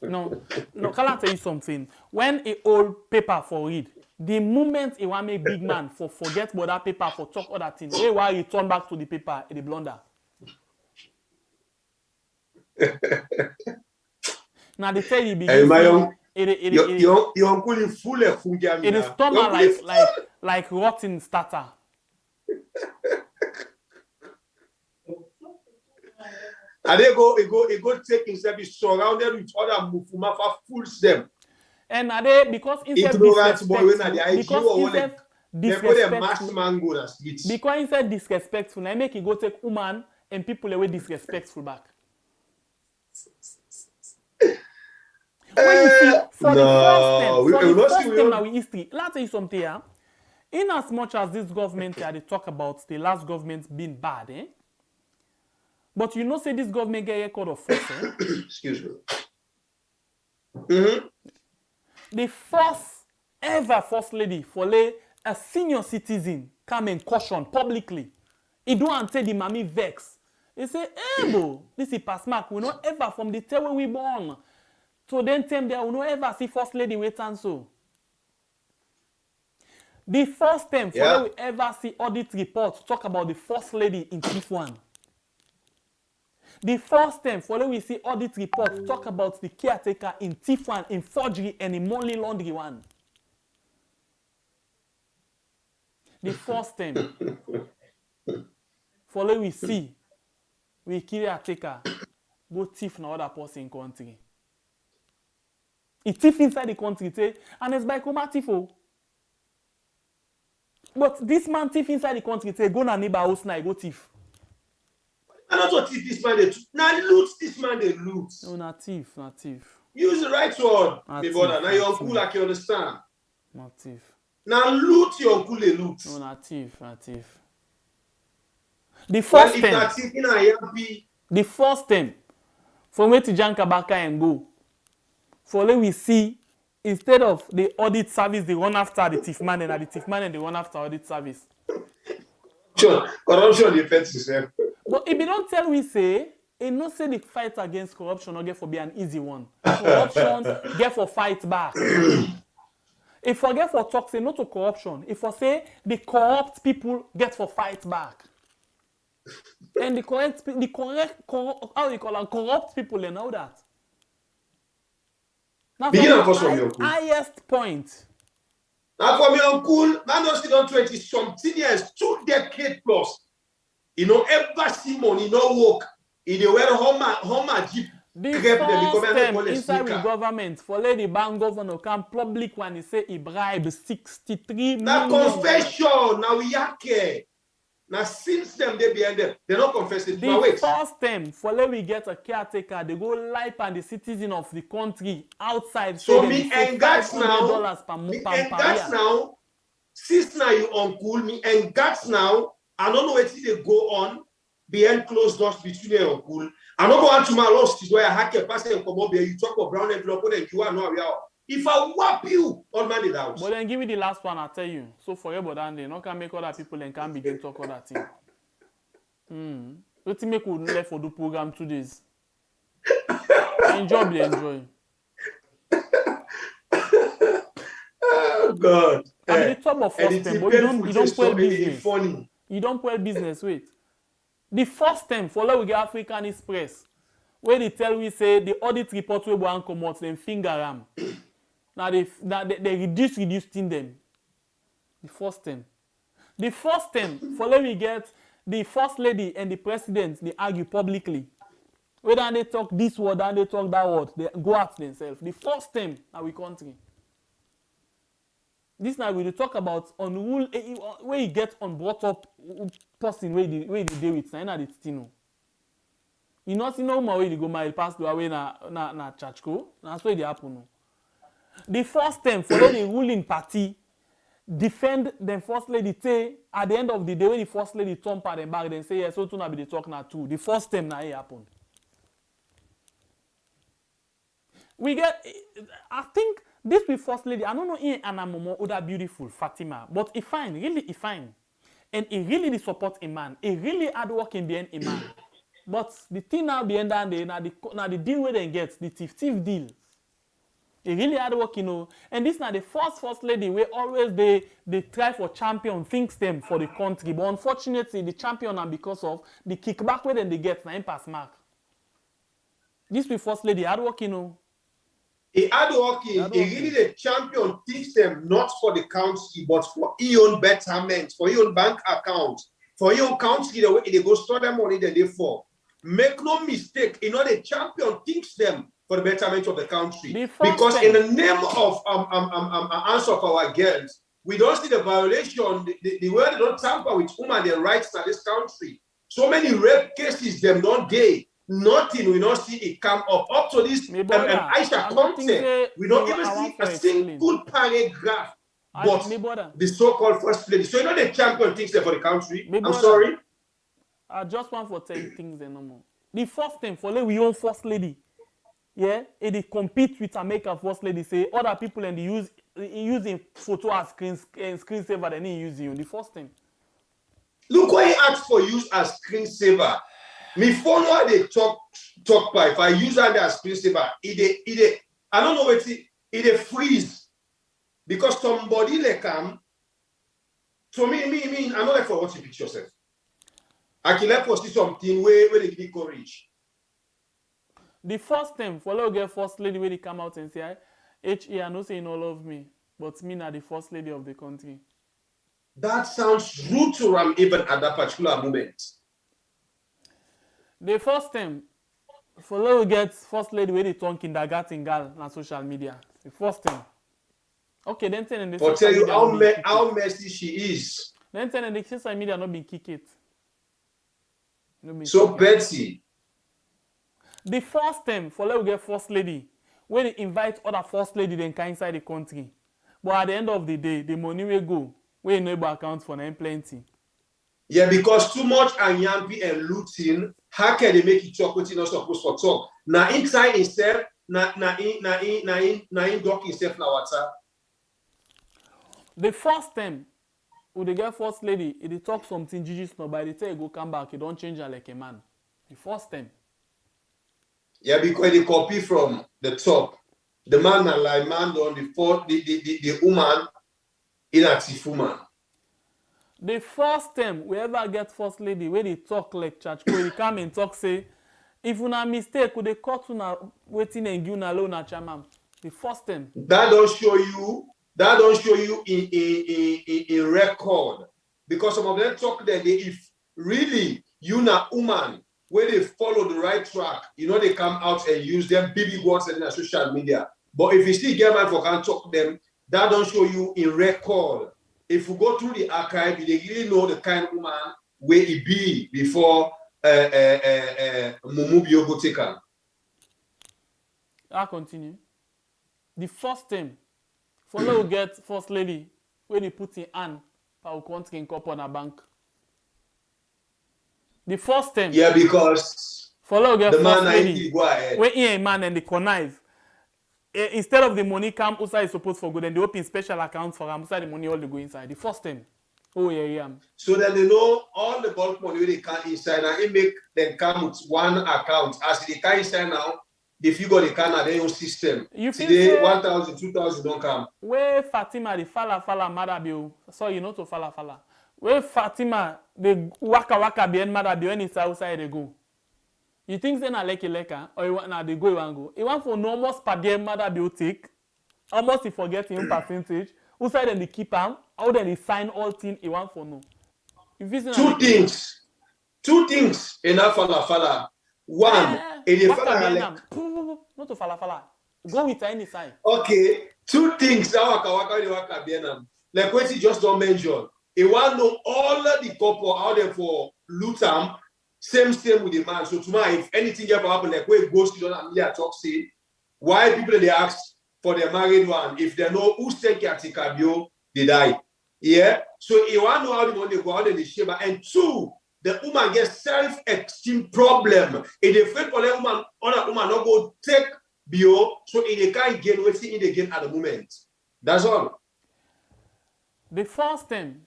No, can I tell you something? When a old paper for read, the moment he want make big man for forget about that paper for talk other things, hey, why he turn back to the paper, the blunder. Now they tell you begin. Your uncle is full of fungi. It is stomach like rotten starter. And they go take himself, is surrounded with other mufuma for fools them. And are they because instead disrespectful, I make you go take woman and people away disrespectful back. When you see for the first time now in history, let's tell you something here. In as much as this government they talk about the last government being bad, eh? But you know say this government get a record of force, eh? Excuse me. Mm-hmm. The first ever first lady for lay a senior citizen come and caution publicly. He don't say the mommy vex. He say, hey, bro, this is pass mark. We not ever from the time when we born. So then time there, we not ever see first lady wait and so. The first time for we ever see audit report talk about the first lady in Chief 1. The first time for we see audit report talk about the caretaker in Chief 1, in forgery and in money laundry 1. The first time for we see we caretaker go thief na other person country. He thief inside the country, say, and it's by Koroma thief. But this man thief inside the country, say, go na neighbor house na go thief. And also thief this man they now loot this man they loot. No, not thief. Use the right word, my brother. Now your uncle like you understand. Not thief. Now loot your uncle they loot. No, not thief. The first time, from where to Jan Kabaka and go, for let we see, instead of the audit service, they run after the thief man, and the thief man and they run after audit service. Sure, corruption affects itself. But if you don't tell we say, it not say the fight against corruption not get for be an easy one. Corruption get for fight back. If forget for talk say not to corruption, if for say the corrupt people get for fight back. And the corrupt people they know that. Now the highest point. Now for me uncle, man don't sit on 20 something years, 2 decades plus. You know, ever see money no work. In the way Homer Jeep. The first time inside the government for the bank governor come public when he say he bribed 63 million. Now confession, now we are care. Now since them they behind them, they don't confess it. The first time for we get a caretaker, they go life and the citizen of the country outside. So me engage now. Since now you uncle me engage now. I don't know what they go on behind closed doors between your uncle. I don't go on to my lost is where I hack a person and come up here. You talk about brown envelope and you are not real. If I whap you, all man is out. But then give me the last one, I'll tell you. So for you, but then they not can make other people and can begin to talk other things. What make we left for the program 2 days? Enjoy. God. I mean, the top of first term, but you don't put business. Funny. You don't put business, wait. The first term, for we get African Express, where they tell we say the audit report we want come out, then finger am. Now they reduce them. The first term. The first term, for we get the first lady and the president, they argue publicly. Whether they talk this word and they talk that word, they go at themselves. The first term in our country. This now we will talk about on rule where you get on brought up person where they deal with na the thing. You not see no more way they go my pass the away na churchco. That's why they happen. No. The first term follow the ruling party defend the first lady say at the end of the day when the first lady turn part them back then say yes so to na be the talk now too. The first term now it happened. We get I think this with first lady, I don't know in Anamomo other beautiful Fatima, but he fine, really he fine. And he really support a man. He really hard working behind a man. But the thing now behind that day, now the deal where they get, the thief deal. He really hard working, you know. And this now the first lady where always they try for champion things them for the country. But unfortunately the champion and because of the kickback where then they get na pass mark. This with first lady hard working, you know. A hard working, really the champion teach them not for the country, but for your own betterment, for your own bank account, for your own country, the way they go store their money that they for. Make no mistake, you know the champion teach them for the betterment of the country. Because in the name of answer of our girls, we don't see the violation, the way they don't tamper with women their rights in this country. So many rape cases, them not gay. Nothing we not see it come up to this Aisha content. We don't even see a single paragraph but the so-called first lady. So you know the champion thinks there for the country. I'm sorry. I just want for 10 things no more. The first thing for we own first lady. Yeah, they compete with American first lady. Say other people and they using photo as screensaver than they using you. The first thing. Look what he asked for use as screensaver. Me phone why they talk by. If I use that as screensaver, it I don't know what it freeze because somebody like to me I'm not like for what you picture yourself. I can like for see something where they give courage. The first time follow get first lady where they come out and say I know say you no love me, but me na the first lady of the country. That sounds rude to Ram even at that particular moment. The first time, follow get first lady where they turn kindergarten girl on social media. The first time. Okay, then tell them the social media. How messy she is. Then tell them the social media not been kick it. So Betsy. The first time, follow get first lady where they invite other first lady then come inside the country. But at the end of the day, the money will go where you neighbor account for them plenty. Yeah, because too much anyampi and looting, how can they make it talk what you're not supposed to talk? Now inside himself, na in dock himself na water. The first time, when they get first lady, if they talk something Judicial, by the time you go come back, you don't change her like a man. The first time. Yeah, because they copy from the top. The man and like man on the woman inactive woman. The first time we ever get first lady where they talk like church, where they come and talk say, if una mistake, could they cut una waiting and give una loan at chamam? The first time. That don't show you in record. Because some of them talk that if really you na woman where they follow the right track, you know they come out and use them big words in their social media. But if you still get man for can talk them, that don't show you in record. If you go through the archive, you really know the kind of woman where it be before Mumubio go take her. I'll continue. The first time, follow get first lady where they put in hand for country in corporate on a bank. The first time. Yeah, because follow get the first man lady go ahead. where in a man and they connive. Instead of the money come outside supposed for good, then they open special accounts for them outside the money all they go inside. The first time. Oh yeah. So then they know all the bulk money they can inside and it make them come with one account. As they can inside now, the figure they can at their own system. You feel today, say 1,000, 2,000 don't come. Where Fatima the fala madabiu, so you know to fala. Where Fatima the waka be en madabiu any outside they go. You think they na leka or you want now they go you want go. You want for normal spadier madabiu take. Almost you forget him percentage. Who side then they keep him? How then they sign all thing you want for no. Two things enough fala. One, not to fala. Go with any side. Okay, two things now waka bienam. Like what you just don't mention. He want know all the couple out there for Lutam, same with the man. So tomorrow, if anything ever happen, like where it goes to don't talk say, why people they ask for their married one, if they know who's taking Atikabio, they die. Yeah. So he want know how the money go out in the shaper. And two, the woman gets self-esteem problem. If they afraid for the woman, other woman not go take bio, so they can't gain what's in the gain at the moment. That's all. The first thing,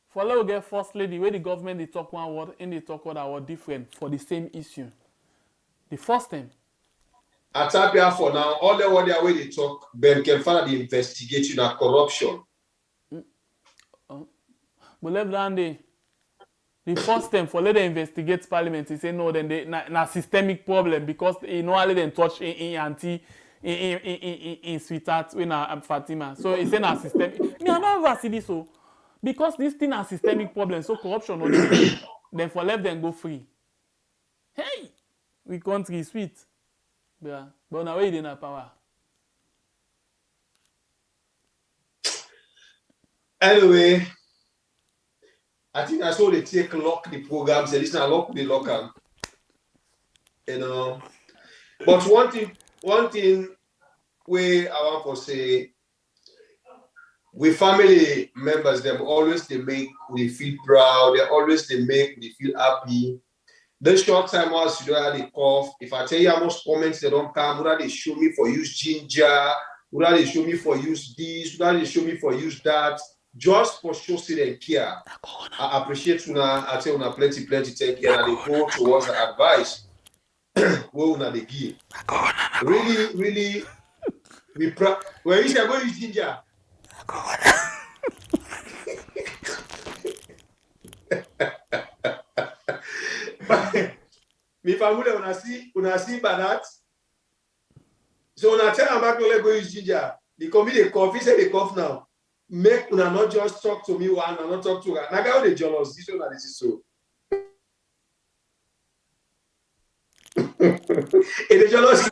for let we get first lady, where the government they talk one word, and they talk other word different for the same issue. The first thing. Atapia for now, all the word where they talk, Ben can find the investigation of corruption. But left down the first time for let them investigate parliament, he say no, then they na systemic problem because you know let them touch in sweetheart when Fatima. So he say na systemic. Me I never see this so because this thing a systemic problem, so corruption only then for let them go free. Hey, we country sweet. Yeah, but now we in power. Anyway, I think I saw they take lock the programs. At least I lock the locker. You know, but one thing where I want to say, we family members, them always they make we feel proud. They make we feel happy. The short time was you don't have the cough. If I tell you how much comments they don't come, would they show me for use ginger? Would they show me for use this? Would they show me for use that? Just for show see them care. I appreciate una. I tell una plenty take care and they go towards the advice. Where una they give. Really, we where is going use ginger? Me family una see by that. So una tell am back to let go use ginger. The committee they cough. He say they cough now. Make una not just talk to me one and not talk to her. Now how they jealous. This one is so. It is jealous.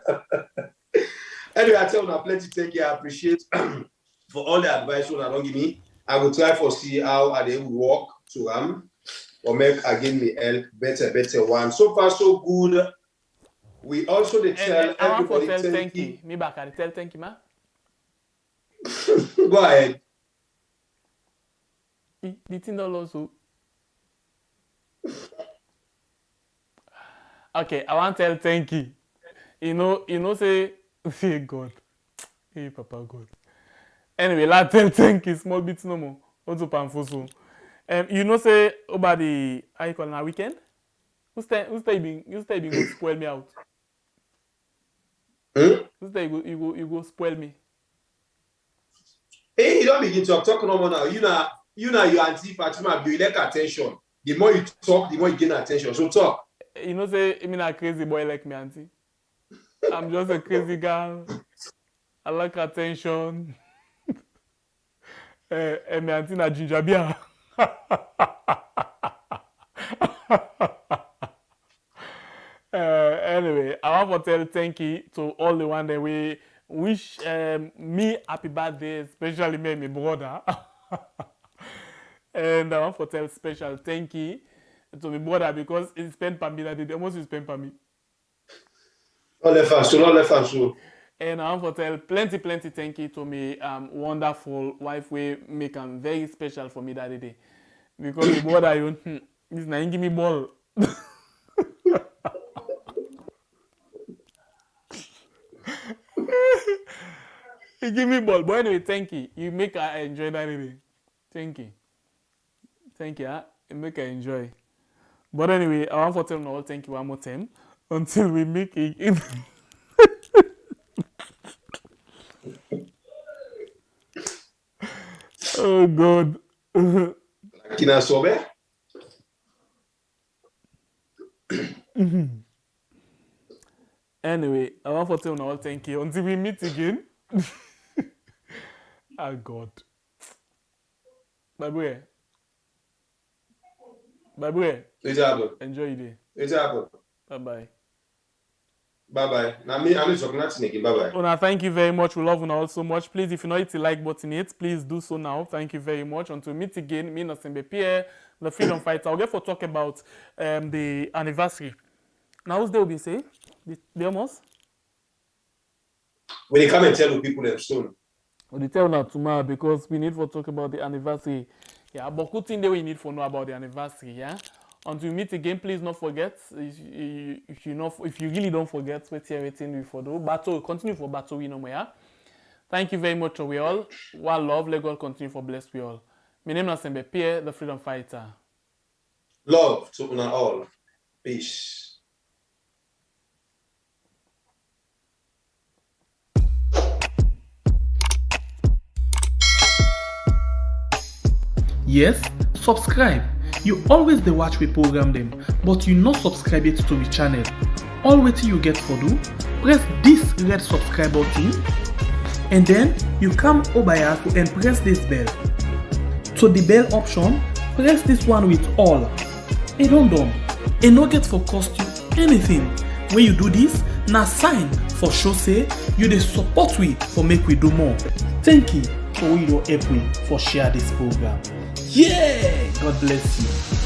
Anyway, I tell una plenty take care. I appreciate for all the advice you don't give me. I will try for see how I they work to or make again me help better one. So far so good. We also they tell everybody thank you. Me back I tell thank you, ma. Go ahead. The thing also. Okay, I want to tell thank you. You know say hey God. Hey Papa God. Anyway, let's tell thank you small bit no more. Also panfoso. You know say about the how you call na weekend? Who's been go spoil me out? Who's you go spoil me? Hey, you don't begin to talk no more now. You know your auntie Fatima be like attention. The more you talk, the more you gain attention. So talk. You know say I'm not a crazy boy like me, auntie. I'm just a crazy girl. I like attention. And my auntie na ginger beer. Anyway, I want to tell thank you to all the one that we wish me happy birthday, especially me and my brother. And I want to tell special thank you to my brother because he spent for me that day. Almost he spent for me. Not left so. And I want to tell plenty thank you to my wonderful wife. We make him very special for me that day. Because my brother, he's not give me ball. He give me ball. But anyway, thank you. You make her enjoy that day. Thank you. You make her enjoy. But anyway, I want to tell you all thank you one more time until we make it. Oh God. Kina sobe. Anyway, I want to tell you all thank you until we meet again. Oh God. Bye bye. Bye bye. Enjoy your day. Bye bye. Bye bye. Now me, I'm just bye bye. Una, thank you very much. We love you all so much. Please, if you not hit the like button yet, please do so now. Thank you very much. Until we meet again, me Ernest Bai, the freedom fighter. I'll get for talk about the anniversary. Now, who's there will be say? The almost? When you come and tell the people them soon. Well, they tell now tomorrow because we need to talk about the anniversary. Yeah, but good thing that we need to know about the anniversary. Yeah. Until we meet again, please not forget. If you really don't forget, waiting we for do battle. Continue for battle. We know more. Thank you very much to we all. One love. Let God continue for bless we all. My name is Ernest Bai, the freedom fighter. Love to una all. Peace. Yes, subscribe. You always dey watch we program them, but you not subscribe yet to the channel. All wetin you get for do, press this red subscribe button, and then you come over here and press this bell. To the bell option, press this one with all. And done. And no get for cost you anything. When you do this, na sign for show say you dey support we for make we do more. Thank you for your help we for share this program. Yeah, God bless you.